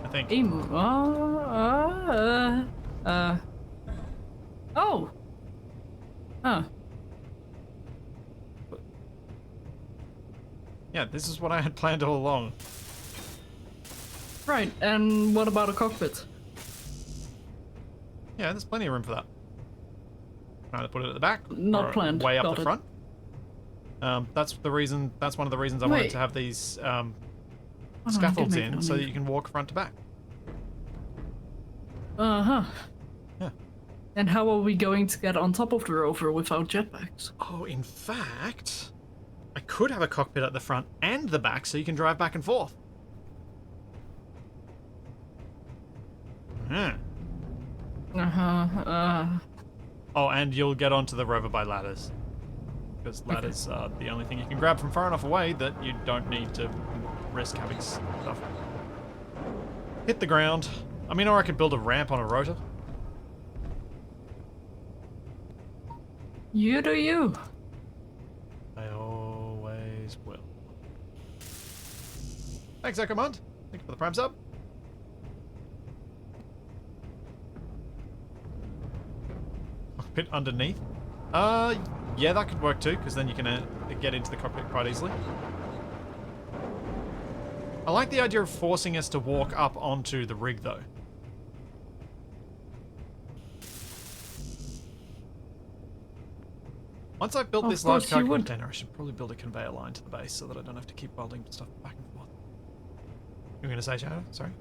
I think. A moon. Oh. Huh. Yeah, this is what I had planned all along. Right. And what about a cockpit? Yeah, there's plenty of room for that. Trying to put it at the back. Not or planned. Way up Got the it. front. That's the reason. That's one of the reasons I wanted Wait. to have these Oh, no, I did scaffolds make it in, on so me. that you can walk front to back. Uh-huh. Yeah. And how are we going to get on top of the rover without jetpacks? Oh, in fact, I could have a cockpit at the front and the back, so you can drive back and forth. Hmm. Oh, and you'll get onto the rover by ladders. Because ladders are the only thing you can grab from far enough away that you don't need to risk having stuff hit the ground. I mean, or I could build a ramp on a rotor. You do you. I always will. Thanks, Ecommand. Thank you for the Prime sub. Cockpit underneath. Yeah, that could work too, because then you can get into the cockpit quite easily. I like the idea of forcing us to walk up onto the rig, though. Once I've built Of this large course you cargo would. container, I should probably build a conveyor line to the base so that I don't have to keep welding stuff back and forth. You were going to say, Shadow? Sorry?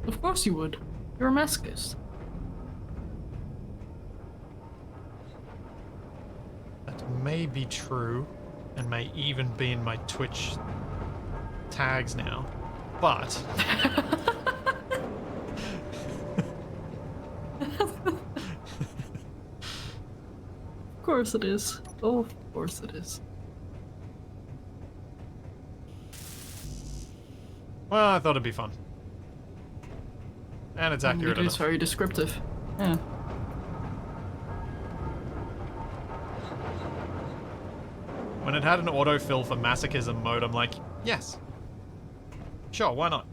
Of course you would. You're a masochist. That may be true, and may even be in my Twitch tags now, but... Of course it is. Oh, of course it is. Well, I thought it'd be fun. And it's accurate It is enough. very descriptive. Yeah. When it had an autofill for masochism mode, I'm like, yes. Sure, why not?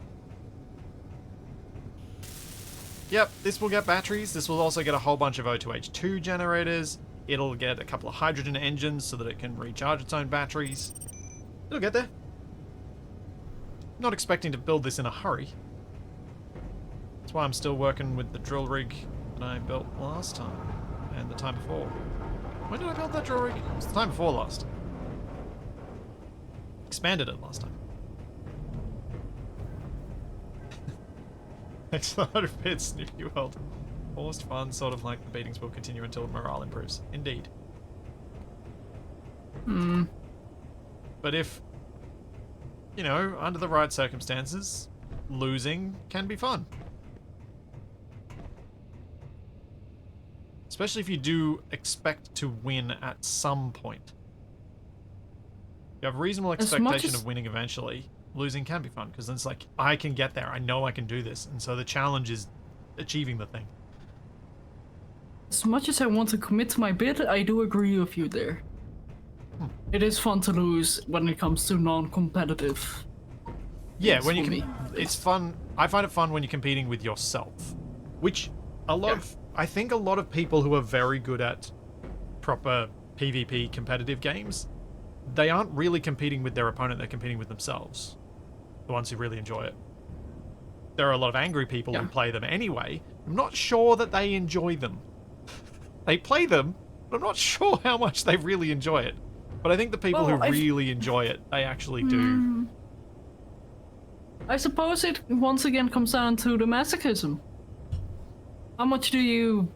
Yep, this will get batteries. This will also get a whole bunch of O2H2 generators. It'll get a couple of hydrogen engines so that it can recharge its own batteries. It'll get there. Not expecting to build this in a hurry. That's why I'm still working with the drill rig that I built last time. And the time before. When did I build that drill rig? It was the time before last. Expanded it last time. Next 100 bits, new world. Forced fun, sort of like the beatings will continue until morale improves. Indeed. Hmm. But if, you know, under the right circumstances, losing can be fun. Especially if you do expect to win at some point. If you have a reasonable As much expectation as- of winning eventually, losing can be fun, because then it's like, I can get there, I know I can do this, and so the challenge is achieving the thing. As much as I want to commit to my bid, I do agree with you there. It is fun to lose when it comes to non-competitive. Yeah, Yes, when you for can, me. it's fun. I find it fun when you're competing with yourself, which I think a lot of people who are very good at proper PvP competitive games, they aren't really competing with their opponent, they're competing with themselves. The ones who really enjoy it. There are a lot of angry people who play them anyway. I'm not sure that they enjoy them. They play them, but I'm not sure how much they really enjoy it. But I think the people who really enjoy it, they actually do. I suppose it once again comes down to the masochism. How much do you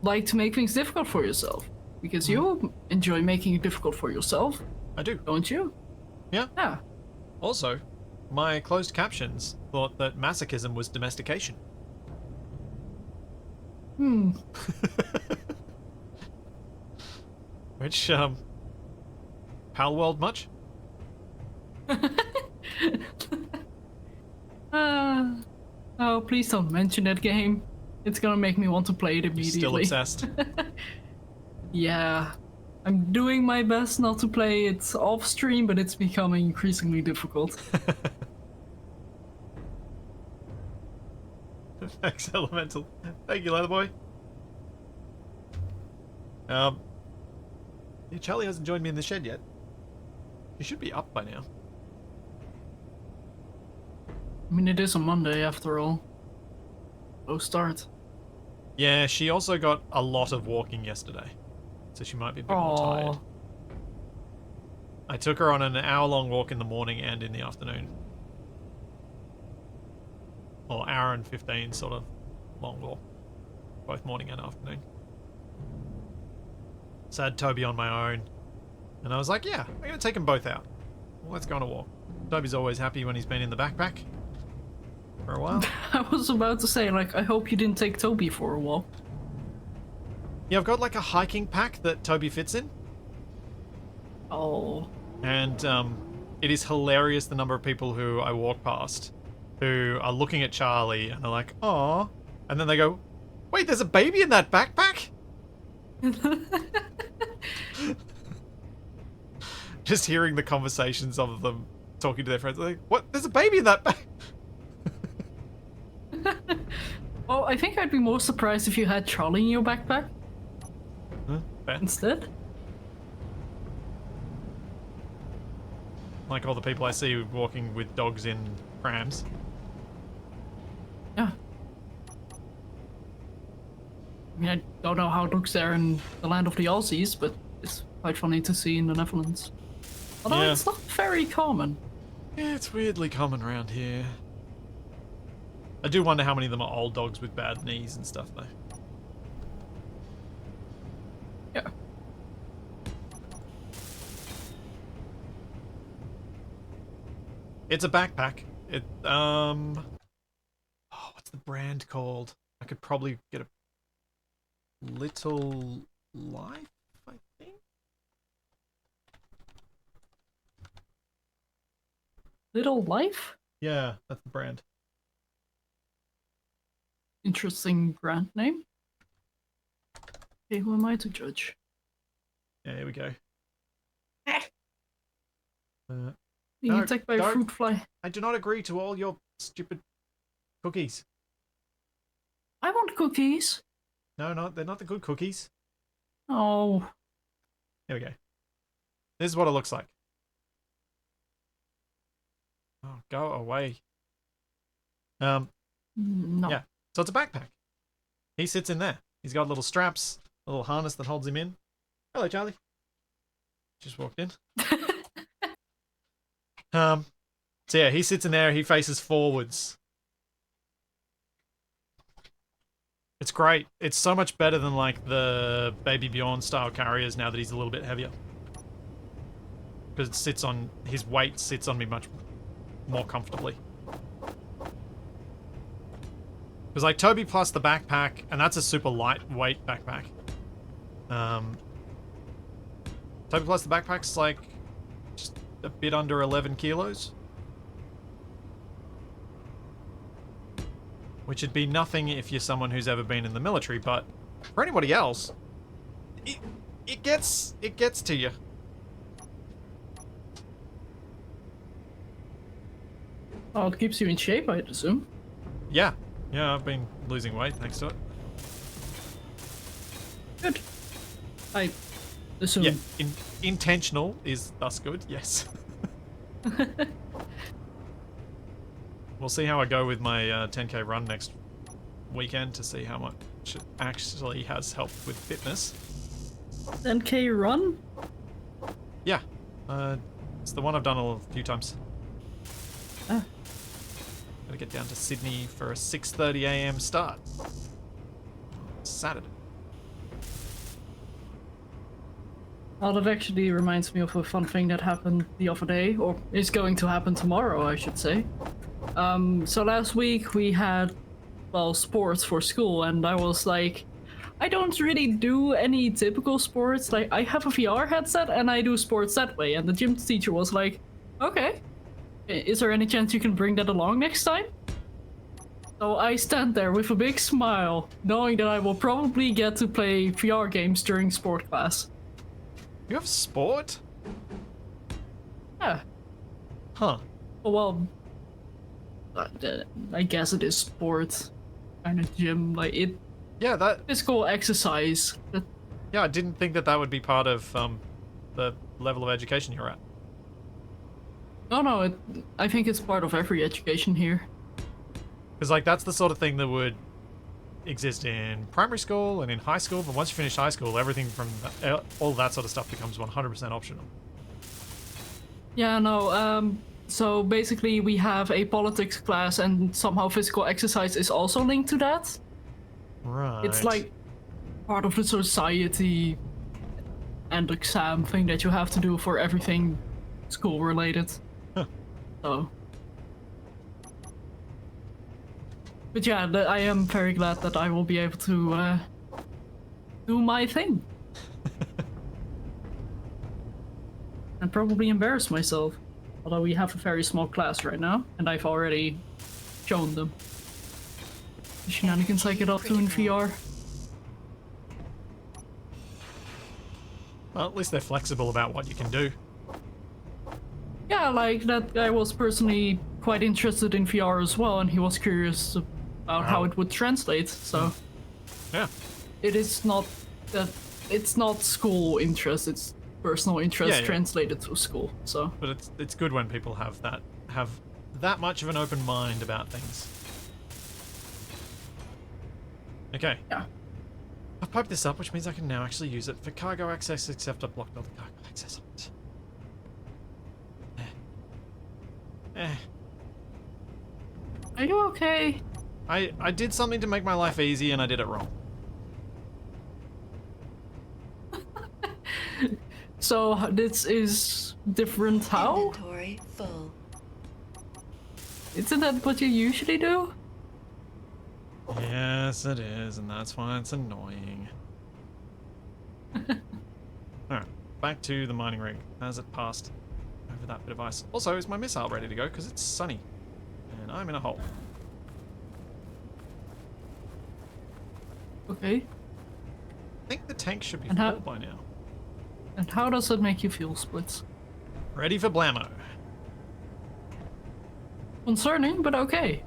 like to make things difficult for yourself? Because you enjoy making it difficult for yourself. I do. Don't you? Yeah. Yeah. Also, my closed captions thought that masochism was domestication. Which, Pal World much? Oh, please don't mention that game. It's gonna make me want to play it immediately. Still obsessed. Yeah. I'm doing my best not to play it off stream, but it's becoming increasingly difficult. Thanks, Elemental. Thank you, Leatherboy. Yeah, Charlie hasn't joined me in the shed yet. She should be up by now. I mean, it is a Monday after all. Slow start. Yeah, she also got a lot of walking yesterday, so she might be a bit more tired. I took her on an hour-long walk in the morning and in the afternoon. Or hour and 15 sort of long walk. Both morning and afternoon. So I had Toby on my own. And I was like, yeah, I'm going to take them both out. Well, let's go on a walk. Toby's always happy when he's been in the backpack. For a while. I was about to say, like, I hope you didn't take Toby for a walk. Yeah, I've got like a hiking pack that Toby fits in. Oh. And it is hilarious the number of people who I walk past who are looking at Charlie and they're like, "Aw," and then they go, "Wait, there's a baby in that backpack?" Just hearing the conversations of them talking to their friends, like, "What? There's a baby in that back?" Oh, I think I'd be more surprised if you had Charlie in your backpack. Fair. Instead. Like all the people I see walking with dogs in prams. Yeah. I mean, I don't know how it looks there in the land of the Aussies, but it's quite funny to see in the Netherlands. Although Yeah. it's not very common. Yeah, it's weirdly common around here. I do wonder how many of them are old dogs with bad knees and stuff, though. Yeah. It's a backpack. Oh, what's the brand called? I could probably get a Little Life, I think? Little Life? Yeah, that's the brand. Interesting brand name. Okay, who am I to judge? Yeah, here we go. Being No, attacked by a don't. fruit fly. I do not agree to all your stupid cookies. I want cookies. No, they're not the good cookies. Oh. Here we go. This is what it looks like. Oh, go away. No. Yeah. So it's a backpack. He sits in there. He's got little straps, a little harness that holds him in. Hello, Charlie. Just walked in. So yeah, he sits in there, he faces forwards. It's great. It's so much better than like the Baby Bjorn style carriers now that he's a little bit heavier. Because it sits on, his weight sits on me much more comfortably. Because like Toby plus the backpack, and that's a super lightweight backpack. Toby plus the backpack's like just a bit under 11 kilos. Which would be nothing if you're someone who's ever been in the military, but for anybody else, it gets to you. Oh, it keeps you in shape, I'd assume. Yeah, I've been losing weight thanks to it. Good. I assume. Yeah, intentional is thus good. Yes. We'll see how I go with my 10k run next weekend to see how much it actually has helped with fitness. 10k run? Yeah, it's the one I've done a few times. Ah. Gotta get down to Sydney for a 6:30 a.m. start. Saturday. Oh, that actually reminds me of a fun thing that happened the other day, or is going to happen tomorrow, I should say. So last week we had, well, sports for school, and I was like, I don't really do any typical sports. Like, I have a VR headset and I do sports that way. And the gym teacher was like, okay, is there any chance you can bring that along next time? So I stand there with a big smile, knowing that I will probably get to play VR games during sport class. You have sport? Yeah. Huh. Well, I guess it is sport, kind of gym, like it. Yeah, that. Physical exercise. Yeah, I didn't think that would be part of the level of education you're at. No, I think it's part of every education here. Because like that's the sort of thing that would exist in primary school and in high school, but once you finish high school, everything from all that sort of stuff becomes 100% optional. Yeah, no. So basically, we have a politics class, and somehow physical exercise is also linked to that. Right. It's like part of the society and exam thing that you have to do for everything school related. Huh. So. But yeah, I am very glad that I will be able to do my thing. And probably embarrass myself. Although we have a very small class right now, and I've already shown them the shenanigans I get up to in VR. Well, at least they're flexible about what you can do. Yeah, like that guy was personally quite interested in VR as well, and he was curious about how it would translate, so... Yeah. It is not that... It's not school interest, it's personal interest Yeah. translated to school, so... But it's good when people have that much of an open mind about things. Okay. Yeah. I've piped this up, which means I can now actually use it for cargo access, except I've blocked all the cargo access on it. Are you okay? I did something to make my life easy and I did it wrong. So this is different how? Inventory full. Isn't that what you usually do? Yes, it is, and that's why it's annoying. Alright, back to the mining rig. Has it passed over that bit of ice? Also, is my missile ready to go? Because it's sunny. And I'm in a hole. Okay. I think the tank should be And full by now. And how does that make you feel, Splits? Ready for BLAMMO. Concerning, but okay.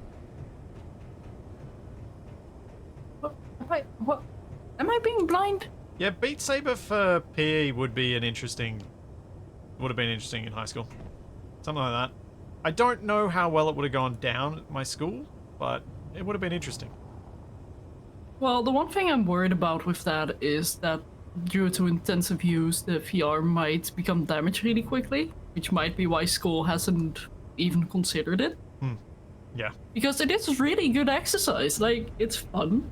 What? Am I being blind? Yeah, Beat Saber for PE would be an interesting... Would have been interesting in high school. Something like that. I don't know how well it would have gone down at my school, but it would have been interesting. Well, the one thing I'm worried about with that is that due to intensive use, the VR might become damaged really quickly, which might be why school hasn't even considered it. Yeah. Because it is really good exercise, like, it's fun.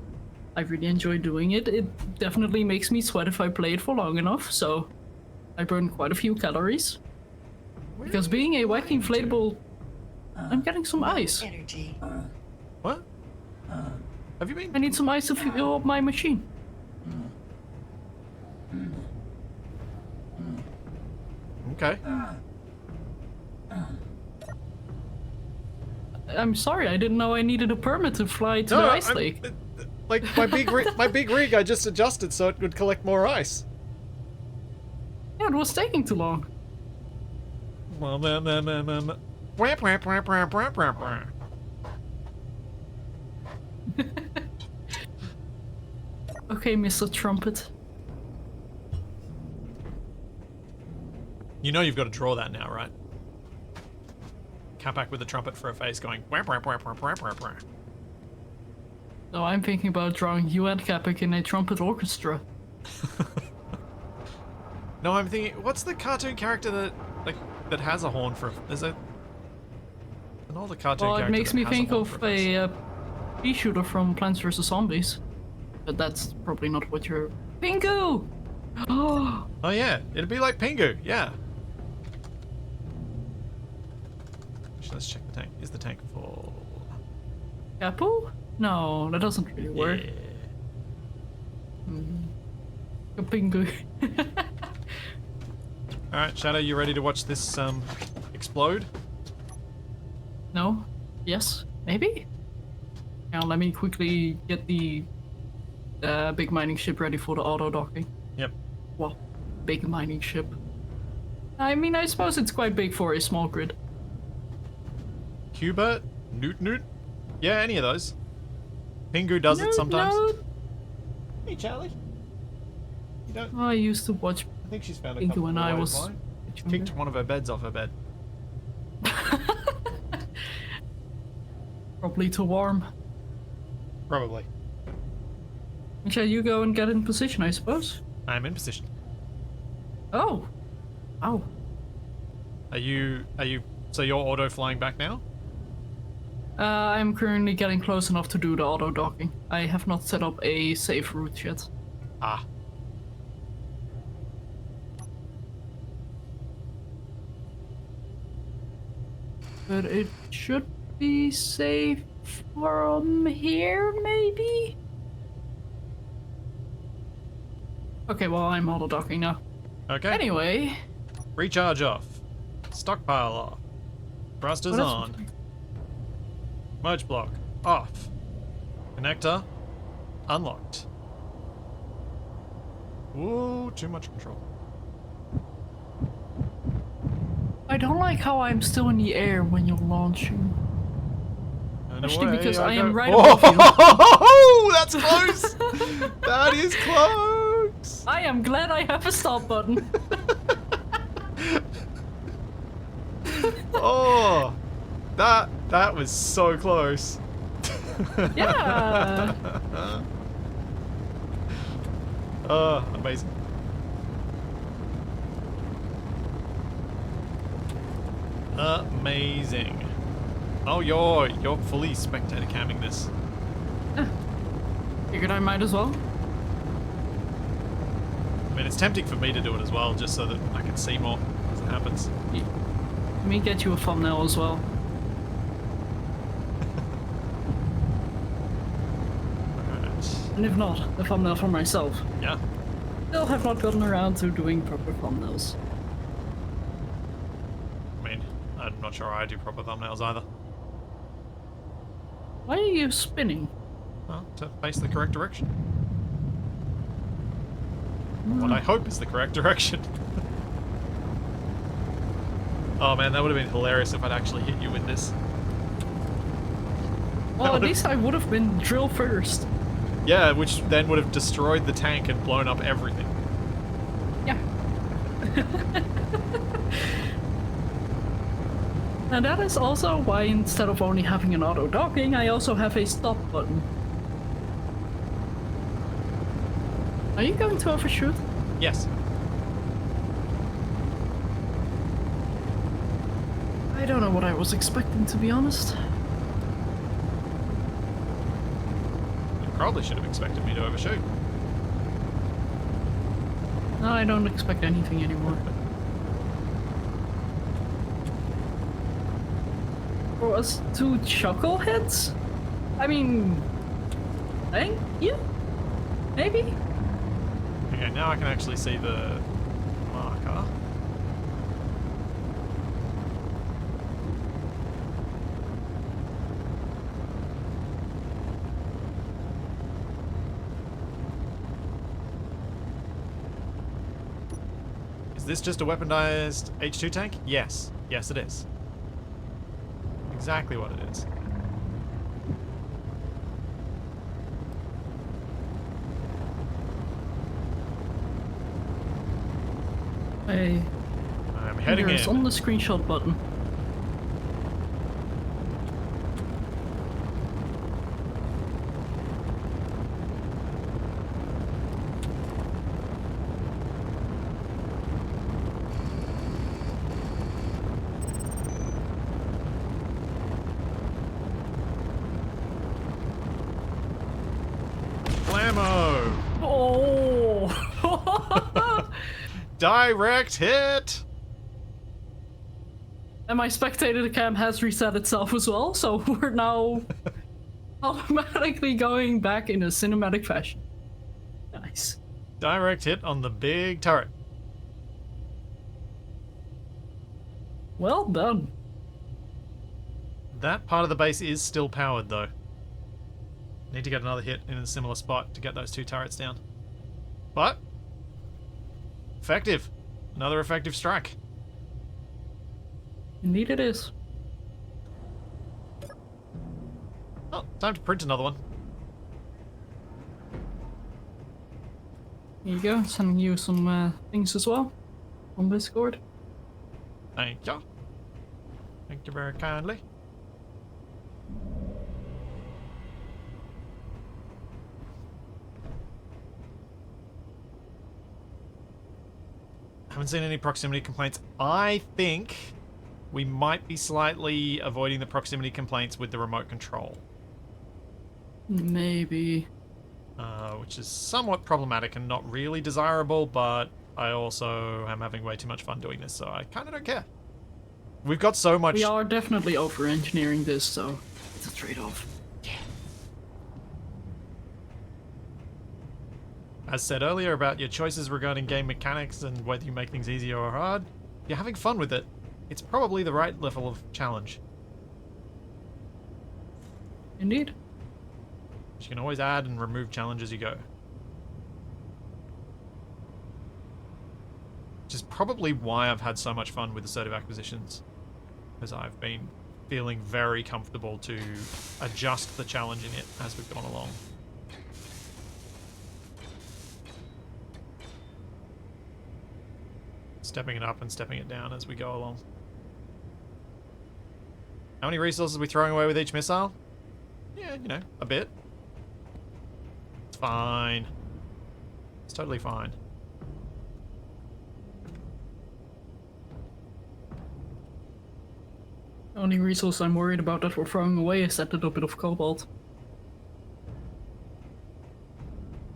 I really enjoy doing it. It definitely makes me sweat if I play it for long enough, so I burn quite a few calories. Because being a wacky inflatable, I'm getting some ice. Energy. What? Have you been... I need some ice to fuel up my machine. Okay. I'm sorry, I didn't know I needed a permit to fly to the ice lake. Like my big rig, I just adjusted so it would collect more ice. Yeah, it was taking too long. Okay, Mr. Trumpet. You know you've got to draw that now, right? Capac with a trumpet for a face going. So I'm thinking about drawing you and Capic in a trumpet orchestra. No, I'm thinking, what's the cartoon character that has a horn for? Is it an older cartoon Well, character? it makes that me has think horn of for a face? a pea shooter from Plants vs Zombies, but that's probably not what you're. Pingu! Oh, Oh yeah, it'd be like Pingu. Yeah. Actually, let's check the tank. Is the tank full? Capu? No, that doesn't really work. Yeah. A Pingu. All right, Shadow, you ready to watch this explode? No? Yes? Maybe? Now let me quickly get the big mining ship ready for the auto docking. Yep. Well, big mining ship. I mean, I suppose it's quite big for a small grid. Cuba, Newt. Yeah, any of those. Pingu does it sometimes. No. Hey, Charlie. You don't. I used to watch I think she's found a Pingu couple when of I ways was why. She kicked one of her beds off her bed. probably too warm. Probably. Shall you go and get in position, I suppose? I'm in position. Oh. Oh. Are you? So you're auto flying back now? I'm currently getting close enough to do the auto docking. I have not set up a safe route yet. Ah. But it should be safe from here, maybe? Okay, well, I'm auto docking now. Okay. Anyway. Recharge off. Stockpile off. Thrusters What else on. was there? Merge block off. Connector unlocked. Ooh, too much control. I don't like how I'm still in the air when you're launching. And Especially away because I go. am right above you. Oh, that's close. That is close. I am glad I have a stop button. Oh, that was so close. Yeah. Oh, amazing. Amazing. Oh, you're fully spectator camming this. Figured I might as well. I mean, it's tempting for me to do it as well, just so that I can see more as it happens. Let me get you a thumbnail as well. Alright. And if not, a thumbnail for myself. Yeah. Still have not gotten around to doing proper thumbnails. I mean, I'm not sure I do proper thumbnails either. Why are you spinning? Well, to face the correct direction. What I hope is the correct direction. Oh man, that would have been hilarious if I'd actually hit you with this. Well, at least I would have been drill first. Yeah, which then would have destroyed the tank and blown up everything. Yeah. And that is also why instead of only having an auto docking, I also have a stop button. Are you going to overshoot? Yes. I don't know what I was expecting, to be honest. You probably should have expected me to overshoot. No, I don't expect anything anymore. For us two chuckleheads? I mean, thank you? Maybe? Okay, now I can actually see the marker. Is this just a weaponized H2 tank? Yes. Yes, it is. Exactly what it is. Hey, I'm heading fingers in. on the screenshot button. Blammo! Oh! Direct hit! And my spectator cam has reset itself as well, so we're now automatically going back in a cinematic fashion. Nice. Direct hit on the big turret. Well done. That part of the base is still powered, though. Need to get another hit in a similar spot to get those 2 turrets down. But effective. Another effective strike. Indeed it is. Oh, time to print another one. Here you go, sending you some things as well on Discord. Thank you. Thank you very kindly. Haven't seen any proximity complaints. I think we might be slightly avoiding the proximity complaints with the remote control. Maybe. Which is somewhat problematic and not really desirable, but I also am having way too much fun doing this, so I kind of don't care. We've got so much... We are definitely over-engineering this, so it's a trade-off. As said earlier about your choices regarding game mechanics and whether you make things easier or hard, if you're having fun with it, it's probably the right level of challenge. Indeed. You can always add and remove challenges as you go. Which is probably why I've had so much fun with Assertive Acquisitions. Because I've been feeling very comfortable to adjust the challenge in it as we've gone along. Stepping it up and stepping it down as we go along. How many resources are we throwing away with each missile? Yeah, you know, a bit. It's fine. It's totally fine. The only resource I'm worried about that we're throwing away is that little bit of cobalt.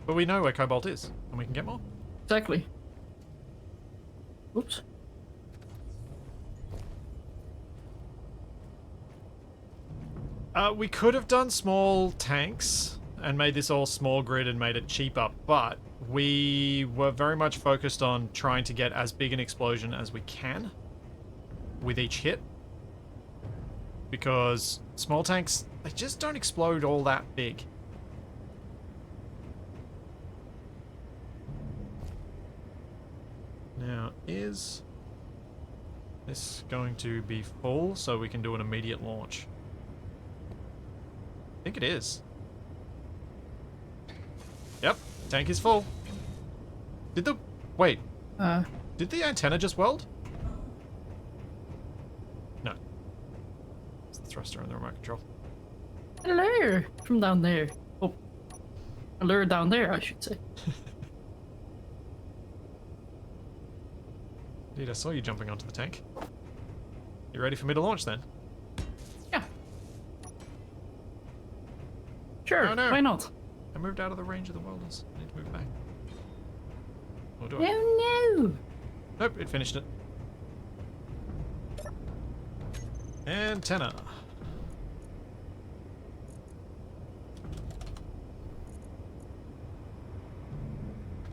But we know where cobalt is, and we can get more. Exactly. Oops. We could have done small tanks and made this all small grid and made it cheaper, but we were very much focused on trying to get as big an explosion as we can with each hit. Because small tanks, they just don't explode all that big. Now, is this going to be full so we can do an immediate launch? I think it is. Yep, tank is full. Did the... Wait. Did the antenna just weld? No. It's the thruster and the remote control. Hello! From down there. Oh. Hello down there, I should say. Dude, I saw you jumping onto the tank. You ready for me to launch then? Yeah. Sure, Oh, no. why not? I moved out of the range of the welders. I need to move back. Or do I? No, no! Nope, it finished it. Antenna.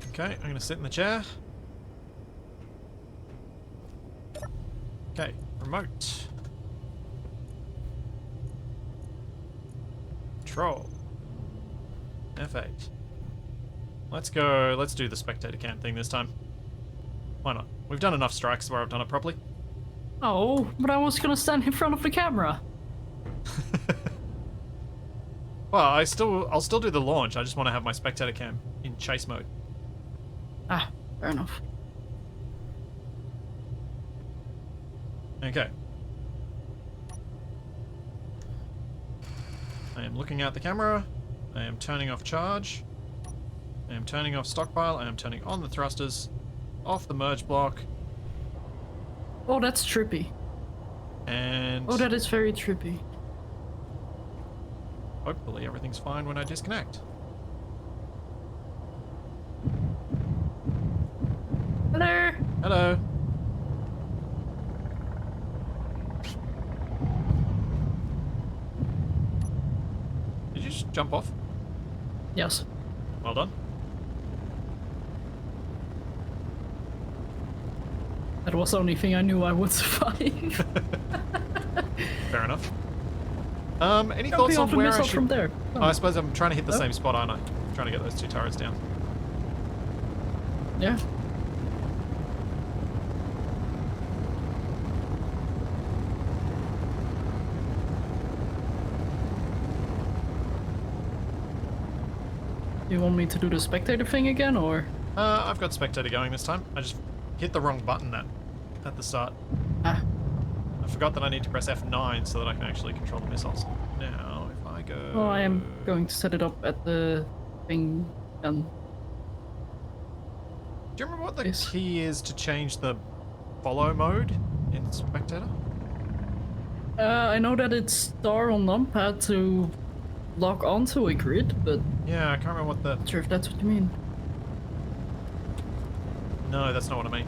Okay, I'm gonna sit in the chair. Okay, remote. Control. F8. Let's go, let's do the spectator cam thing this time. Why not? We've done enough strikes where I've done it properly. Oh, but I was gonna stand in front of the camera. Well, I'll still do the launch. I just want to have my spectator cam in chase mode. Ah, fair enough. Okay. I am looking at the camera. I am turning off charge. I am turning off stockpile. I am turning on the thrusters. Off the merge block. Oh, that's trippy. And Oh, that is very trippy. hopefully everything's fine when I disconnect. Hello. Hello. Did you just jump off? Yes. Well done. That was the only thing I knew I would survive. Fair enough. Any Jumping thoughts off on the where I missile should... from there. Oh, I suppose I'm trying to hit the Oh. same spot, aren't I? Trying to get those two turrets down. Yeah. You want me to do the spectator thing again, or? I've got spectator going this time. I just hit the wrong button at the start. Ah. I forgot that I need to press F9 so that I can actually control the missiles. Now, if I go... Well, I am going to set it up at the thing and... Do you remember what the Yes. key is to change the follow mode in spectator? I know that it's star on numpad to lock onto a grid, but Yeah, I can't remember what the... not sure if that's what you mean. No, that's not what I mean.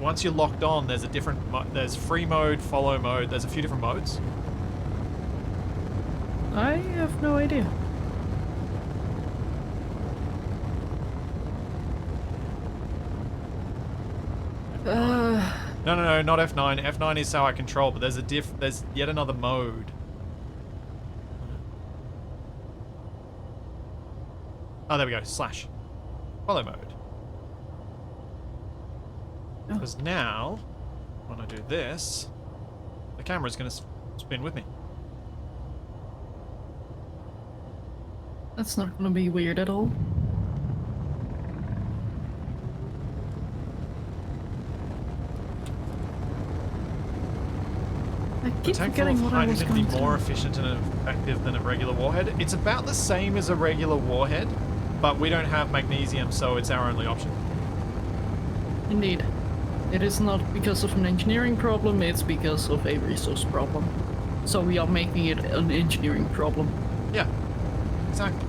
Once you're locked on, there's a different... There's free mode, follow mode, there's a few different modes. I have no idea. No, not F9. F9 is how I control, but there's yet another mode. Oh, there we go. Slash. Follow mode. Oh. Because now, when I do this, the camera's going to spin with me. That's not gonna be weird at all. I The keep tank full forgetting of what I was hydrogen going be to more do. efficient and effective than a regular warhead. It's about the same as a regular warhead, but we don't have magnesium, so it's our only option. Indeed. It is not because of an engineering problem, it's because of a resource problem. So we are making it an engineering problem. Yeah, exactly.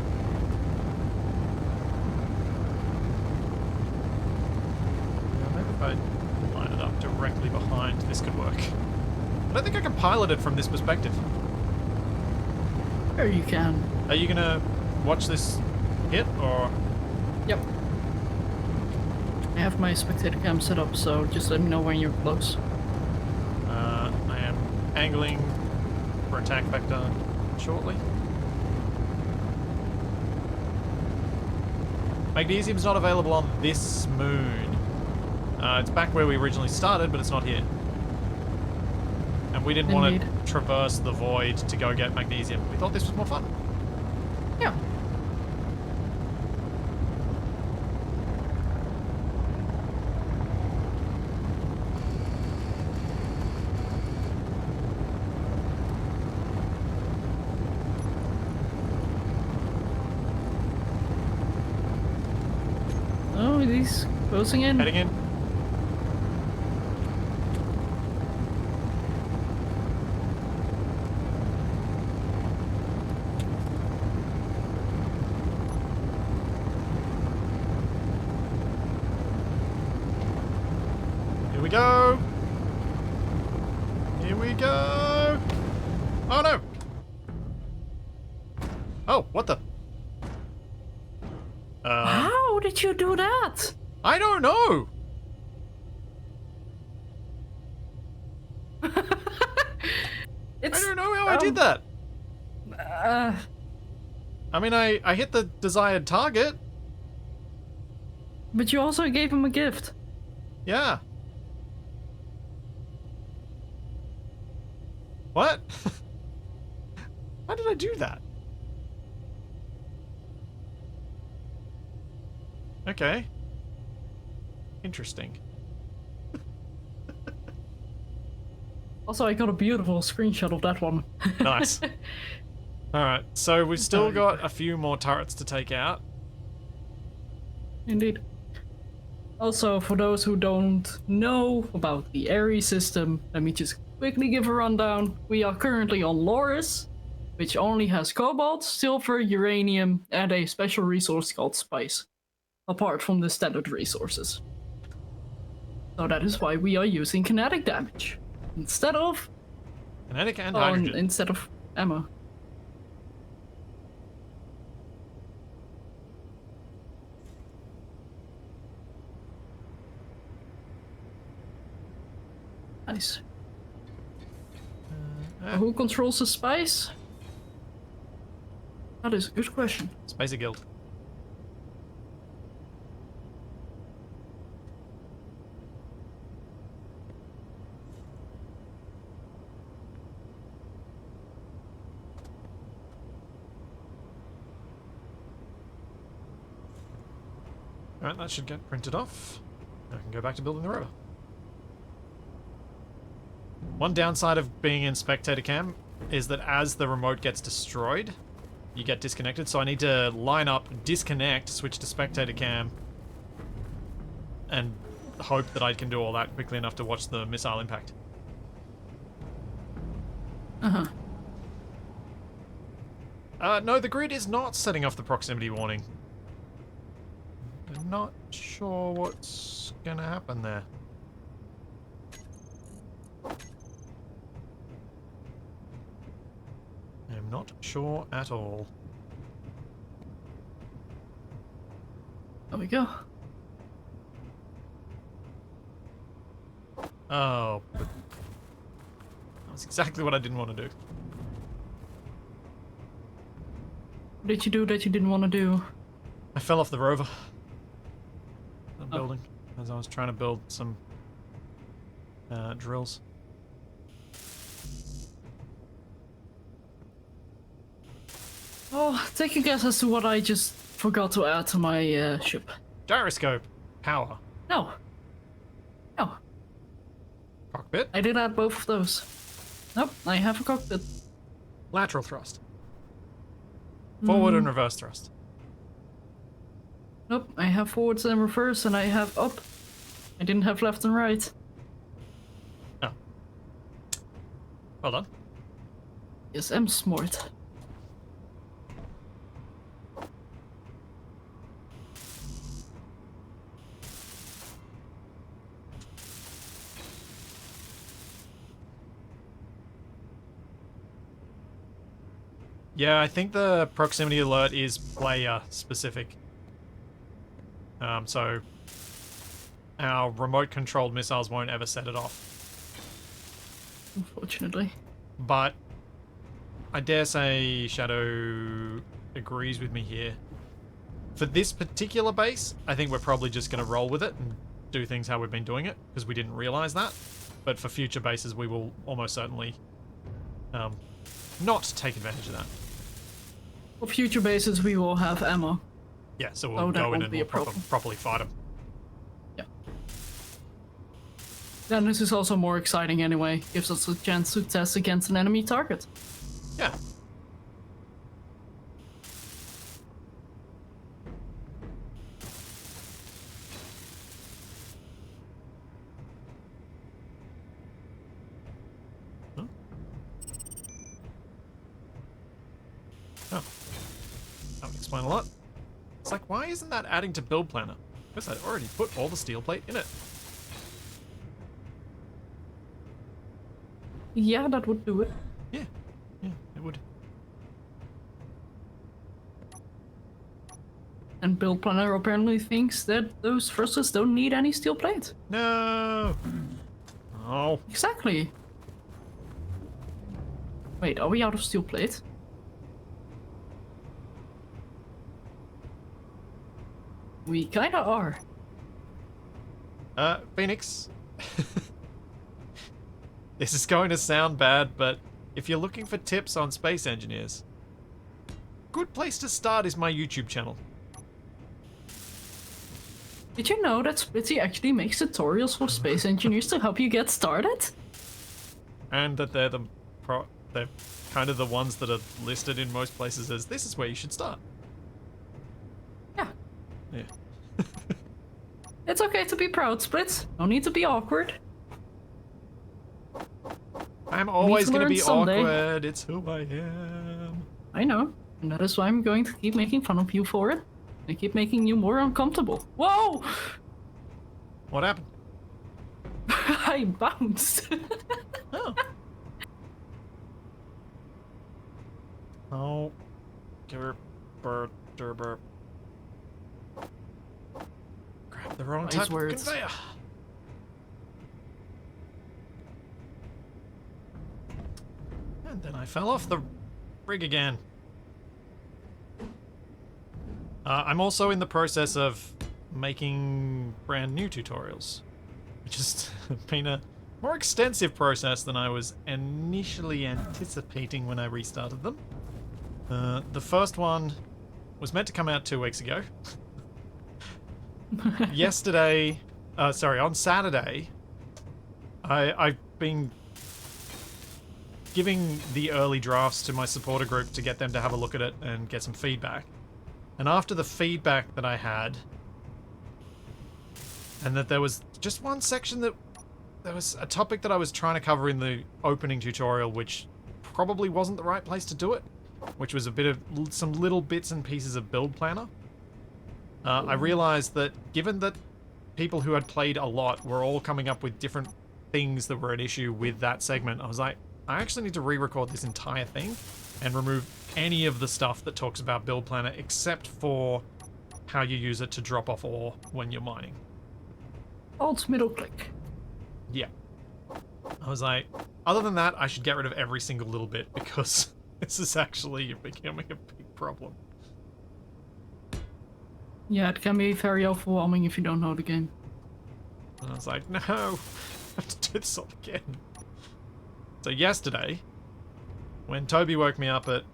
Yeah, maybe if I line it up directly behind, this could work. I don't think I can pilot it from this perspective. Sure you can. Are you gonna watch this hit, or...? Yep. I have my spectator cam set up, so just let me know when you're close. I am angling for attack vector shortly. Magnesium's not available on this moon. It's back where we originally started, but it's not here. And we didn't want Indeed. to traverse the void to go get magnesium. We thought this was more fun. Yeah. Oh, he's closing in. Heading in. Here we go. Here we go. Oh no. Oh, what the? How did you do that? I don't know. It's, I don't know how I did that. Uh, I mean, I hit the desired target. but you also gave him a gift. Yeah. What? Why did I do that? Okay. Interesting. Also, I got a beautiful screenshot of that one. Nice. Alright, so we've still got a few more turrets to take out. Indeed. Also, for those who don't know about the Ares system, let me just quickly give a rundown. We are currently on Loris, which only has cobalt, silver, uranium, and a special resource called spice, apart from the standard resources. So that is why we are using kinetic damage instead of Kinetic and hydrogen. instead of ammo. Nice. Who controls the spice? That is a good question. Spacer Guild. Alright, that should get printed off. I can go back to building the rover. One downside of being in spectator cam is that as the remote gets destroyed, you get disconnected, so I need to line up, disconnect, switch to spectator cam, and hope that I can do all that quickly enough to watch the missile impact. Uh-huh. No, the grid is not setting off the proximity warning. I'm not sure what's gonna happen there. I'm not sure at all. There we go. Oh, but that's exactly what I didn't want to do. What did you do that you didn't want to do? I fell off the rover. The Oh. building, as I was trying to build some drills. Oh, take a guess as to what I just forgot to add to my ship. Gyroscope. Power. No. No, Cockpit. I did add both of those. Nope, I have a cockpit. Lateral thrust. Forward and reverse thrust. Nope, I have forwards and reverse, and I have up. I didn't have left and right. Oh. Well done. Yes, I'm smart. Yeah, I think the proximity alert is player specific. So our remote controlled missiles won't ever set it off. Unfortunately. But I dare say Shadow agrees with me here. For this particular base, I think we're probably just going to roll with it and do things how we've been doing it, because we didn't realize that. But for future bases, we will almost certainly not take advantage of that. For future bases, we will have ammo. Yeah, so Oh, we'll that go in won't and be we'll a problem. properly fight them. Yeah. Then this is also more exciting anyway. Gives us a chance to test against an enemy target. Yeah. Huh? Oh. That would explain a lot. It's like, why isn't that adding to build planner? Because I'd already put all the steel plate in it. Yeah, that would do it. Yeah. Yeah, it would. And Build Planner apparently thinks that those thrusters don't need any steel plate. No! Oh. Exactly. Wait, are we out of steel plate? We kinda are. Phoenix. This is going to sound bad, but if you're looking for tips on space engineers, good place to start is my YouTube channel. Did you know that Splitsy actually makes tutorials for space engineers to help you get started? And that they're they're kind of the ones that are listed in most places as this is where you should start. Yeah. Yeah. It's okay to be proud, Splits. No need to be awkward. I'm always going to learn be someday. awkward. It's who I am. I know. And that is why I'm going to keep making fun of you for it. And keep making you more uncomfortable. Whoa! What happened? I bounced. Oh. Oh. Grab the wrong Wise type of words. conveyor. And then I fell off the rig again. I'm also in the process of making brand new tutorials, which has been a more extensive process than I was initially anticipating when I restarted them. The first one was meant to come out 2 weeks ago. On Saturday, I've been giving the early drafts to my supporter group to get them to have a look at it and get some feedback. And after the feedback that I had, and that there was just one section that there was a topic that I was trying to cover in the opening tutorial, which probably wasn't the right place to do it, which was a bit of some little bits and pieces of build planner. I realized that given that people who had played a lot were all coming up with different things that were an issue with that segment, I was like, I actually need to re-record this entire thing and remove any of the stuff that talks about build planner except for how you use it to drop off ore when you're mining. Alt middle click. Yeah. I was like, other than that, I should get rid of every single little bit because this is actually becoming a big problem. Yeah, it can be very overwhelming if you don't know the game. And I was like, no, I have to do this all again. So yesterday, when Toby woke me up at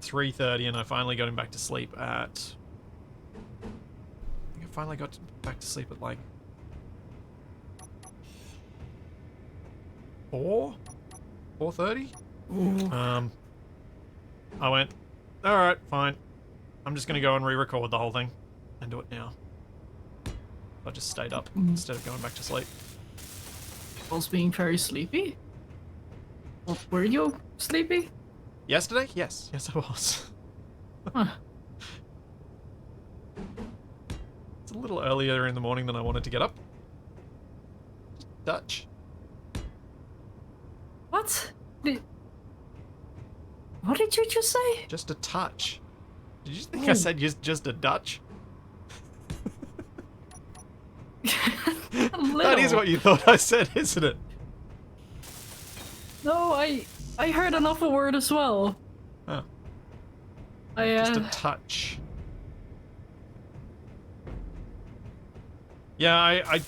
3:30 and I finally got him back to sleep at... I think I finally got back to sleep at like 4:30? I went, alright, fine. I'm just gonna go and re-record the whole thing and do it now. I just stayed up instead of going back to sleep. I was being very sleepy. Well, were you sleepy? Yesterday? Yes. Yes, I was. Huh. It's a little earlier in the morning than I wanted to get up. Dutch. What? What did you just say? Just a touch. Did you think I said just a Dutch? That is what you thought I said, isn't it? No, I heard another word as well. Oh. I Just a touch. Yeah, I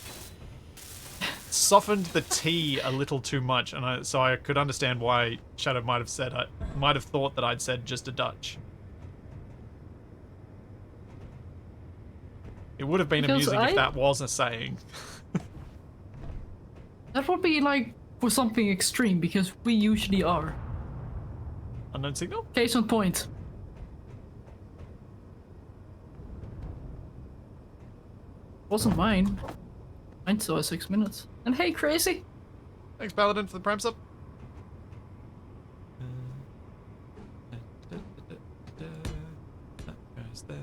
softened the T a little too much, and so I could understand why Shadow might have thought that I'd said just a Dutch. It would have been Because amusing if that was a saying. That would be like for something extreme, because we usually are. Unknown signal? Case on point. Wasn't mine. Mine still has 6 minutes. And hey, crazy! Thanks, Paladin, for the prime sub. That goes there.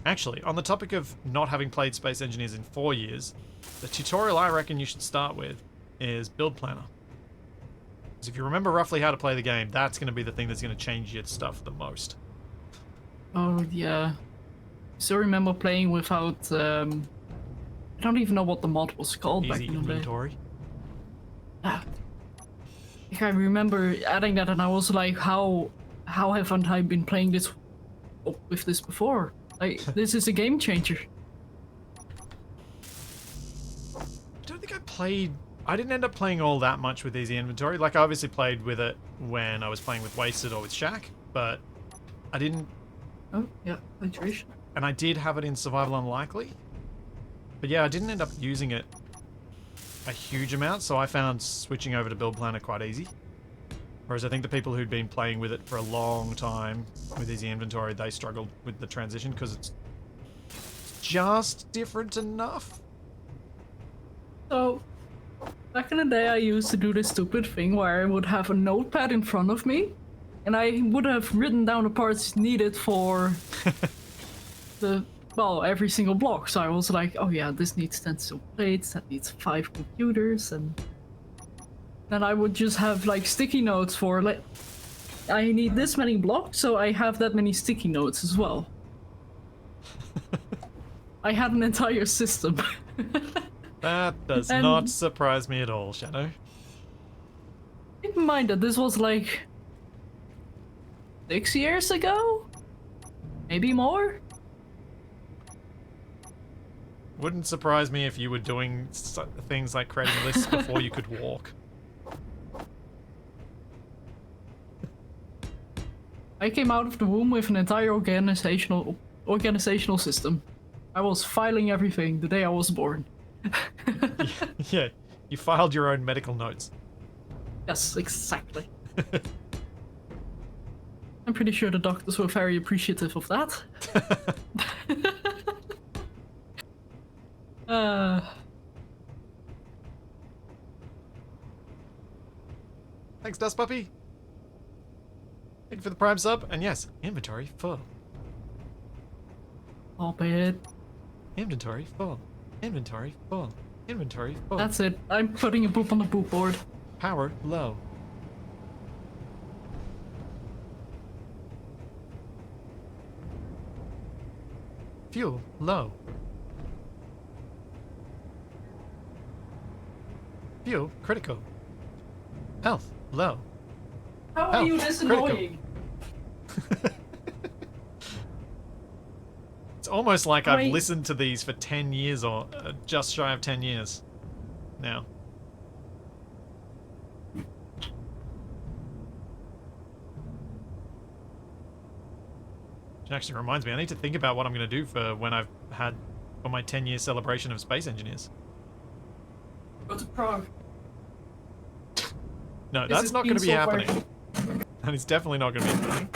Actually, on the topic of not having played Space Engineers in 4 years, the tutorial I reckon you should start with is Build Planner. Because if you remember roughly how to play the game, that's going to be the thing that's going to change your stuff the most. Oh, yeah. Still remember playing without, I don't even know what the mod was called back Easy in the day. inventory. Ah. I remember adding that and I was like, how haven't I been playing this up with this before. This is a game changer. I don't think I didn't end up playing all that much with easy inventory. Like, I obviously played with it when I was playing with Wasted or with Shaq, but I didn't... Oh, yeah, hydration. And I did have it in Survival Unlikely. But yeah, I didn't end up using it a huge amount, so I found switching over to Build Planner quite easy. Whereas I think the people who'd been playing with it for a long time with easy inventory, they struggled with the transition because it's just different enough. So, back in the day, I used to do this stupid thing where I would have a notepad in front of me, and I would have written down the parts needed for every single block. So I was like, oh yeah, this needs 10 steel plates, that needs 5 computers, and then I would just have like sticky notes for like, I need this many blocks, so I have that many sticky notes as well. I had an entire system. That does not surprise me at all, Shadow. Keep in mind that this was like 6 years ago? Maybe more? Wouldn't surprise me if you were doing things like creating lists before you could walk. I came out of the womb with an entire organizational system. I was filing everything the day I was born. Yeah, you filed your own medical notes. Yes, exactly. I'm pretty sure the doctors were very appreciative of that. Thanks, Dust Puppy. Thank you for the Prime sub, and yes, inventory full. Stop it. Inventory full. Inventory full. Inventory full. That's it. I'm putting a boop on the boop board. Power low. Fuel low. Fuel critical. Health low. How are you this annoying? It's almost like I've listened to these for 10 years or just shy of 10 years now. Which actually reminds me, I need to think about what I'm going to do for when I've had for my 10-year celebration of space engineers. Go to Prague. No, that's not going to be happening. That is definitely not going to be happening.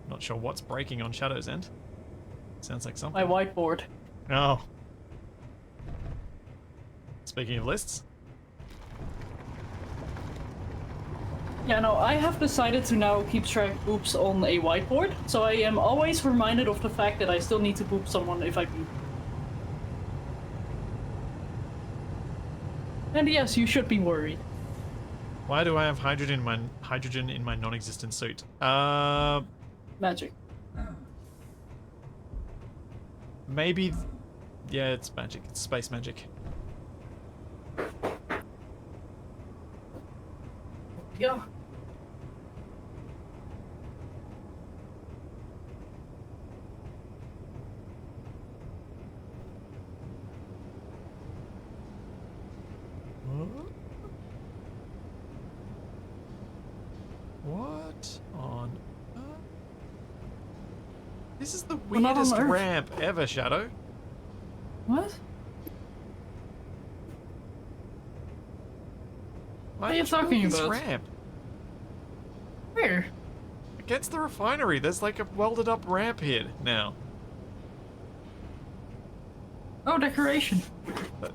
Not sure what's breaking on Shadow's end. Sounds like something. My whiteboard. Oh. Speaking of lists. Yeah, no, I have decided to now keep track of boops on a whiteboard, so I am always reminded of the fact that I still need to boop someone if I boop. And yes, you should be worried. Why do I have hydrogen in my non-existent suit? Magic. Maybe... Yeah, it's magic. It's space magic. Yeah. What on earth? This is the We're not on weirdest Earth. ramp ever, Shadow. What? Why are you talking this about? ramp? Where? Against the refinery, there's like a welded up ramp here now. Oh, decoration. It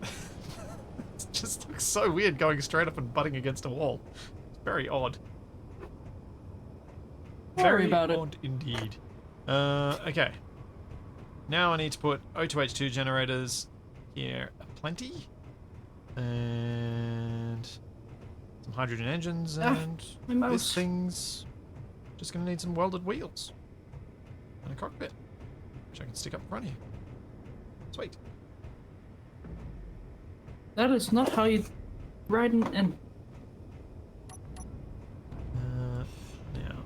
just looks so weird going straight up and butting against a wall. It's very odd. Worry about it. Odd indeed. Okay. Now I need to put O2H2 generators here aplenty. And some hydrogen engines, and my mouse. this thing's just going to need some welded wheels. And a cockpit, which I can stick up in front here. Sweet. That is not how you ride an... Now,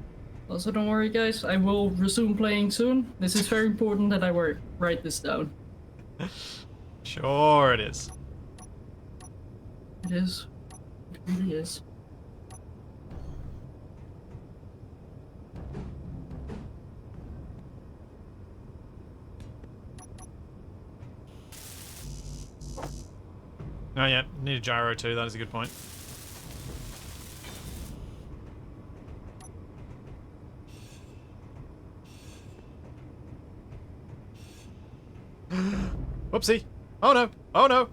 Also, don't worry, guys. I will resume playing soon. This is very important that I write this down. Sure it is. It is. It really is. Oh yeah, need a gyro too, that is a good point. Whoopsie! Oh no! Oh no!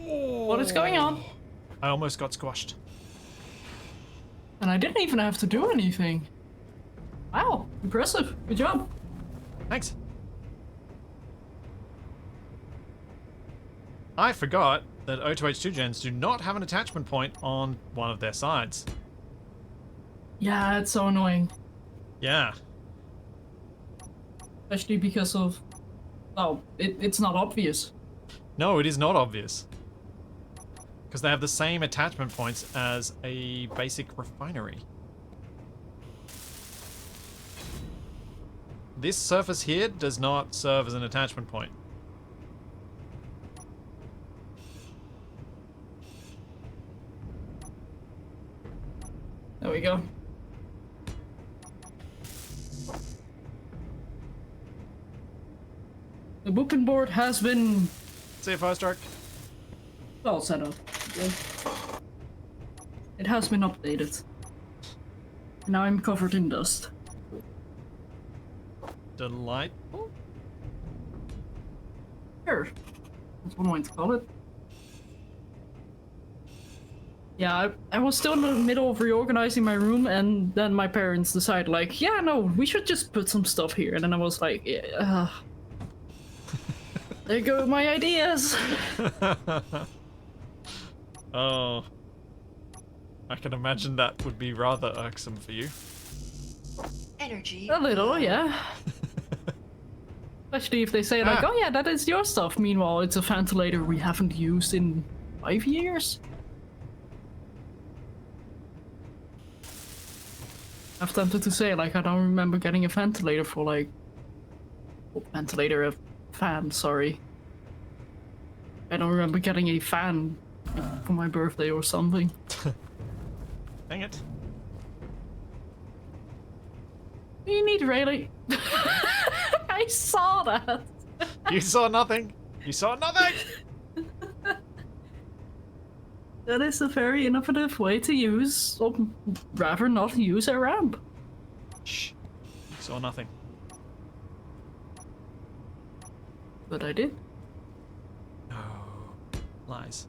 What is going on? I almost got squashed. And I didn't even have to do anything. Wow, impressive. Good job. Thanks. I forgot that O2H2 gens do not have an attachment point on one of their sides. Yeah, it's so annoying. Yeah. Especially because of... Oh, it's not obvious. No, it is not obvious. Because they have the same attachment points as a basic refinery. This surface here does not serve as an attachment point. There we go. The booking board has been See you, Firestark. well set up. It has been updated. Now I'm covered in dust. Delightful. Sure. That's one way to call it. Yeah, I was still in the middle of reorganizing my room, and then my parents decided, like, yeah, no, we should just put some stuff here. And then I was like, yeah, there go my ideas. Oh. I can imagine that would be rather irksome for you. Energy. A little, yeah. Especially if they say, like, oh yeah, that is your stuff. Meanwhile, it's a ventilator we haven't used in 5 years. I'm tempted to say, like, I don't remember getting a ventilator for, like... Oh, ventilator, a fan, sorry. I don't remember getting a fan for my birthday or something. Dang it. You need really... I saw that! You saw nothing. You saw nothing. That is a very innovative way to use, or rather not use a ramp. Shh. You saw nothing. But I did. No. Lies.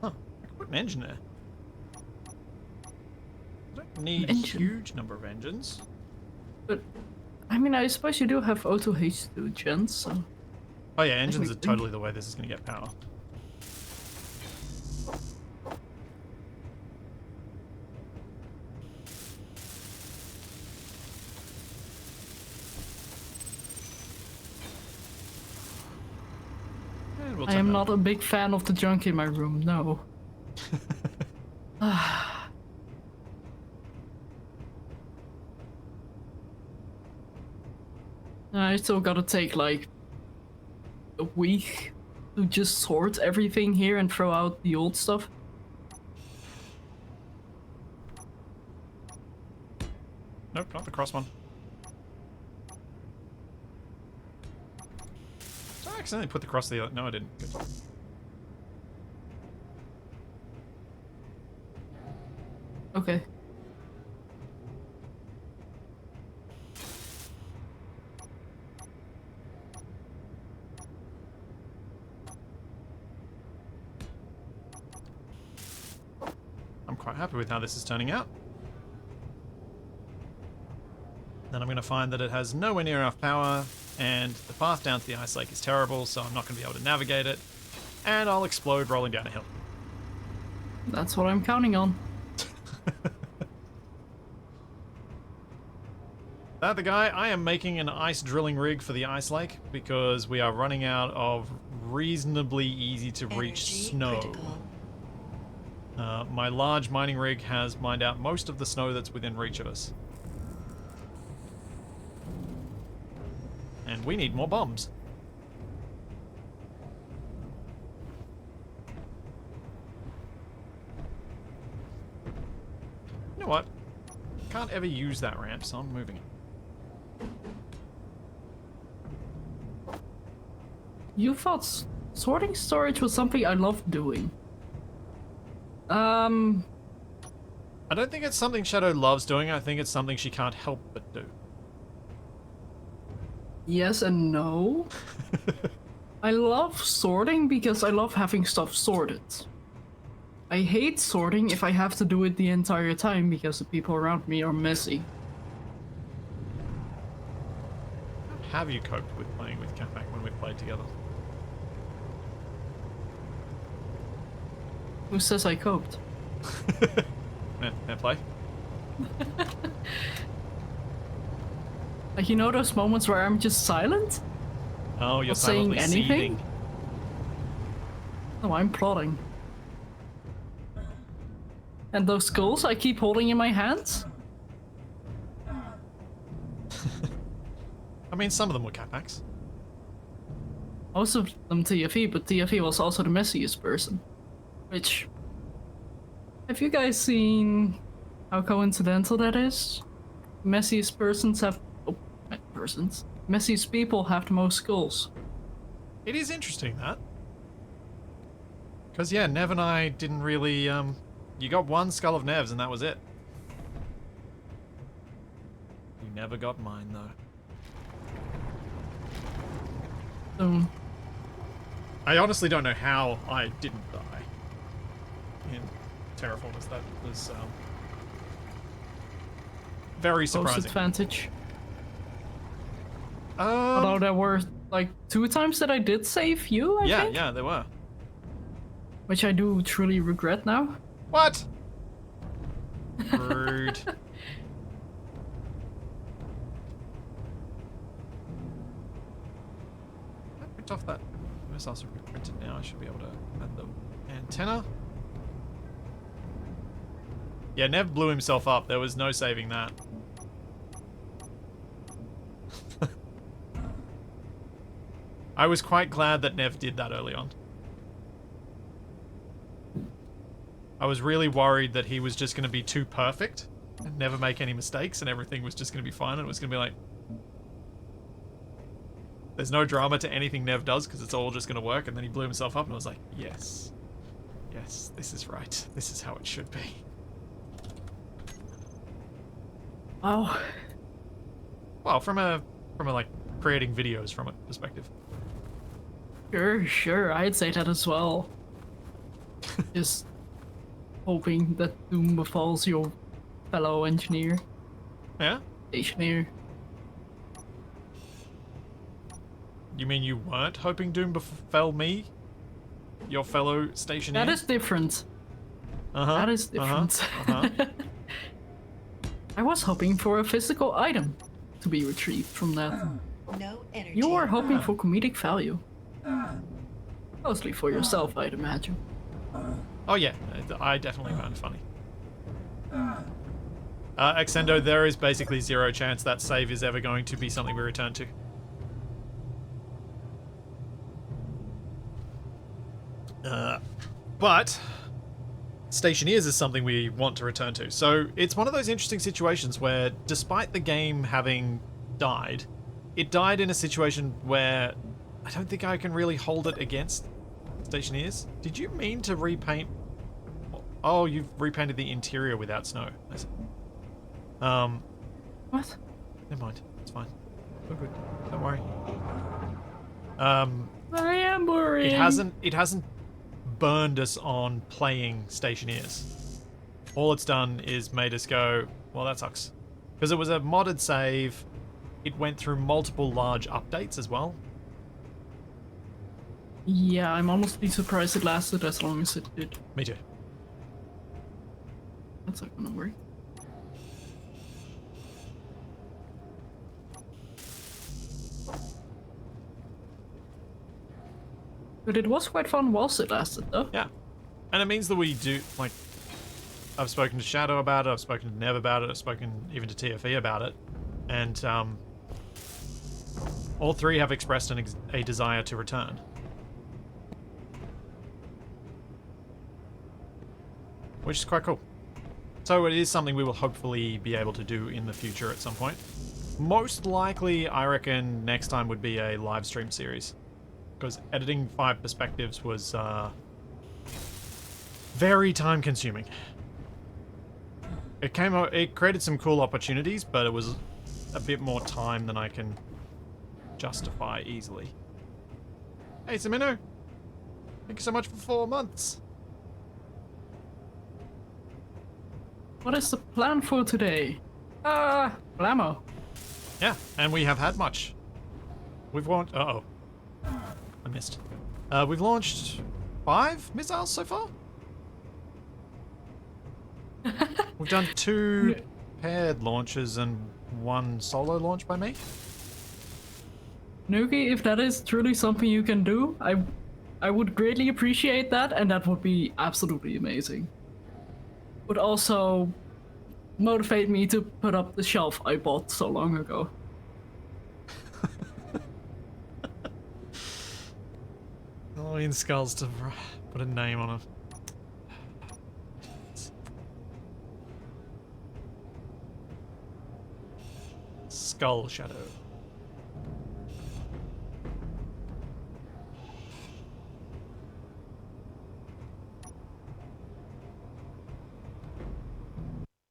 Huh. I can put an engine there. I don't need a Engine? huge number of engines. But, I mean, I suppose you do have O2H2 gens, so... Oh yeah, engines are Technically. totally the way this is going to get power. And we'll I turn am that not a big fan of the junk in my room, no. I still gotta take, like, a week to just sort everything here and throw out the old stuff. Nope, not the cross one. Did I accidentally put the cross the other? No, I didn't. Good. Okay. I'm quite happy with how this is turning out. Then I'm going to find that it has nowhere near enough power, and the path down to the ice lake is terrible, so I'm not going to be able to navigate it, and I'll explode rolling down a hill. That's what I'm counting on. That the guy, I am making an ice drilling rig for the ice lake because we are running out of reasonably easy to reach Energy snow. critical. My large mining rig has mined out most of the snow that's within reach of us. And we need more bombs. You know what? Can't ever use that ramp, so I'm moving it. You thought sorting storage was something I loved doing. I don't think it's something Shadow loves doing. I think it's something she can't help but do. Yes and no. I love sorting because I love having stuff sorted. I hate sorting if I have to do it the entire time because the people around me are messy. How have you coped with playing with Capac when we've played together? Who says I coped? Fair play. Like, you know those moments where I'm just silent? Oh, you're Not saying silently anything? seething. No, I'm plotting. And those skulls I keep holding in my hands? I mean, some of them were Capacs. Most of them TFE, but TFE was also the messiest person. Which... Have you guys seen how coincidental that is? Messiest persons have... Oh, persons. Messiest people have the most skulls. It is interesting, that. Because, yeah, Nev and I didn't really, You got one skull of Nev's and that was it. You never got mine, though. I honestly don't know how I didn't die in Terraformers. That was very Most surprising. advantage. Although there were like 2 times that I did save you, I think? Yeah, there were. Which I do truly regret now. What? Rude. I print off that. It's also printed now. I should be able to add the antenna. Yeah, Nev blew himself up. There was no saving that. I was quite glad that Nev did that early on. I was really worried that he was just going to be too perfect and never make any mistakes and everything was just going to be fine and it was going to be like... There's no drama to anything Nev does because it's all just going to work, and then he blew himself up and I was like, yes. Yes, this is right. This is how it should be. Oh. Well, from a like creating videos from a perspective. Sure, I'd say that as well. Just hoping that doom befalls your fellow engineer. Yeah? Stationer. You mean you weren't hoping doom befell me? Your fellow stationer? That is different. Uh-huh. That is different. Uh-huh. I was hoping for a physical item to be retrieved from that. No energy. You are hoping for comedic value. Mostly for yourself, I'd imagine. Oh yeah, I definitely found it funny. Exendo, there is basically 0 chance that save is ever going to be something we return to. But Stationeers is something we want to return to. So it's one of those interesting situations where, despite the game having died, it died in a situation where I don't think I can really hold it against Stationeers. Did you mean to repaint? Oh, you've repainted the interior without snow. I see. What? Never mind. It's fine. We're good. Don't worry. I am worried. It hasn't burned us on playing Stationeers. All it's done is made us go, well, that sucks. Because it was a modded save. It went through multiple large updates as well. Yeah, I'm honestly surprised it lasted as long as it did. Me too. That's not gonna work. But it was quite fun whilst it lasted, though. Yeah. And it means that we do, like, I've spoken to Shadow about it, I've spoken to Nev about it, I've spoken even to TFE about it, and all three have expressed a desire to return. Which is quite cool. So it is something we will hopefully be able to do in the future at some point. Most likely, I reckon next time would be a live stream series. Because editing 5 perspectives was very time consuming. It created some cool opportunities, but it was a bit more time than I can justify easily. Hey Samino! Thank you so much for 4 months! What is the plan for today? BLAMMO. Yeah, and we have had much. We've launched... Uh-oh. I missed. We've launched 5 missiles so far? We've done 2 paired launches and 1 solo launch by me. Nuki, if that is truly something you can do, I would greatly appreciate that, and that would be absolutely amazing. Would also motivate me to put up the shelf I bought so long ago. Halloween skulls to put a name on it. Skull Shadow.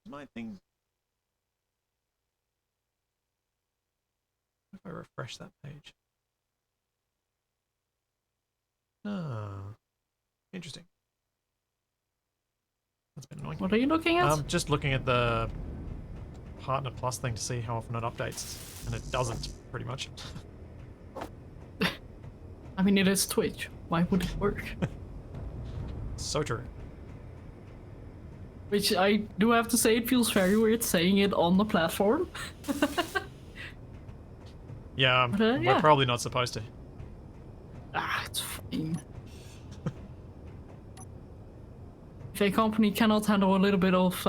My thing. If I refresh that page. Ah, interesting. That's been annoying. What are you looking at? Just looking at the Partner Plus thing to see how often it updates, and it doesn't, pretty much. I mean, it is Twitch. Why would it work? So true. Which I do have to say, it feels very weird saying it on the platform. Yeah, yeah. we're probably not supposed to. It's fine. If a company cannot handle a little bit of,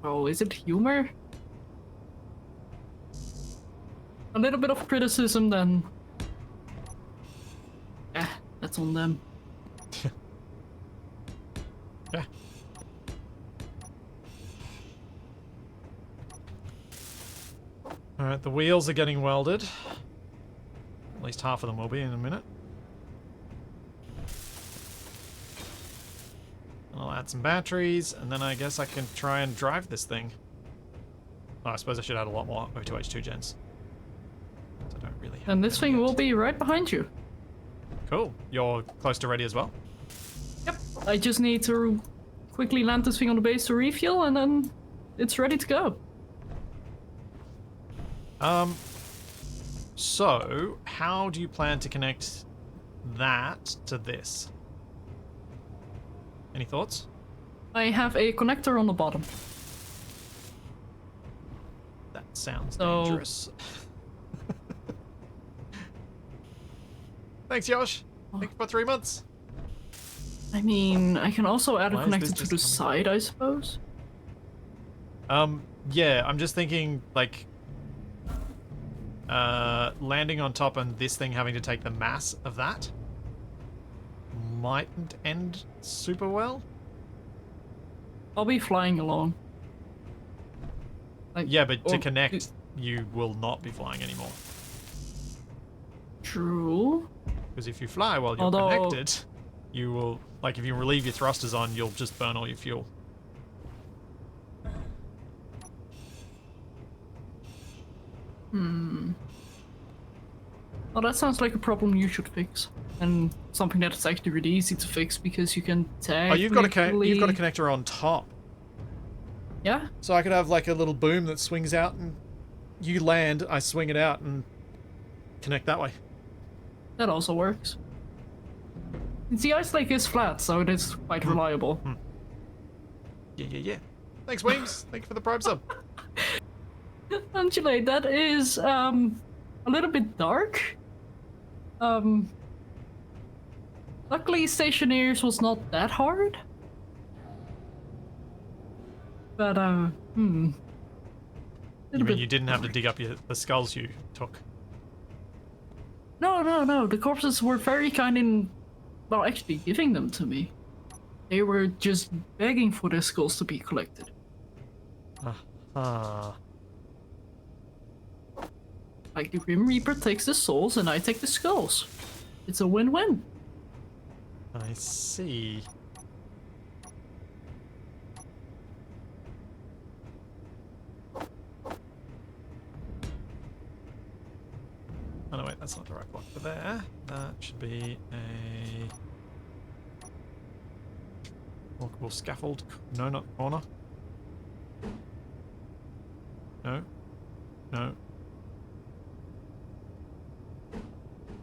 oh, is it humor? A little bit of criticism, then... that's on them. Yeah. Alright, the wheels are getting welded. At least half of them will be in a minute. I'll add some batteries, and then I guess I can try and drive this thing. Oh, I suppose I should add a lot more O2H2 gens. So I don't really have And this them thing yet. will be right behind you. Cool. You're close to ready as well? Yep. I just need to quickly land this thing on the base to refuel, and then it's ready to go. So, how do you plan to connect that to this? Any thoughts? I have a connector on the bottom. That sounds So- dangerous. Thanks, Yosh. Thank you for 3 months. I mean, I can also add Why a is connector this to just the coming? side, I suppose. Yeah, I'm just thinking, like, landing on top and this thing having to take the mass of that mightn't end super well. I'll be flying along. Like, Yeah, but to or- connect, you will not be flying anymore. True. Because if you fly while you're Although- connected, you will, like, if you relieve your thrusters on, you'll just burn all your fuel. Well, that sounds like a problem you should fix. And something that's actually really easy to fix because you can Oh, you've got a technically... connector on top. Yeah? So I could have like a little boom that swings out and you land, I swing it out and connect that way. That also works. The ice lake is flat, so it is quite reliable. Yeah. Thanks, Weems. Thank you for the Prime sub. Angela, that is a little bit dark. Luckily, Stationeers was not that hard. But You little mean bit. you didn't have to dig up the skulls you took? No. The corpses were very kind in, well, actually giving them to me. They were just begging for their skulls to be collected. Ah. Like the Grim Reaper takes the souls and I take the skulls. It's a win-win. I see. Oh no, wait, that's not the right block for there. That should be a walkable scaffold. No, not corner. No. No.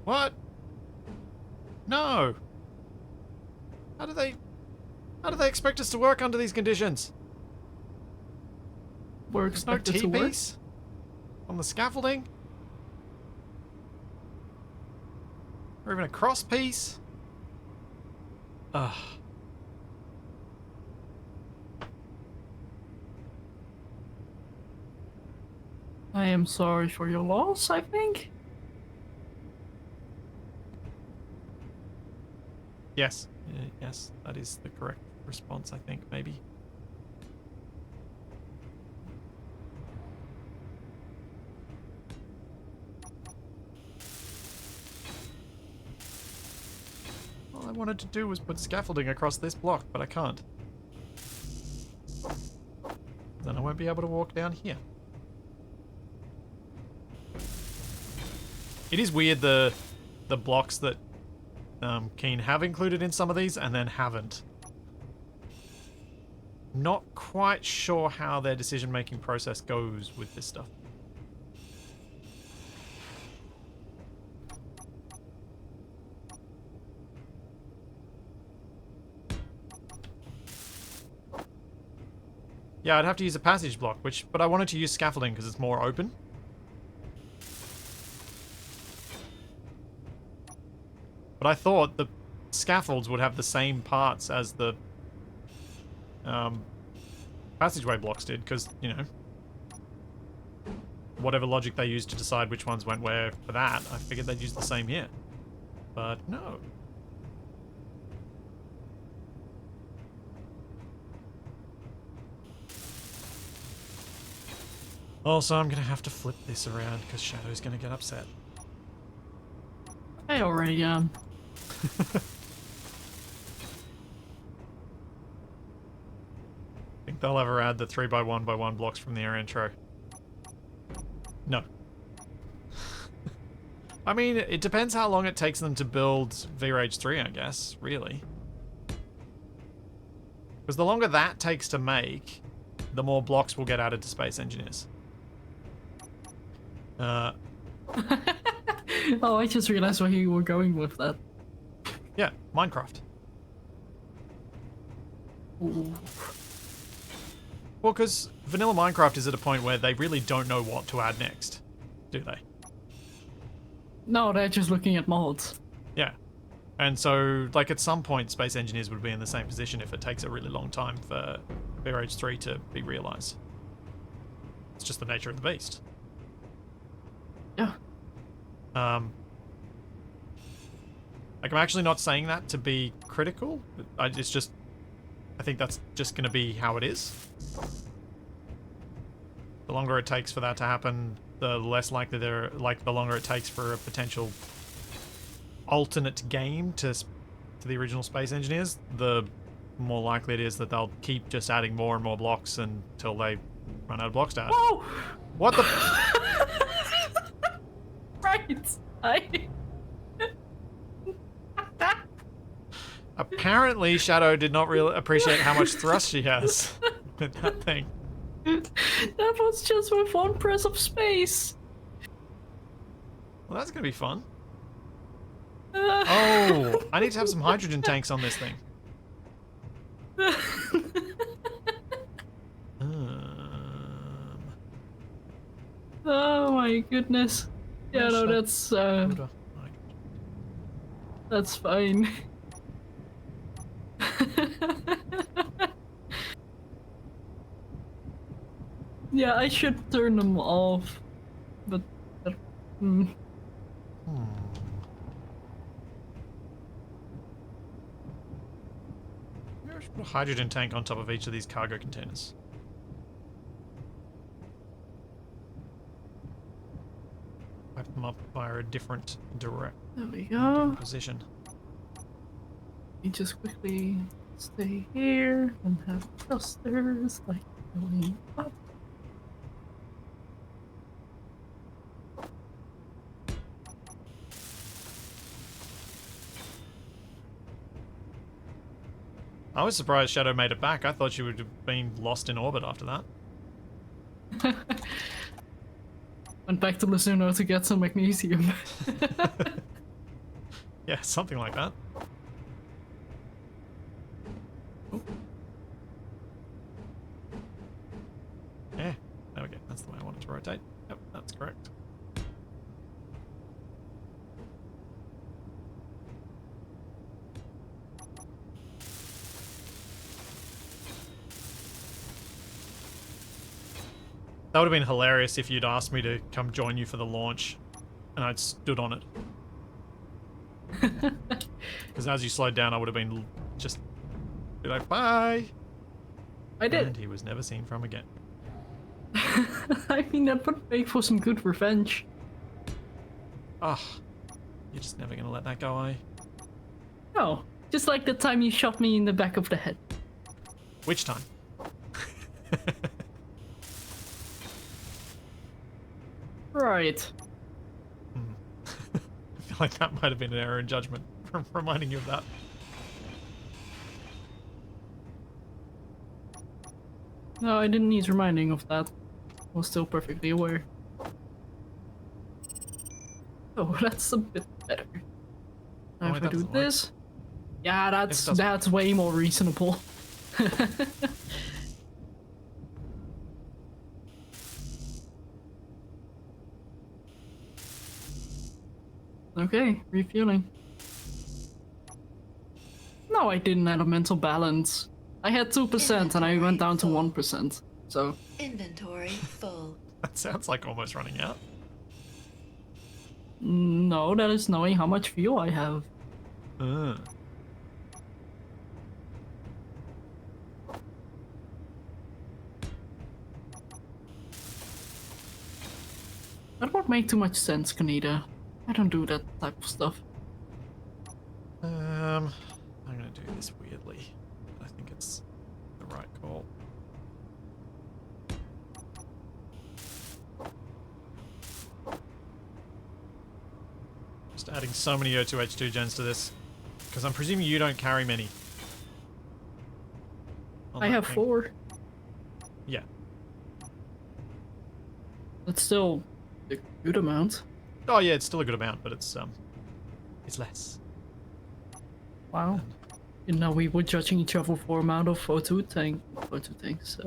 What? No! How do they expect us to work under these conditions? We're There's no expected to work. T-piece on the scaffolding? Or even a cross piece? Ugh. I am sorry for your loss, I think. Yes. Yes, that is the correct response, I think, maybe. All I wanted to do was put scaffolding across this block, but I can't. Then I won't be able to walk down here. It is weird the blocks that Keen have included in some of these and then haven't. Not quite sure how their decision-making process goes with this stuff. Yeah, I'd have to use a passage block, but I wanted to use scaffolding because it's more open. But I thought the scaffolds would have the same parts as the passageway blocks did, because, you know, whatever logic they used to decide which ones went where for that, I figured they'd use the same here. But no. Also, I'm going to have to flip this around because Shadow's going to get upset. I already am. Think they'll ever add the 3x1x1 blocks from the air intro? No. I mean, it depends how long it takes them to build V-Rage 3, I guess, really. Because the longer that takes to make, the more blocks will get added to Space Engineers. Oh, I just realized where you were going with that. Yeah, Minecraft. Ooh. Well, because vanilla Minecraft is at a point where they really don't know what to add next, do they? No, they're just looking at mods. Yeah. And so, like, at some point, Space Engineers would be in the same position if it takes a really long time for V-Rage 3 to be realized. It's just the nature of the beast. Yeah. Like, I'm actually not saying that to be critical. I think that's just going to be how it is. The longer it takes for that to happen, the less likely the longer it takes for a potential alternate game to the original Space Engineers, the more likely it is that they'll keep just adding more and more blocks until they run out of blocks to add. Whoa! What the? Right. Apparently, Shadow did not really appreciate how much thrust she has with that thing. That was just with one press of space. Well, that's gonna be fun. Oh, I need to have some hydrogen tanks on this thing. Oh my goodness. Yeah, no, that's fine. Yeah, I should turn them off, but Hmm. Maybe I should put a hydrogen tank on top of each of these cargo containers. Pipe them up via a different there we different go. position. You just quickly stay here and have thrusters like going up. I was surprised Shadow made it back. I thought she would have been lost in orbit after that. Went back to Lasuno to get some magnesium. Yeah, something like that. Yeah, there we go. That's the way I wanted to rotate. Yep, that's correct. That would have been hilarious if you'd asked me to come join you for the launch and I'd stood on it. Because as you slowed down, I would have been just be like, bye! I did. And he was never seen from again. I mean, that would make for some good revenge. Ah, you're just never gonna let that go, eh? No, just like the time you shot me in the back of the head. Which time? Right. I feel like that might have been an error in judgment from reminding you of that. No, I didn't need reminding of that. I was still perfectly aware. Oh, that's a bit better. Now Oh, if wait, I do that doesn't work. this... Yeah, This doesn't- that's way more reasonable. Okay, refueling. No, I didn't have a mental balance. I had 2% and I went down to 1%. So, Inventory full. That sounds like almost running out. no, that is knowing how much fuel I have. That would make too much sense, Kaneda. I don't do that type of stuff. I'm gonna do this weirdly. I think it's the right call. Just adding so many O2H2 gens to this, because I'm presuming you don't carry many. on I that have thing. 4. Yeah. That's still a good amount. Oh yeah, it's still a good amount, but it's less. Wow. And now we were judging each other for amount of O2 tanks.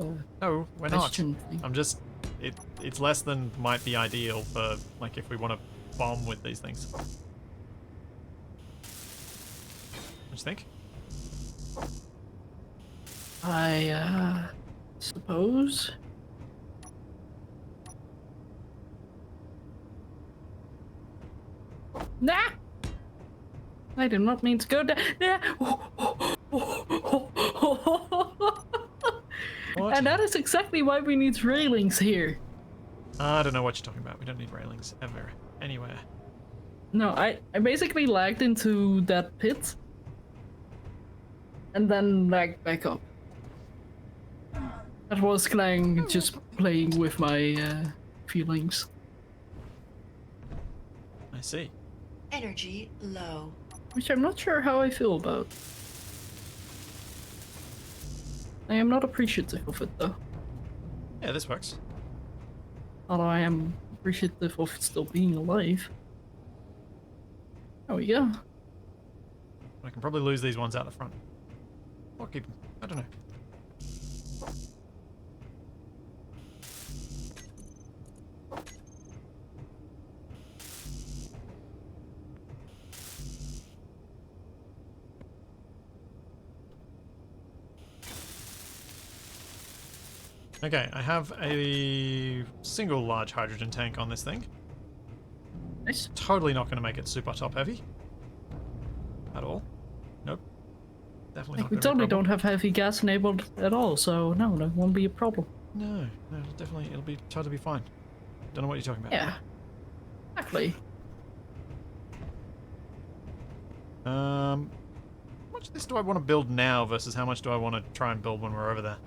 No, we're not. Question thing. I'm just it's less than might be ideal for like if we want to bomb with these things. What do you think? I suppose. Nah! I did not mean to go down. What? And that is exactly why we need railings here. I don't know what you're talking about. We don't need railings ever, anywhere. No, I basically lagged into that pit. And then lagged back up. That was Klang just playing with my feelings. I see. Energy low. Which I'm not sure how I feel about. I am not appreciative of it though. Yeah, this works. Although I am appreciative of it still being alive. There we go. I can probably lose these ones out the front. Or keep them. I don't know. Okay, I have a single large hydrogen tank on this thing. Nice. Totally not going to make it super top heavy. At all. Nope. Definitely not We going to be a totally problem. don't have heavy gas enabled at all, so no, that won't be a problem. No, it'll be totally fine. Don't know what you're talking about. Yeah. Exactly. How much of this do I want to build now versus how much do I want to try and build when we're over there?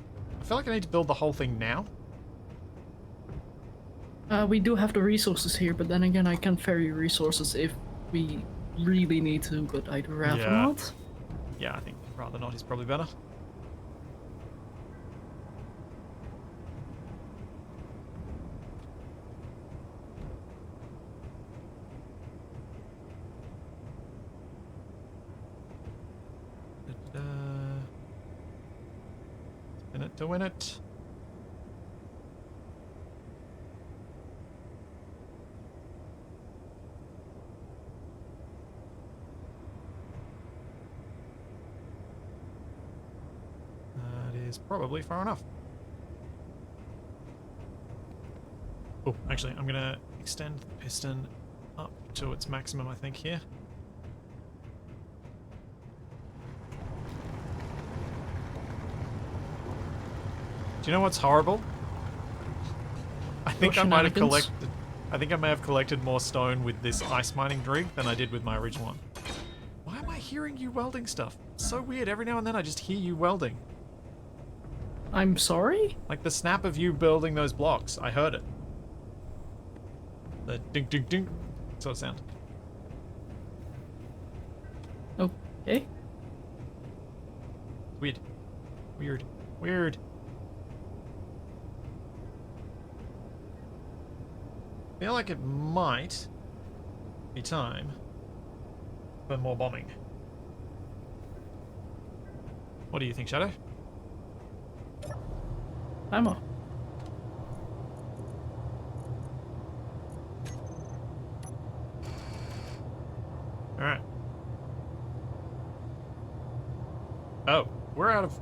I feel like I need to build the whole thing now. We do have the resources here, but then again, I can ferry resources if we really need to, but I'd rather Yeah. not. Yeah, I think rather not is probably better. Spin it to win it. That is probably far enough. Oh, actually, I'm gonna extend the piston up to its maximum, I think, here. Do you know what's horrible? I think I might have shenanigans. collected. I think I may have collected more stone with this ice mining rig than I did with my original one. Why am I hearing you welding stuff? It's so weird. Every now and then I just hear you welding. I'm sorry? Like the snap of you building those blocks. I heard it. The ding ding ding sort of sound. Okay. Weird. Weird. Weird. Feel like it might be time for more bombing. What do you think, Shadow? Ammo. Alright. Oh, we're out of...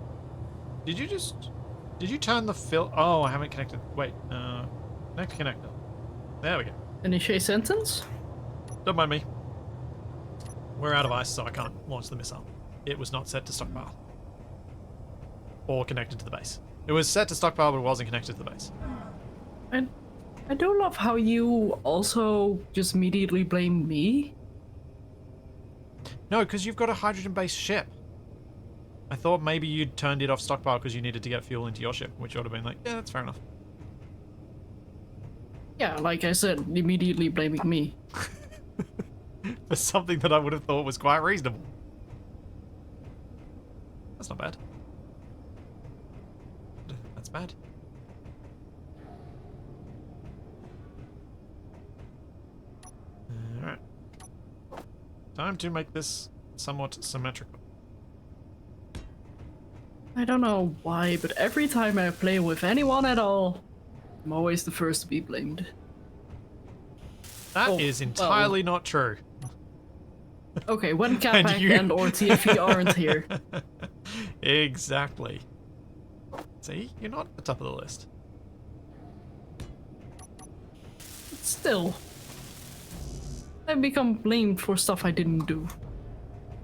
Did you turn the fill... Oh, I haven't connected... Wait, connect connector. There we go. Initiate sentence? Don't mind me. We're out of ice, so I can't launch the missile. It was not set to stockpile. Or connected to the base. It was set to stockpile, but it wasn't connected to the base. And I do love how you also just immediately blame me. No, because you've got a hydrogen-based ship. I thought maybe you'd turned it off stockpile because you needed to get fuel into your ship, which would have been like, yeah, that's fair enough. Yeah, like I said, immediately blaming me. For something that I would have thought was quite reasonable. That's not bad. That's bad. Alright. Time to make this somewhat symmetrical. I don't know why, but every time I play with anyone at all, I'm always the first to be blamed. That is entirely not true. Okay, when And Capac you- and or TFE aren't here. Exactly. See? You're not at the top of the list. Still, I become blamed for stuff I didn't do.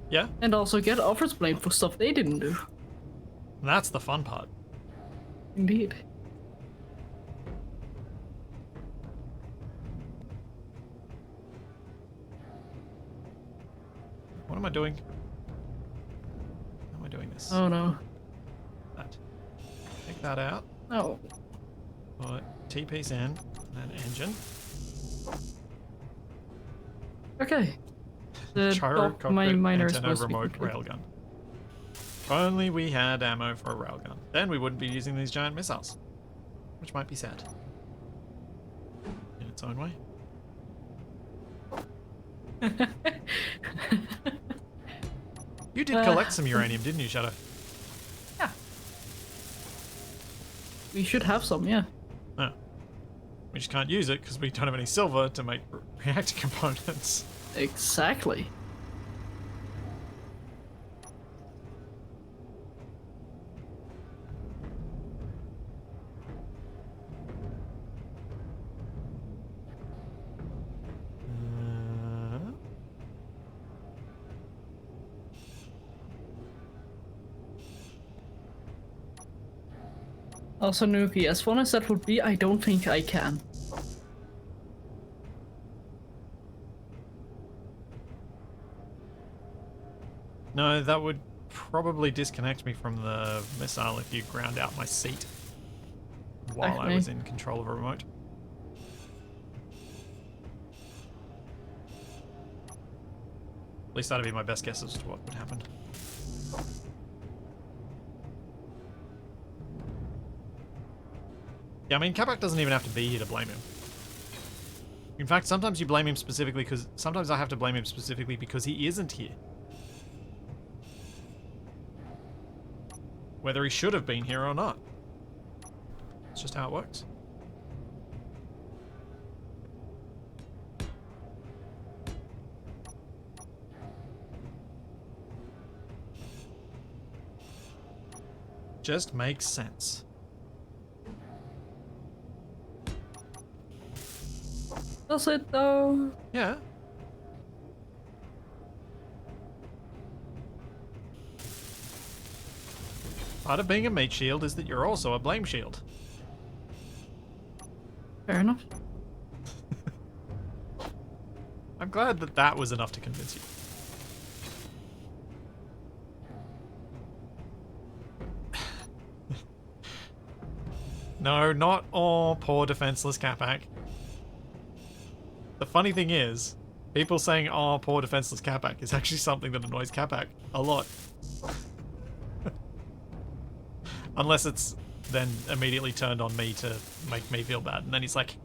Yeah? And also get others blamed for stuff they didn't do. That's the fun part. Indeed. What am I doing? How am I doing this? Oh no. That. Take that out. Oh. Put T-piece in. And engine. Okay. The Gyro dock my miner is antenna supposed to be remote complete. railgun. If only we had ammo for a railgun. Then we wouldn't be using these giant missiles. Which might be sad. In its own way. You did collect some uranium, didn't you, Shadow? Yeah. We should have some, yeah. No. We just can't use it because we don't have any silver to make reactor components. Exactly. Also, Nuki, as fun as that would be, I don't think I can. No, that would probably disconnect me from the missile if you ground out my seat while I Okay. was in control of a remote. At least that'd be my best guess as to what would happen. Yeah, I mean, Kabak doesn't even have to be here to blame him. In fact, sometimes you blame him specifically because... Sometimes I have to blame him specifically because he isn't here. Whether he should have been here or not. It's just how it works. Just makes sense. Does it though? Yeah. Part of being a meat shield is that you're also a blame shield. Fair enough. I'm glad that that was enough to convince you. No, not all poor defenseless Capac. The funny thing is, people saying, oh, poor defenseless Capac is actually something that annoys Capac a lot. Unless it's then immediately turned on me to make me feel bad. And then he's like,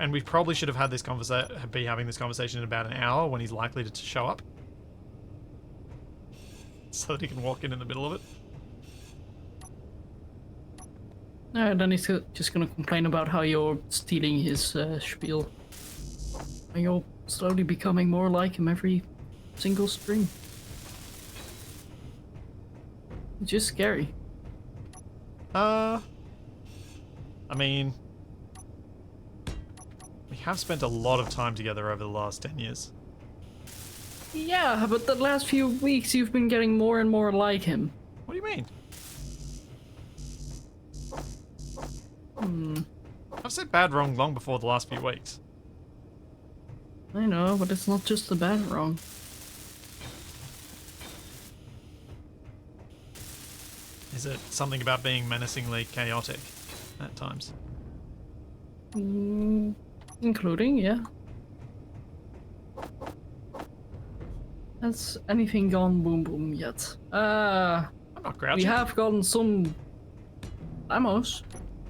and we probably should have had this be having this conversation in about an hour when he's likely to show up. So that he can walk in the middle of it. Then he's just gonna complain about how you're stealing his spiel. And you're slowly becoming more like him every single stream. It's just scary. I mean, we have spent a lot of time together over the last 10 years. Yeah, but the last few weeks you've been getting more and more like him. What do you mean? I've said bad wrong long before the last few weeks. I know, but it's not just the bad wrong. Is it something about being menacingly chaotic at times? Including, yeah. Has anything gone boom boom yet? I'm not grouchy. We have gotten some ammos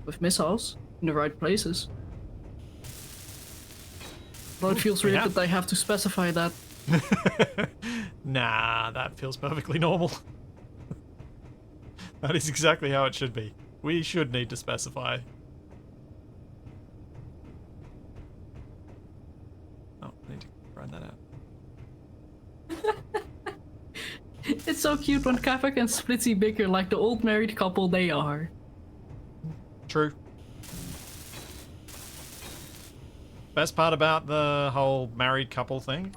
with missiles in the right places. Well, it feels weird that I have to specify that. Nah, that feels perfectly normal. That is exactly how it should be. We should need to specify. Oh, I need to run that out. It's so cute when Kafak and Splitsy bicker like the old married couple they are. True. Best part about the whole married couple thing,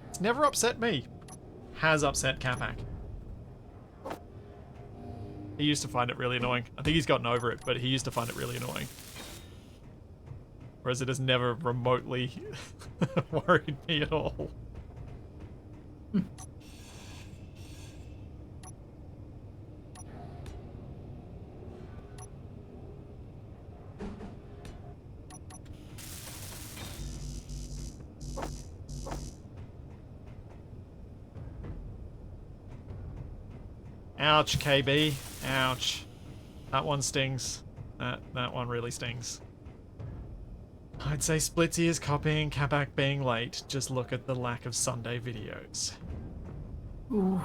it's never upset me. Has upset Capac. He used to find it really annoying. I think he's gotten over it, but he used to find it really annoying. Whereas it has never remotely worried me at all. Ouch, KB. Ouch. That one stings. That one really stings. I'd say Splitsy is copying Capac being late. Just look at the lack of Sunday videos. Ooh.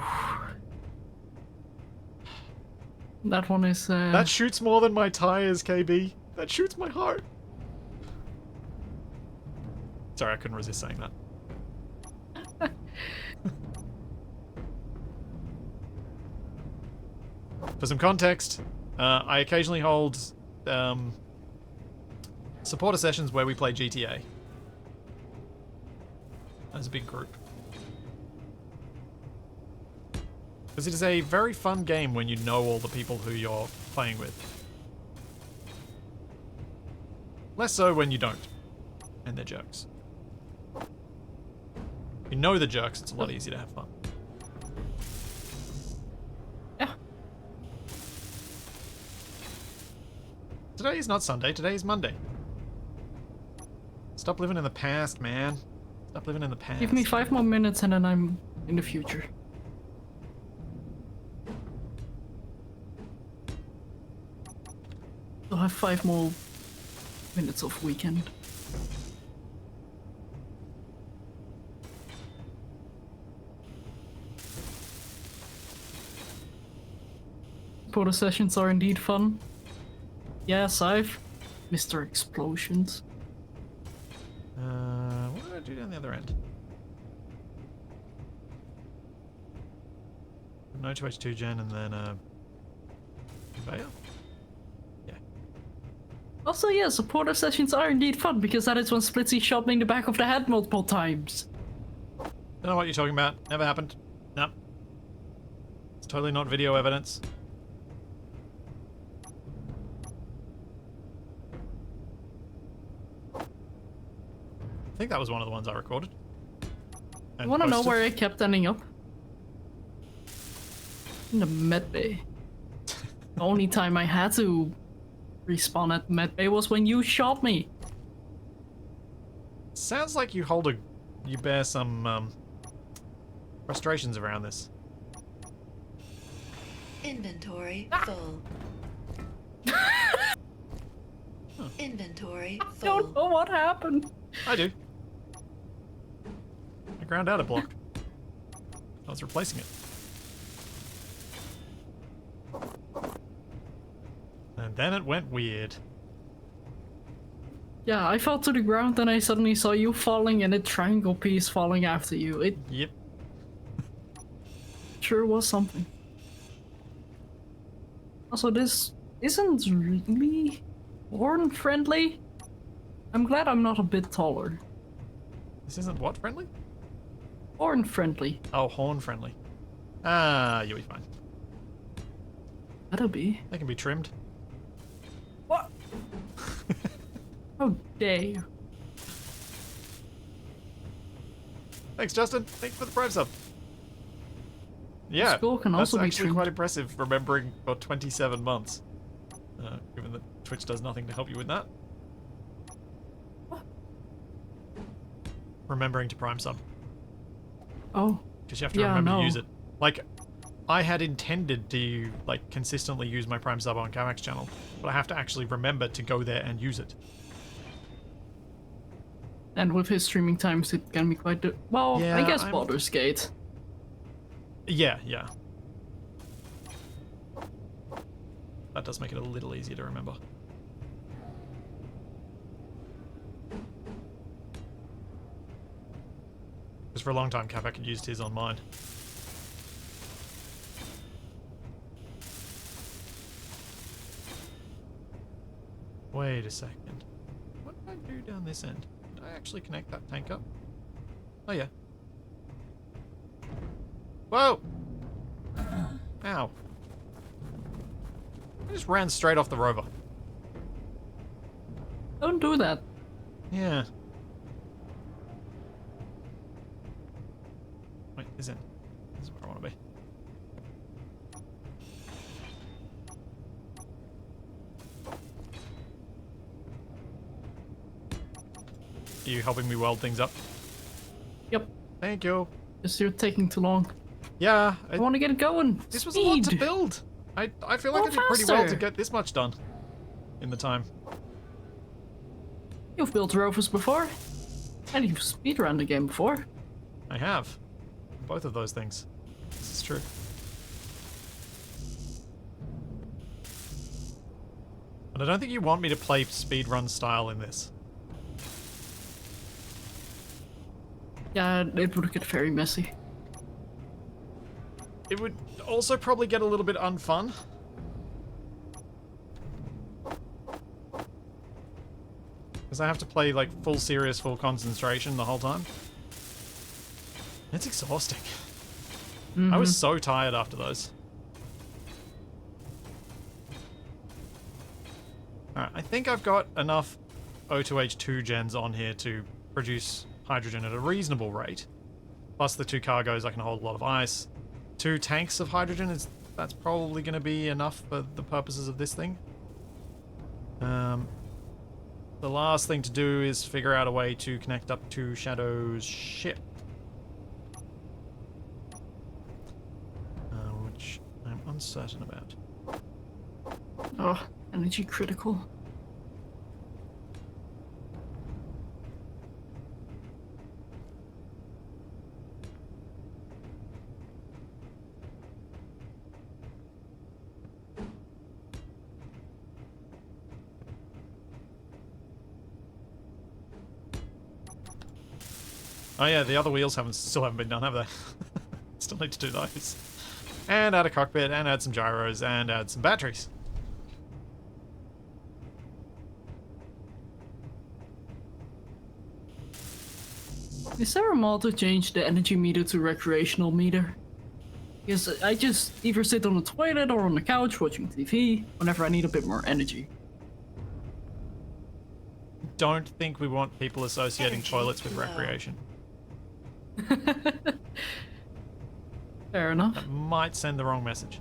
That one is That shoots more than my tires, KB. That shoots my heart. Sorry, I couldn't resist saying that. For some context, I occasionally hold supporter sessions where we play GTA. as a big group. Because it is a very fun game when you know all the people who you're playing with. Less so when you don't. And they're jerks. If you know the jerks, it's a lot easier to have fun. Yeah. Today is not Sunday, today is Monday. Stop living in the past, man. Stop living in the past. Give me 5 more minutes and then I'm in the future. I'll have 5 more minutes of weekend. Portal sessions are indeed fun. Yes, I've Mr. Explosions. What did I do down the other end? No 2H2 gen and then conveyor? Yeah. Also, yes, supporter sessions are indeed fun because that is when Splitsy shot me in the back of the head multiple times. Don't know what you're talking about. Never happened. No. It's totally not video evidence. I think that was one of the ones I recorded. I want to know where I kept ending up. In the med bay. The only time I had to respawn at med bay was when you shot me. Sounds like you bear some frustrations around this. Inventory full. Inventory I full. don't know what happened. I do. I ground out a block. I was replacing it. And then it went weird. Yeah, I fell to the ground and I suddenly saw you falling and a triangle piece falling after you. It Yep. sure was something. Also, this isn't really horn friendly. I'm glad I'm not a bit taller. This isn't what friendly? Horn friendly. Oh, horn friendly. Ah, you'll be fine. That'll be. They can be trimmed. What? How dare you? Thanks, Justin. Thanks for the Prime sub. Yeah, skull can also be that's actually trimmed. quite impressive, remembering for 27 months. Given that Twitch does nothing to help you with that. What? Remembering to Prime sub. Oh. Because you have to Yeah, remember no. to use it. Like, I had intended to, like, consistently use my Prime sub on Kamak's channel, but I have to actually remember to go there and use it. And with his streaming times, it can be quite. Well, Yeah, I guess I'm- Baldur's Gate. Yeah, yeah. That does make it a little easier to remember. Because for a long time, Kavak had used his on mine. Wait a second. What did I do down this end? Did I actually connect that tank up? Oh yeah. Whoa! Ow. I just ran straight off the rover. Don't do that. Yeah. Wait, this is where I want to be. Are you helping me weld things up? Yep. Thank you. Just you're taking too long. Yeah, I want to get it going. this was a lot to Speed. build. I feel like Go I did pretty well to faster. get this much done in the time. You've built rovers before, and you've speedrun the game before. I have. Both of those things. This is true. But I don't think you want me to play speedrun style in this. Yeah, it would get very messy. It would also probably get a little bit unfun. Because I have to play like full serious, full concentration the whole time. It's exhausting. Mhm. I was so tired after those. Alright, I think I've got enough O2H2 gens on here to produce hydrogen at a reasonable rate. Plus the 2 cargoes, I can hold a lot of ice. 2 tanks of hydrogen, that's probably going to be enough for the purposes of this thing. The last thing to do is figure out a way to connect up to Shadow's ship. Which I'm uncertain about. Oh, energy critical. Oh yeah, the other wheels still haven't been done, have they? Still need to do those. And add a cockpit, and add some gyros, and add some batteries. Is there a mod to change the energy meter to recreational meter? Because I just either sit on the toilet or on the couch watching TV whenever I need a bit more energy. Don't think we want people associating Energy toilets with low. recreation. Fair enough. That might send the wrong message.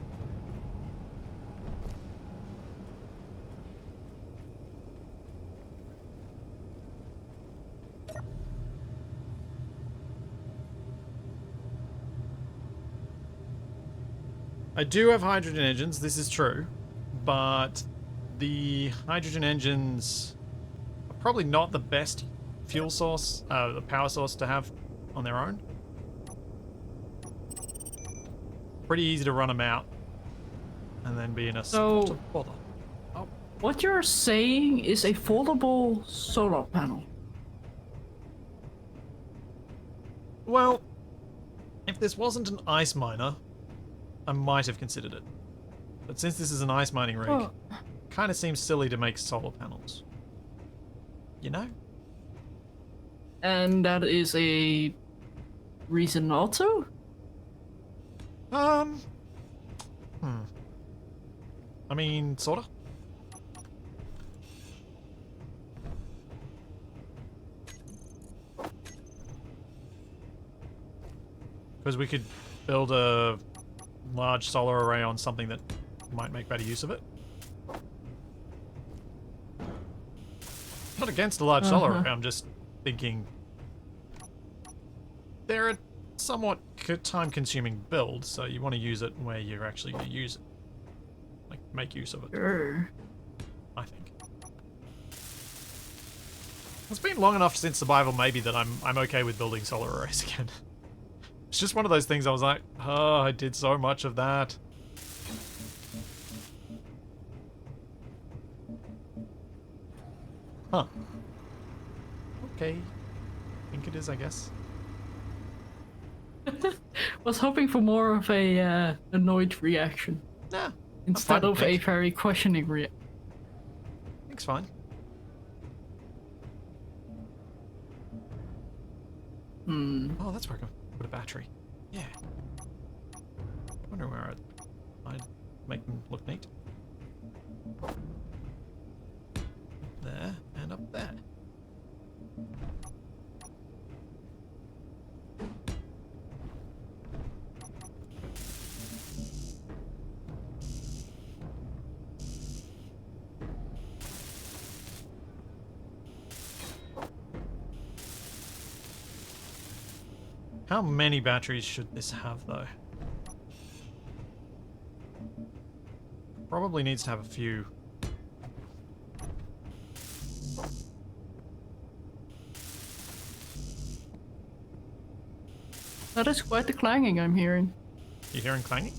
I do have hydrogen engines, this is true, but the hydrogen engines are probably not the best fuel source, the power source to have on their own. Pretty easy to run them out and then be in a spot of bother. What you're saying is a foldable solar panel. Well, if this wasn't an ice miner, I might have considered it. But since this is an ice mining rig, Oh. kind of seems silly to make solar panels. You know? And that is a reason not to? I mean, sorta. Because we could build a large solar array on something that might make better use of it. Not against a large solar array, I'm just thinking they're a somewhat time-consuming build, so you want to use it where you're actually going to use it. Like, make use of it, Sure. I think. It's been long enough since survival maybe that I'm okay with building solar arrays again. It's just one of those things I was like, oh, I did so much of that. Huh. Okay. Think it is, I guess. Was hoping for more of a annoyed reaction Nah. instead fine of with a pink. very questioning reaction. Pink's fine. Oh, that's where I can put a battery. Yeah. I wonder where I'd make them look neat. There, and up there. How many batteries should this have, though? Probably needs to have a few. That is quite the clanging I'm hearing. You hearing clanging?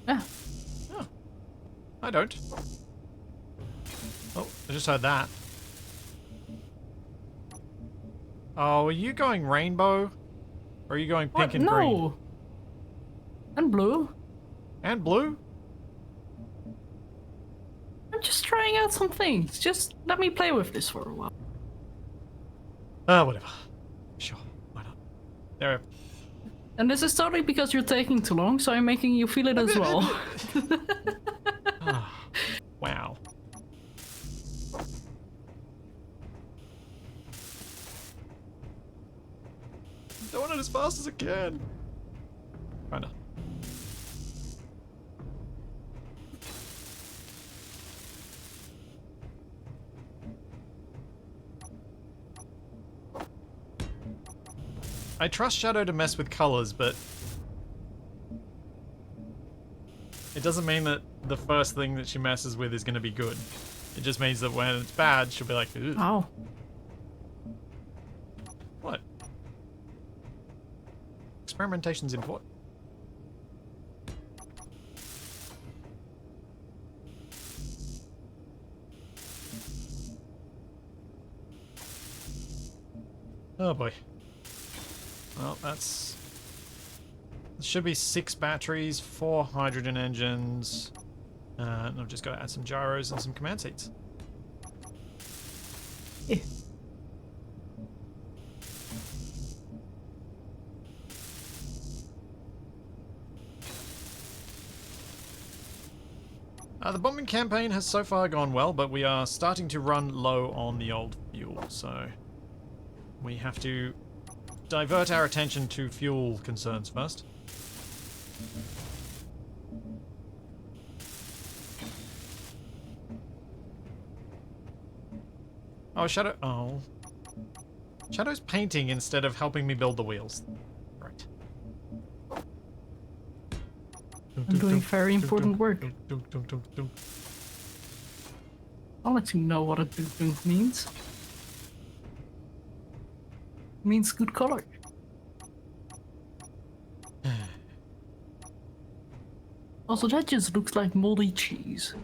Yeah. Oh. I don't. Oh, I just heard that. Oh, are you going rainbow? Or are you going pink What? and green? No. And blue. And blue? I'm just trying out some things. Just let me play with this for a while. Whatever. Sure, why not? There. And this is totally because you're taking too long, so I'm making you feel it as well. Ah, wow. Doing it as fast as I can. Kinda. I trust Shadow to mess with colors, but it doesn't mean that the first thing that she messes with is going to be good. It just means that when it's bad, she'll be like, "Ugh." Oh. What? Experimentation's important. Oh boy. Well, that's... There should be 6 batteries, 4 hydrogen engines, and I've just got to add some gyros and some command seats. Yeah. The bombing campaign has so far gone well, but we are starting to run low on the old fuel, so we have to divert our attention to fuel concerns first. Oh, Shadow... Oh. Shadow's painting instead of helping me build the wheels. Right. I'm doing very important work. I'll let you know what a dunk means. It means good color. Also, that just looks like moldy cheese.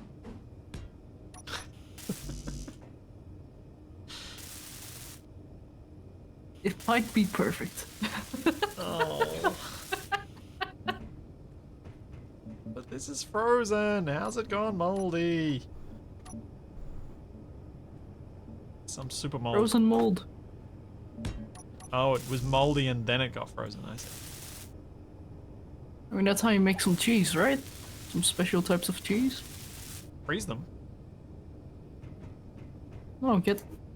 It might be perfect. Oh. But this is frozen. How's it gone moldy? Some super mold. Frozen mold. Oh, it was moldy and then it got frozen, I see. I mean, that's how you make some cheese, right? Some special types of cheese. Freeze them. Oh,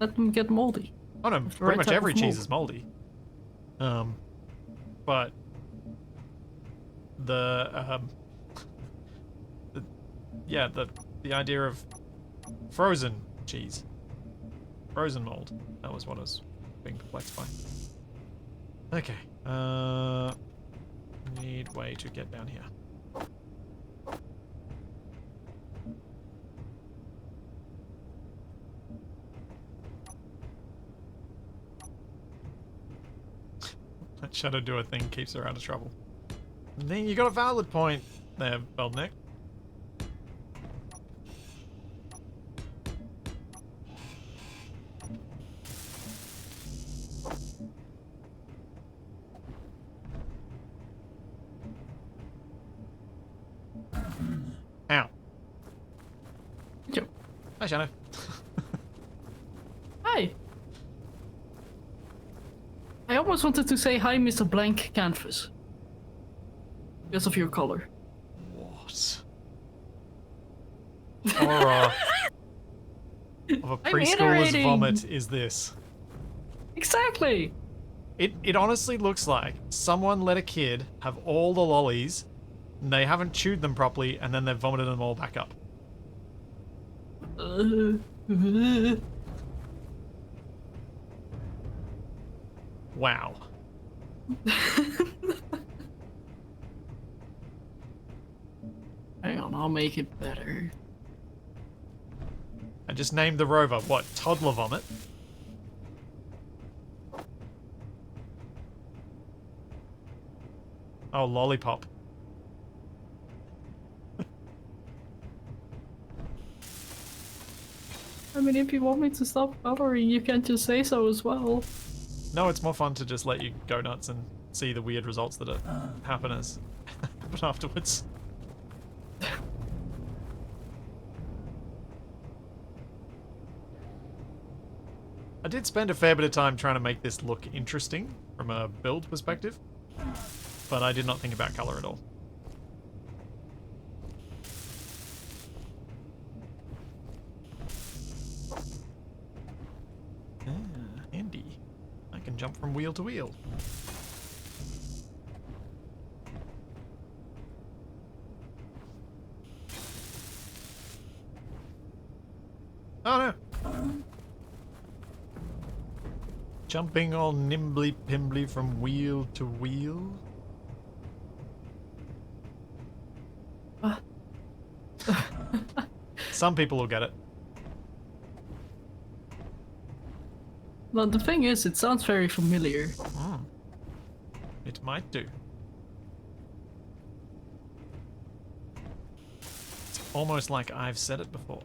let them get moldy. Oh no, the pretty right much type every of cheese mold. is moldy. But the idea of frozen cheese, frozen mold. That was what I was being perplexed by. Okay. Need way to get down here. Let Shadow do a thing keeps her out of trouble. And then you got a valid point there, Beldnick. Ow. Good job. Hi, Shadow. Hi. I almost wanted to say hi, Mr. Blank Canvas. Because of your color. What? Horror of a I'm preschooler's iterating. vomit is this? Exactly. It honestly looks like someone let a kid have all the lollies, and they haven't chewed them properly, and then they've vomited them all back up. Wow. Hang on, I'll make it better. I just named the rover, what, toddler vomit? Oh, lollipop. I mean, if you want me to stop coloring, you can just say so as well. No, it's more fun to just let you go nuts and see the weird results that happen afterwards. I did spend a fair bit of time trying to make this look interesting from a build perspective, but I did not think about color at all. Handy. I can jump from wheel to wheel. Oh no! Jumping all nimbly-pimbly from wheel to wheel. Some people will get it. Well, the thing is, it sounds very familiar. It might do. It's almost like I've said it before.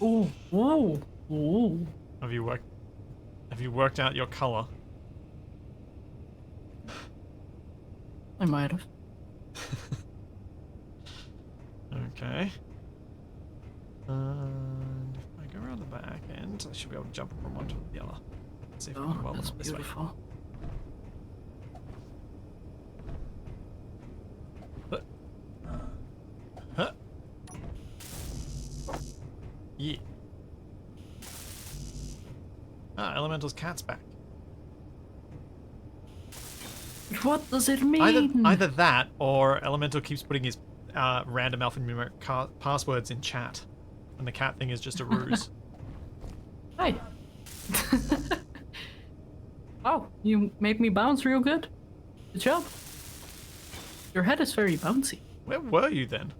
Ooh, whoa, ooh. Have you worked out your color? I might have. Okay. And if I go around the back end, I should be able to jump from one to the other. Let's see if we can Oh, weld that's them this way. beautiful. Huh. Yeah. Ah, Elemental's cat's back. What does it mean? Either that, or Elemental keeps putting his random alphanumeric passwords in chat, and the cat thing is just a ruse. Hi. Oh, you made me bounce real good. Good job. Your head is very bouncy. Where were you then?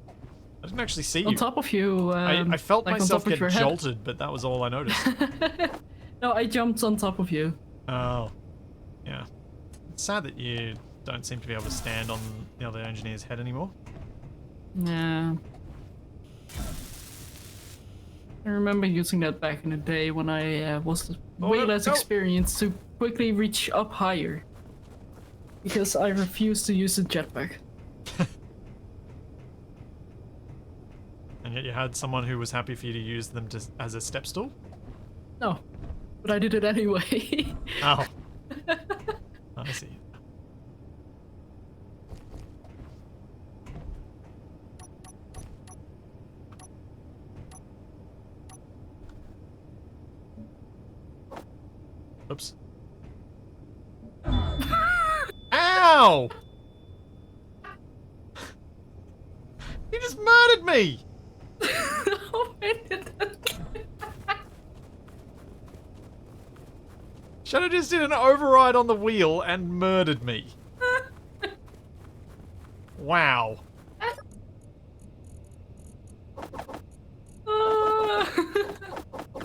I didn't actually see On you. top of you. I felt like on myself top of get your head. jolted, but that was all I noticed. No, I jumped on top of you. Oh. Yeah. It's sad that you don't seem to be able to stand on the other engineer's head anymore. Yeah. I remember using that back in the day when I was way less experienced to quickly reach up higher. Because I refused to use the jetpack. And yet you had someone who was happy for you to use them as a step stool? No, but I did it anyway. Oh. I see. Oops. Ow! You just murdered me! Shadow just did an override on the wheel and murdered me. Wow.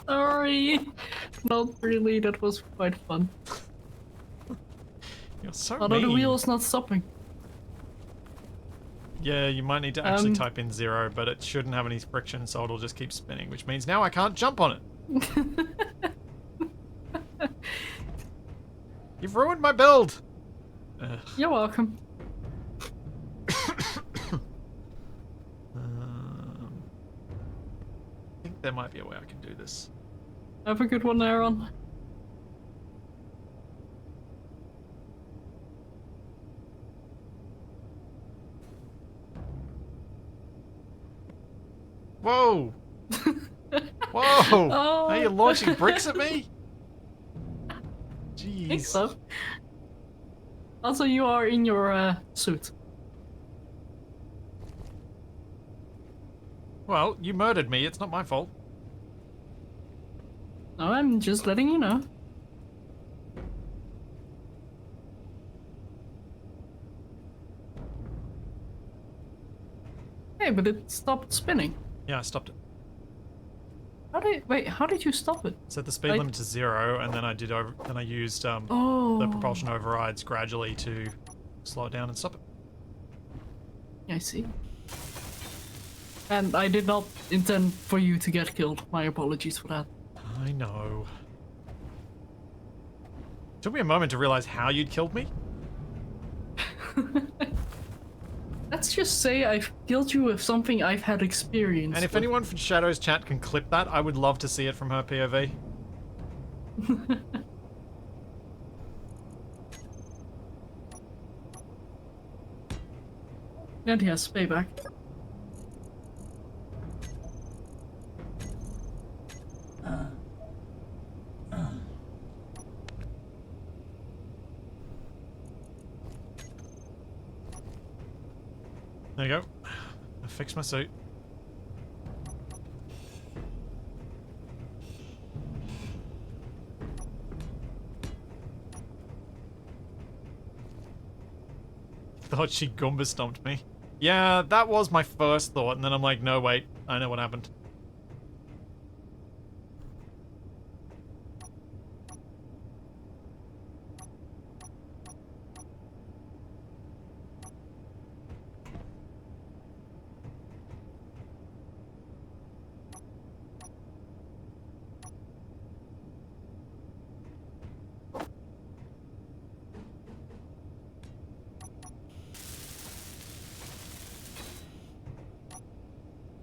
Sorry. Not really, that was quite fun. You're so Although the mean. wheel's not stopping. Yeah, you might need to actually type in 0, but it shouldn't have any friction, so it'll just keep spinning, which means now I can't jump on it. You've ruined my build! Ugh. You're welcome. I think there might be a way I can do this. Have a good one, Aaron. Whoa! Whoa! Oh. Are you launching bricks at me? Jeez. I think so. Also, you are in your suit. Well, you murdered me. It's not my fault. No, I'm just letting you know. Hey, but it stopped spinning. Yeah, I stopped it. How did you stop it? Set the speed limit to 0, and then I used the propulsion overrides gradually to slow it down and stop it. I see. And I did not intend for you to get killed. My apologies for that. I know. Took me a moment to realize how you'd killed me. Let's just say I've killed you with something I've had experience And if with. anyone from Shadow's chat can clip that, I would love to see it from her POV. And yes, payback. There you go. I fixed my suit. Thought she Goomba stomped me. Yeah, that was my first thought, and then I'm like, no, wait, I know what happened.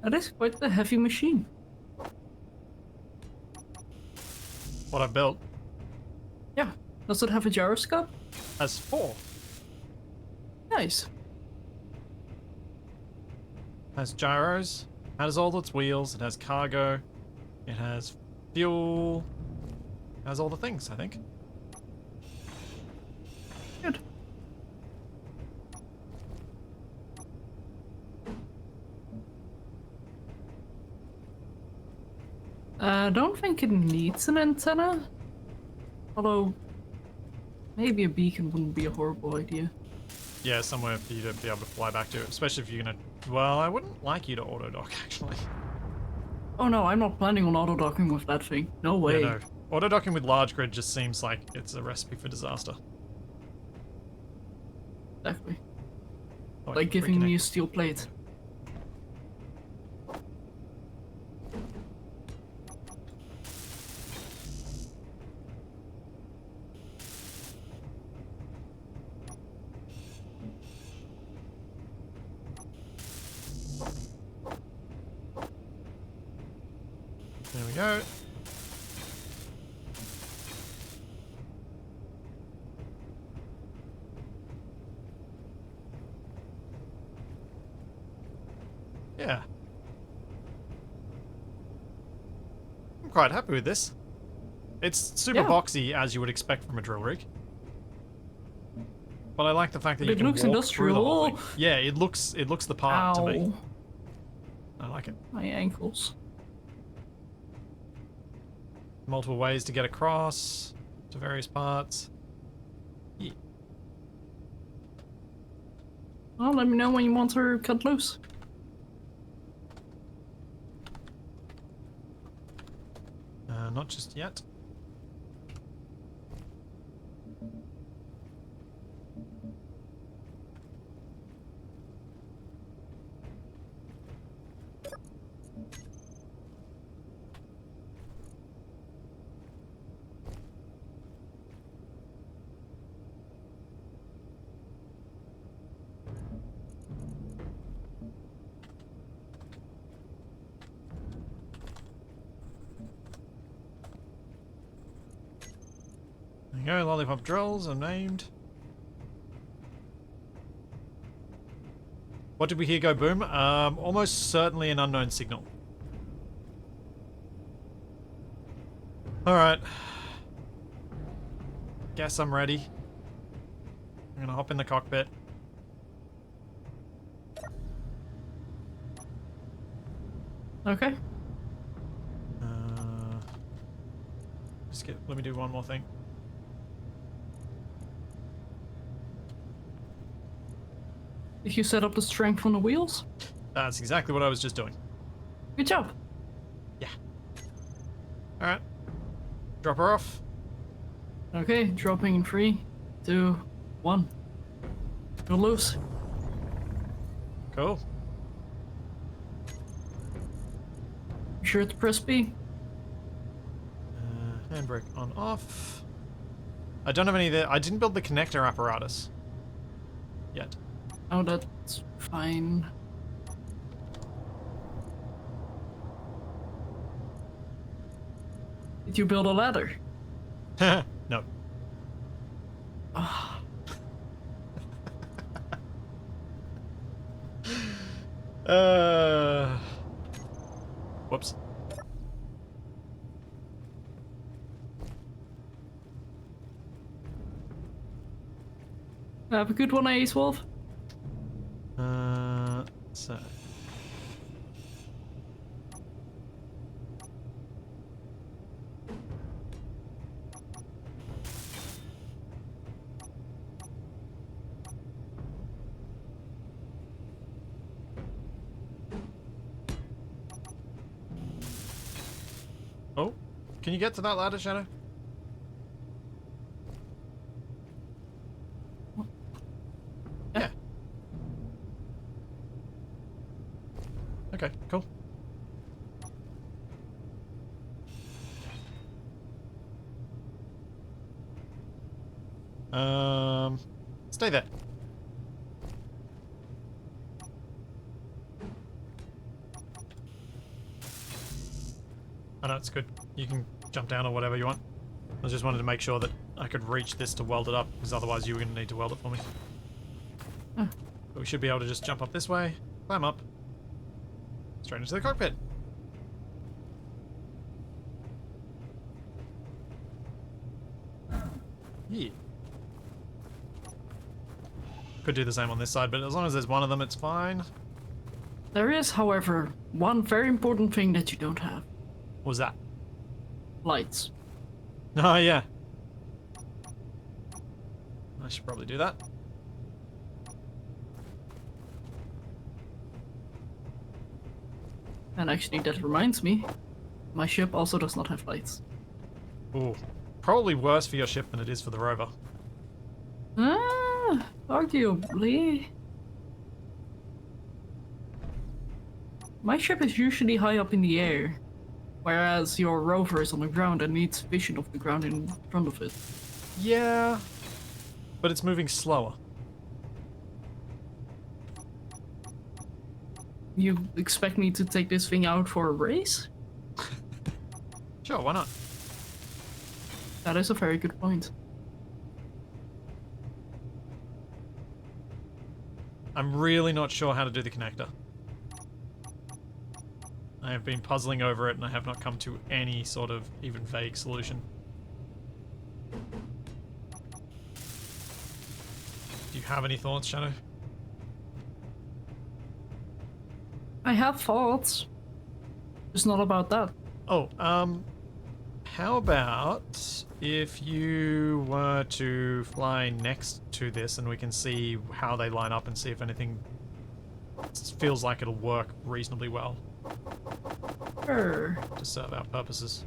That is quite the heavy machine. What I built Yeah. Does it have a gyroscope? has 4. Nice. Has gyros, has all its wheels, it has cargo, it has fuel, it has all the things, I think. Good. I don't think it needs an antenna. Although, maybe a beacon wouldn't be a horrible idea. Yeah, somewhere for you to be able to fly back to, especially if you're gonna... Well, I wouldn't like you to auto-dock, actually. Oh no, I'm not planning on auto-docking with that thing. No way. Yeah, no. Auto-docking with large grid just seems like it's a recipe for disaster. Exactly. Oh, Like giving me a reconnect. steel plate. There we go. Yeah. I'm quite happy with this. It's super Yeah. boxy, as you would expect from a drill rig. But I like the fact that But you it can looks walk through the whole industrial. thing. Yeah, it looks the part to me. Ow. I like it. My ankles. Multiple ways to get across to various parts. Yeah. Well, let me know when you want her cut loose. Not just yet. There you go, lollipop drills are named. What did we hear go boom? Almost certainly an unknown signal. Alright. Guess I'm ready. I'm gonna hop in the cockpit. Okay. Let me do one more thing. Did you set up the strength on the wheels? That's exactly what I was just doing. Good job. Yeah. Alright. Drop her off. Okay, dropping in 3, 2, 1. Go loose. Cool. Be sure to press B. Handbrake on off. I don't have any of the... I didn't build the connector apparatus. yet. Oh, that's fine. Did you build a ladder? No. Ah. Whoops. Have a good one, Ace Wolf. So. Oh, can you get to that ladder, Shadow? Yeah. Okay, cool. Stay there. Oh no, it's good. You can jump down or whatever you want. I just wanted to make sure that I could reach this to weld it up, because otherwise you were going to need to weld it for me. Huh. But we should be able to just jump up this way, climb up, straight into the cockpit. Yeah. Could do the same on this side, but as long as there's one of them, it's fine. There is, however, one very important thing that you don't have. What was that? Lights. Oh, yeah. I should probably do that. And actually, that reminds me, my ship also does not have lights. Ooh. Probably worse for your ship than it is for the rover. Ah, arguably. My ship is usually high up in the air, whereas your rover is on the ground and needs vision of the ground in front of it. Yeah. But it's moving slower. You expect me to take this thing out for a race? Sure, why not? That is a very good point. I'm really not sure how to do the connector. I have been puzzling over it and I have not come to any sort of even vague solution. Do you have any thoughts, Shadow? I have thoughts. It's not about that. Oh, how about if you were to fly next to this and we can see how they line up and see if anything feels like it'll work reasonably well Sure. to serve our purposes.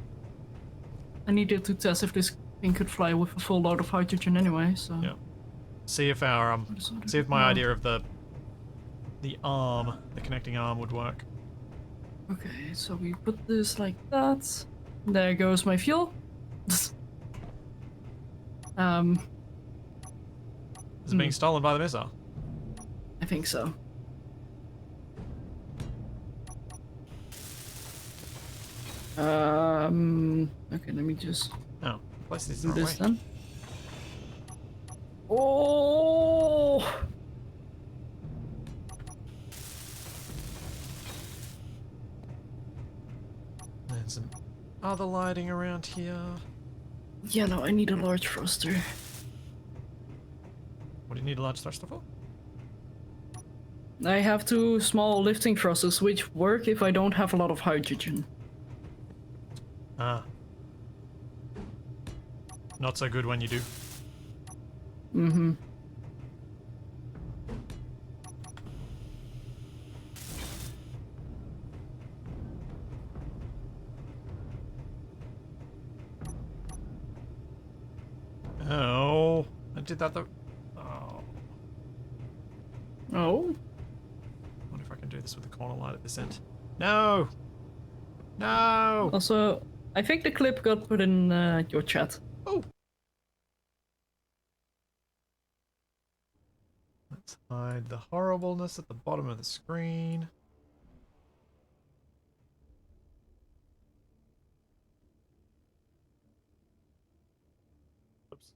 I needed to test if this thing could fly with a full load of hydrogen anyway, so... Yeah. See if our see if my idea of the arm, the connecting arm, would work. Okay, so we put this like that. There goes my fuel. Is it being stolen by the missile? I think so. Okay, let me just Oh, place this do the wrong this way. then. Oh! There's some other lighting around here. Yeah, no, I need a large thruster. What do you need a large thruster for? I have 2 small lifting thrusters, which work if I don't have a lot of hydrogen. Ah. Not so good when you do. Mm-hmm. Oh, I did that though. Oh. Oh? I wonder if I can do this with the corner light at this end. No! No! Also, I think the clip got put in your chat. Oh! Let's Hide the horribleness at the bottom of the screen. Oops.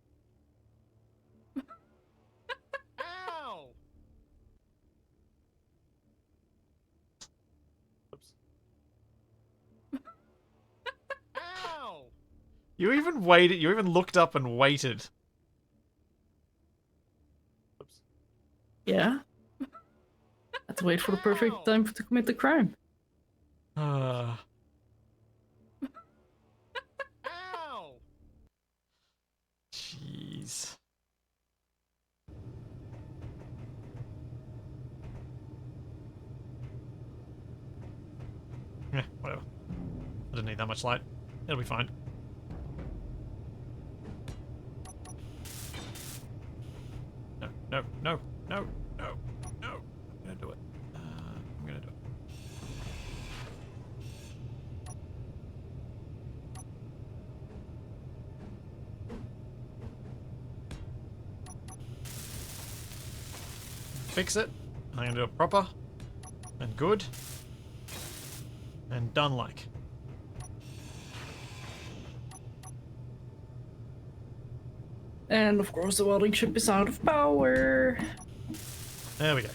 Ow! Oops. Ow! You even waited, you even looked up and waited. Oops. Yeah. Had to wait for the perfect time to commit the crime. Ow! Jeez. Yeah, whatever. I didn't need that much light. It'll be fine. No, no, no, no, no, no. I'm gonna do it. I'm gonna do it. Fix it. I'm gonna do it proper. And good. And done like. And of course the welding ship is out of power. There we go.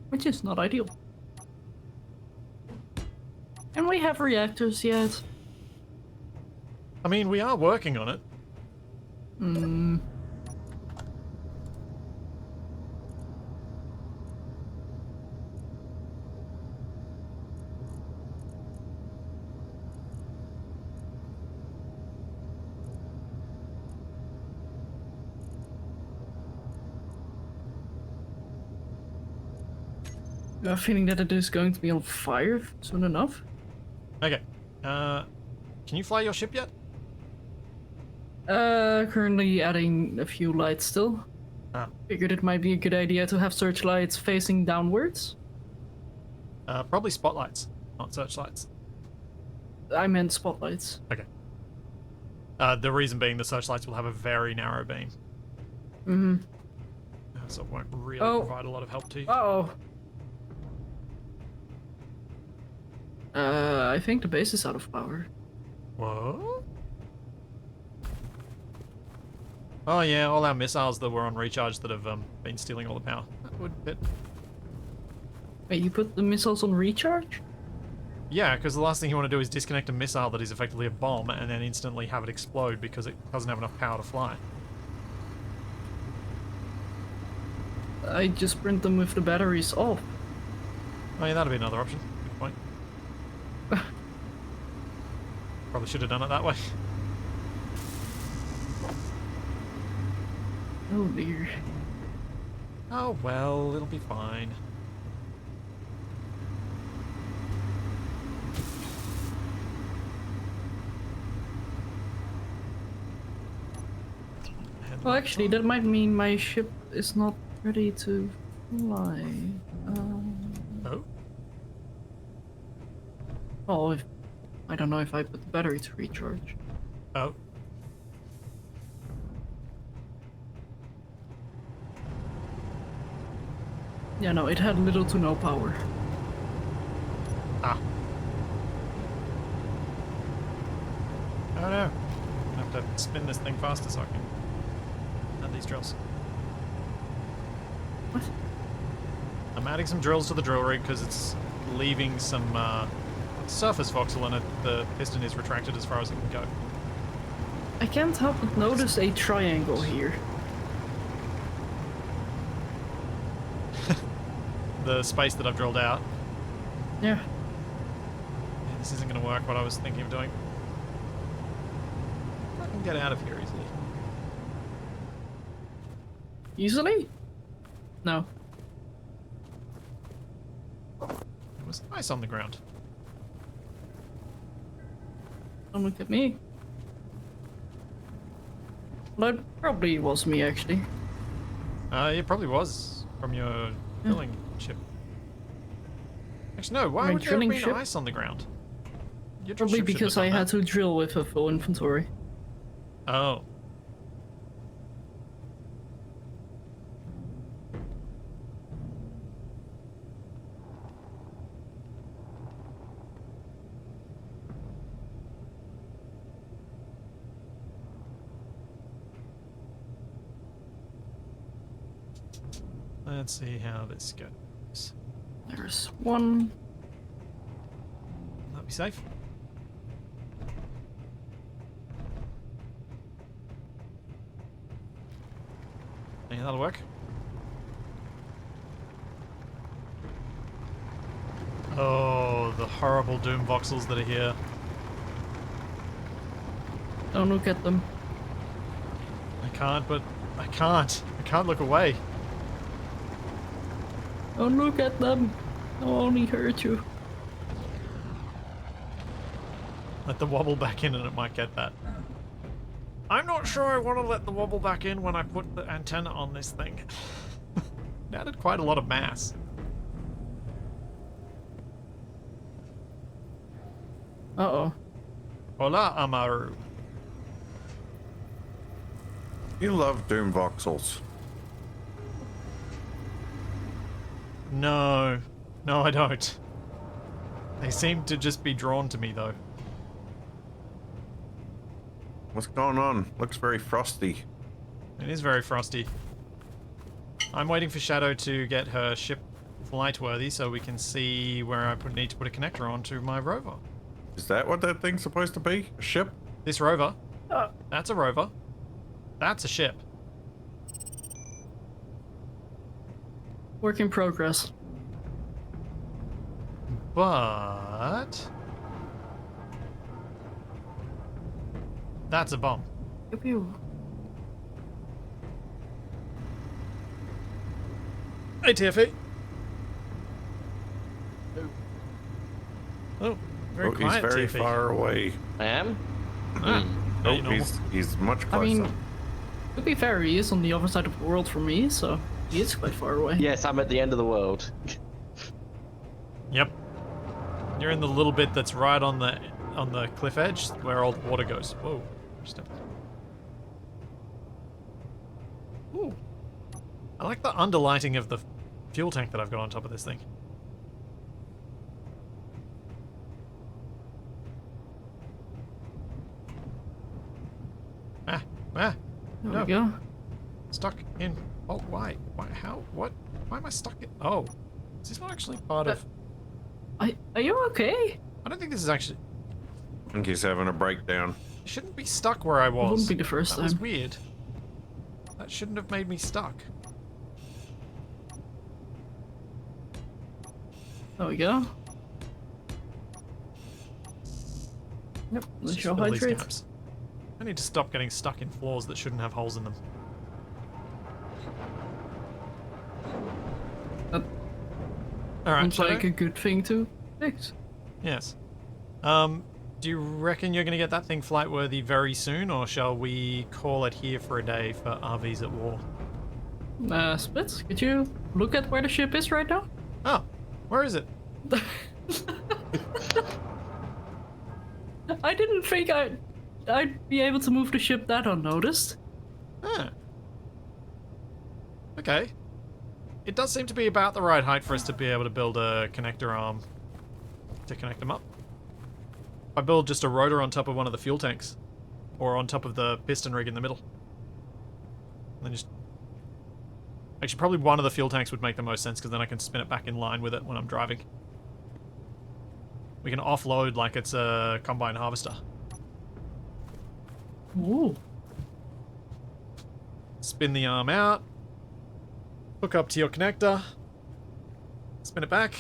Which is not ideal. And we have reactors yet. I mean, we are working on it. Hmm. I have a feeling that it is going to be on fire soon enough. Okay. Can you fly your ship yet? Currently adding a few lights still. Ah. Figured it might be a good idea to have searchlights facing downwards. Probably spotlights, not searchlights. I meant spotlights. Okay. The reason being the searchlights will have a very narrow beam. Mm-hmm. So it won't really Oh. provide a lot of help to you. Uh-oh. I think the base is out of power. What? Oh yeah, all our missiles that were on recharge that have been stealing all the power. That would fit. Wait, you put the missiles on recharge? Yeah, because the last thing you want to do is disconnect a missile that is effectively a bomb and then instantly have it explode because it doesn't have enough power to fly. I just print them with the batteries off. Oh yeah, that'd be another option. Good point. Probably should have done it that way. Oh dear. Oh well, it'll be fine. Well, actually, that might mean my ship is not ready to fly. Oh? Well, I don't know if I put the battery to recharge. Oh. Yeah, no, it had little to no power. Ah. Oh no. I have to spin this thing faster so I can add these drills. What? I'm adding some drills to the drill rig because it's leaving some surface voxel in it. The piston is retracted as far as it can go. I can't help but notice a triangle here. The space that I've drilled out. Yeah. Yeah, this isn't going to work what I was thinking of doing. I can get out of here easily. Easily? No. There was ice on the ground. Don't look at me. Well, that probably was me, actually. It probably was from your drilling ship. Actually, no. Why My would there have drilling been ship? ice on the ground? Your drill Probably ship shouldn't because have I done had that. to drill with a full inventory. Oh. Let's see how this goes. There's one. That'll be safe. Yeah, that'll work. Oh, the horrible doom voxels that are here. Don't look at them. I can't, but I can't. I can't look away. Don't look at them. They'll only hurt you. Let the wobble back in and it might get that. I'm not sure I want to let the wobble back in when I put the antenna on this thing. It added quite a lot of mass. Uh-oh. Hola, Amaru. You love Doom voxels. No. No, I don't. They seem to just be drawn to me, though. What's going on? Looks very frosty. It is very frosty. I'm waiting for Shadow to get her ship flight-worthy so we can see where I need to put a connector onto my rover. Is that what that thing's supposed to be? A ship? This rover. That's a rover. That's a ship. Work in progress. But... that's a bomb. Pew pew. Hey, Tiffy. Oh, very quiet, he's very Tiffy. far away. I am? Ah, Oh, very normal. he's much I closer. mean, to be fair, he is on the other side of the world from me, so he is quite far away. Yes, I'm at the end of the world. Yep. You're in the little bit that's right on the cliff edge where all the water goes. Whoa. Ooh. I like the underlighting of the fuel tank that I've got on top of this thing. There no. we go. Stuck in. Oh, why? Why? How? What? Why am I stuck in? Oh. Is this not actually part of... Are you okay? I don't think this is actually... I think he's having a breakdown. I shouldn't be stuck where I was. Wouldn't be the first That was time. weird. That shouldn't have made me stuck. There we go. Yep, Let's let's just show fill these hydrate. gaps. I need to stop getting stuck in floors that shouldn't have holes in them. That Alright, seems like a good thing to fix. Yes. Do you reckon you're going to get that thing flight-worthy very soon, or shall we call it here for a day for RVs at war? Spitz, could you look at where the ship is right now? Oh, where is it? I didn't think I'd be able to move the ship that unnoticed. Huh. Okay. It does seem to be about the right height for us to be able to build a connector arm to connect them up. I build just a rotor on top of one of the fuel tanks, or on top of the piston rig in the middle. And then just... actually, probably one of the fuel tanks would make the most sense, because then I can spin it back in line with it when I'm driving. We can offload like it's a combine harvester. Ooh. Spin the arm out. Hook up to your connector. Spin it back.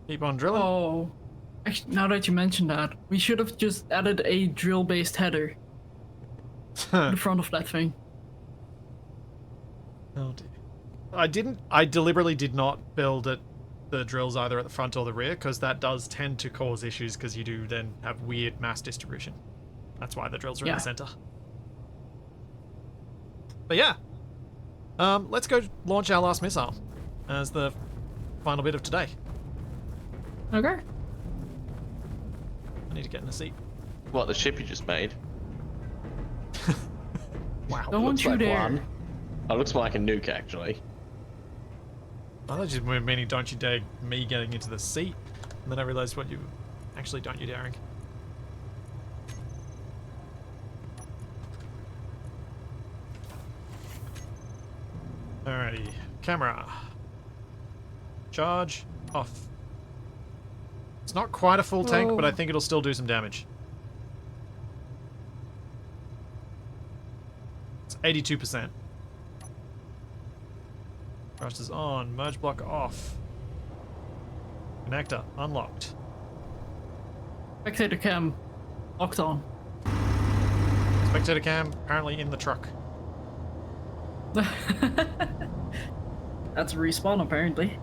Keep on drilling. Oh. Actually, now that you mention that, we should have just added a drill-based header to the front of that thing. Oh dear. I deliberately did not build the drills either at the front or the rear, because that does tend to cause issues, because you do then have weird mass distribution. That's why the drills are in the center. But yeah. Let's go launch our last missile as the final bit of today. Okay. I need to get in a seat. What, the ship you just made? Wow. Don't Looks you like dare. one. Oh, looks more like a nuke, actually. I thought you were meaning don't you dare me getting into the seat. And then I realized what you... actually, don't you daring. Alrighty. Camera. Charge. Off. It's not quite a full tank, but I think it'll still do some damage. It's 82%. Thrusters on. Merge block off. Connector unlocked. Spectator cam locked on. Spectator cam apparently in the truck. That's a respawn, apparently.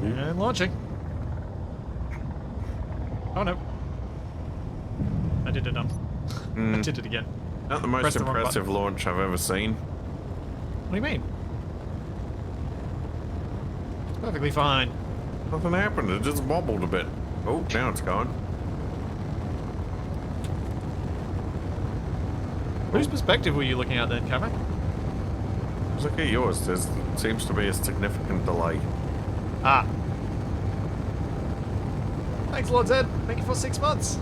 And launching. Oh no. I did it I did it again. Not the most Press the wrong impressive launch I've ever seen. What do you mean? It's perfectly fine. Nothing happened. It just wobbled a bit. Oh, now it's gone. Whose perspective were you looking at then, Cameron? Just look at yours. There seems to be a significant delay. Ah. Thanks, Lord Zed. Thank you for 6 months.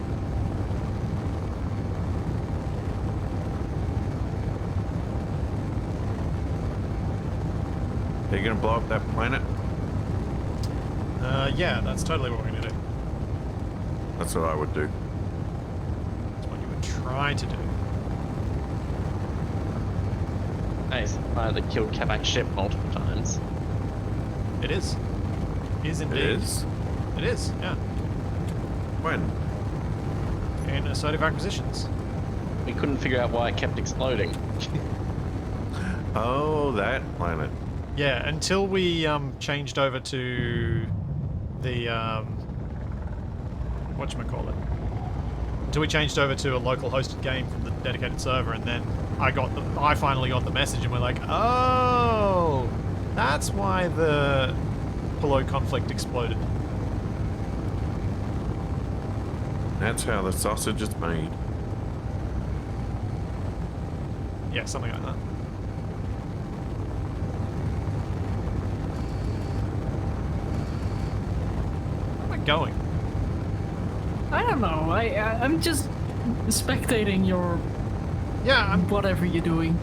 Are you gonna blow up that planet? Yeah, that's totally what we're going to do. That's what I would do. That's what you would try to do. Nice. That killed Kavak's ship multiple times. It is. It is indeed. It is? It is, yeah. When? In assertive acquisitions. We couldn't figure out why it kept exploding. Oh, that planet. Yeah, until we changed over to the whatchamacallit. Until we changed over to a local hosted game from the dedicated server, and then I finally got the message, and we're like, oh, that's why the Polo conflict exploded. That's how the sausage is made. Yeah, something like that. Where am I going? I don't know. I'm just spectating your Yeah, whatever you're doing.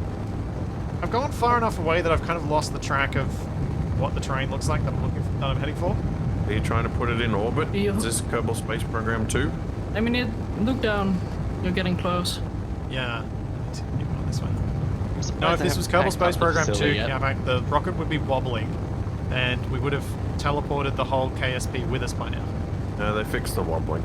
I've gone far enough away that I've kind of lost the track of what the terrain looks like that I'm heading for. Are you trying to put it in orbit? Yeah. Is this Kerbal Space Program 2? I mean, look down. You're getting close. Yeah, I need to keep going this way. Surprised No, if they this was haven't Kerbal packed Space up the Program 2, facility yet. yeah, mate, the rocket would be wobbling, and we would have teleported the whole KSP with us by now. No, they fixed the wobbling.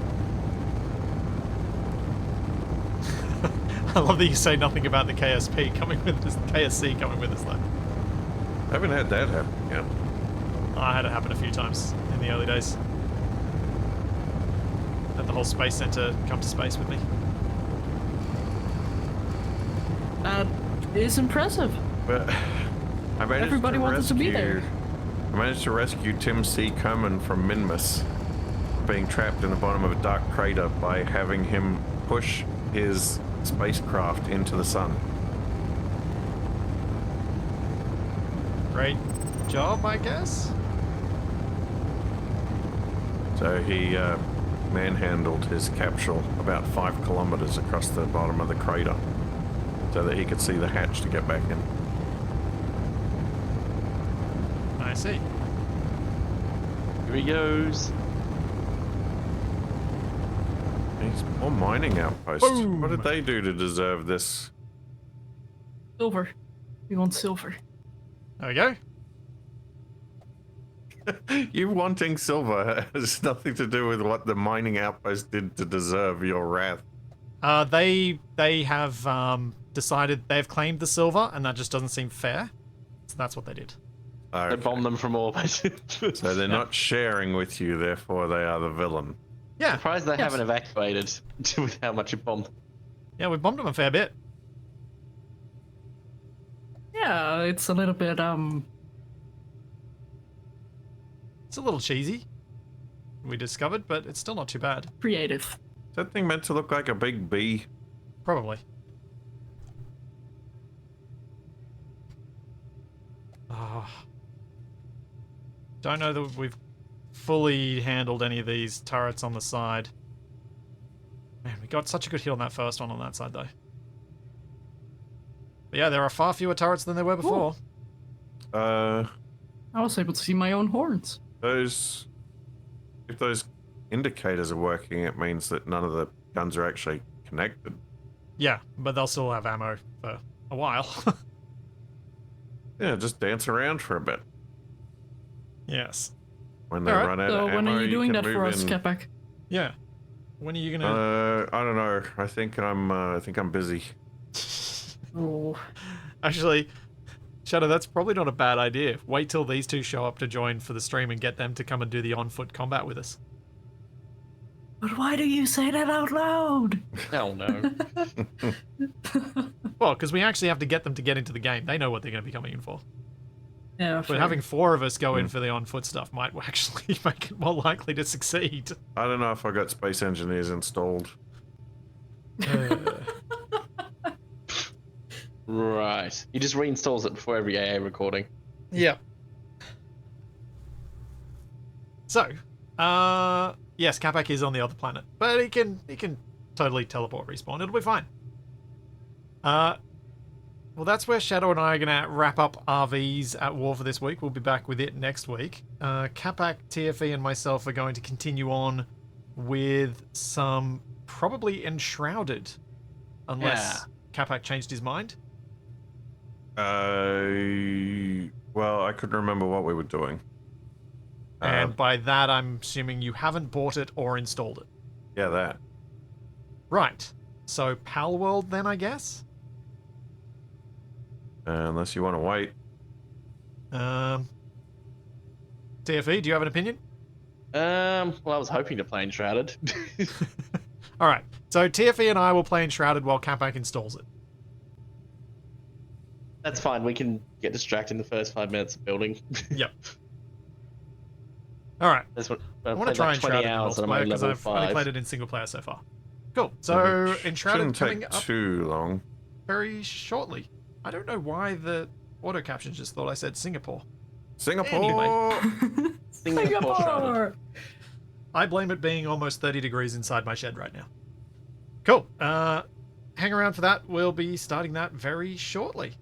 I love that you say nothing about the KSP coming with us, KSC coming with us though. I haven't had that happen yet. I had it happen a few times in the early days. Had the whole space center come to space with me. That is impressive. But I managed Everybody to wanted to be there. I managed to rescue Tim C. Coman from Minmus, being trapped in the bottom of a dark crater by having him push his spacecraft into the sun. Great job, I guess? So he manhandled his capsule about 5 kilometers across the bottom of the crater so that he could see the hatch to get back in. I see. Here he goes. These more mining outposts. Boom. What did they do to deserve this? Silver. We want silver. There we go. You wanting silver has nothing to do with what the mining outpost did to deserve your wrath. They have decided they've claimed the silver, and that just doesn't seem fair. So that's what they did. They Okay. bombed them from orbit. So they're not sharing with you, therefore they are the villain. Yeah, Surprised they Yes. haven't evacuated with how much it bombed. yeah, we bombed them a fair bit. Yeah, it's a little bit It's a little cheesy, we discovered, but it's still not too bad. creative. Is that thing meant to look like a big bee? Probably. Ah. Don't know that we've fully handled any of these turrets on the side. Man, we got such a good hit on that first one on that side, though. But yeah, there are far fewer turrets than there were before. Uh, I was able to see my own horns. if those indicators are working, it means that none of the guns are actually connected. Yeah, but they'll still have ammo for a while. Yeah, just dance around for a bit. Yes. When they Alright, run out So of when ammo, are you doing can that for move us, in. Capac? Yeah. When are you gonna... I don't know. I think I'm busy. Oh. Actually, Shadow, that's probably not a bad idea. Wait till these two show up to join for the stream and get them to come and do the on-foot combat with us. But why do you say that out loud? Hell no. Well, because we actually have to get them to get into the game. They know what they're going to be coming in for. Yeah, But fair. having 4 of us go in for the on-foot stuff might actually make it more likely to succeed. I don't know if I got Space Engineers installed. Right. He just reinstalls it before every AA recording. Yeah. So, yes, Capac is on the other planet, but he can totally teleport respawn. It'll be fine. Well, that's where Shadow and I are gonna wrap up RVs at War for this week. We'll be back with it next week. Capac, TFE, and myself are going to continue on with some probably Enshrouded, unless Capac changed his mind. Well, I couldn't remember what we were doing. And by that, I'm assuming you haven't bought it or installed it. Yeah, that. Right. So, Pal World then, I guess? Unless you want to wait. TFE, do you have an opinion? Well, I was hoping to play Enshrouded. Alright, so TFE and I will play Enshrouded while Capac installs it. That's fine. We can get distracted in the first 5 minutes of building. Yep. Alright, That's what I want to try Enshrouded in hours and I'm multiplayer only because level I've only 5. played it in single player so far. Cool, so Enshrouded Shouldn't coming take up too long. very shortly. I don't know why the auto captions just thought I said Singapore. Singapore! Singapore Shrouded. I blame it being almost 30 degrees inside my shed right now. Cool. Hang around for that. We'll be starting that very shortly.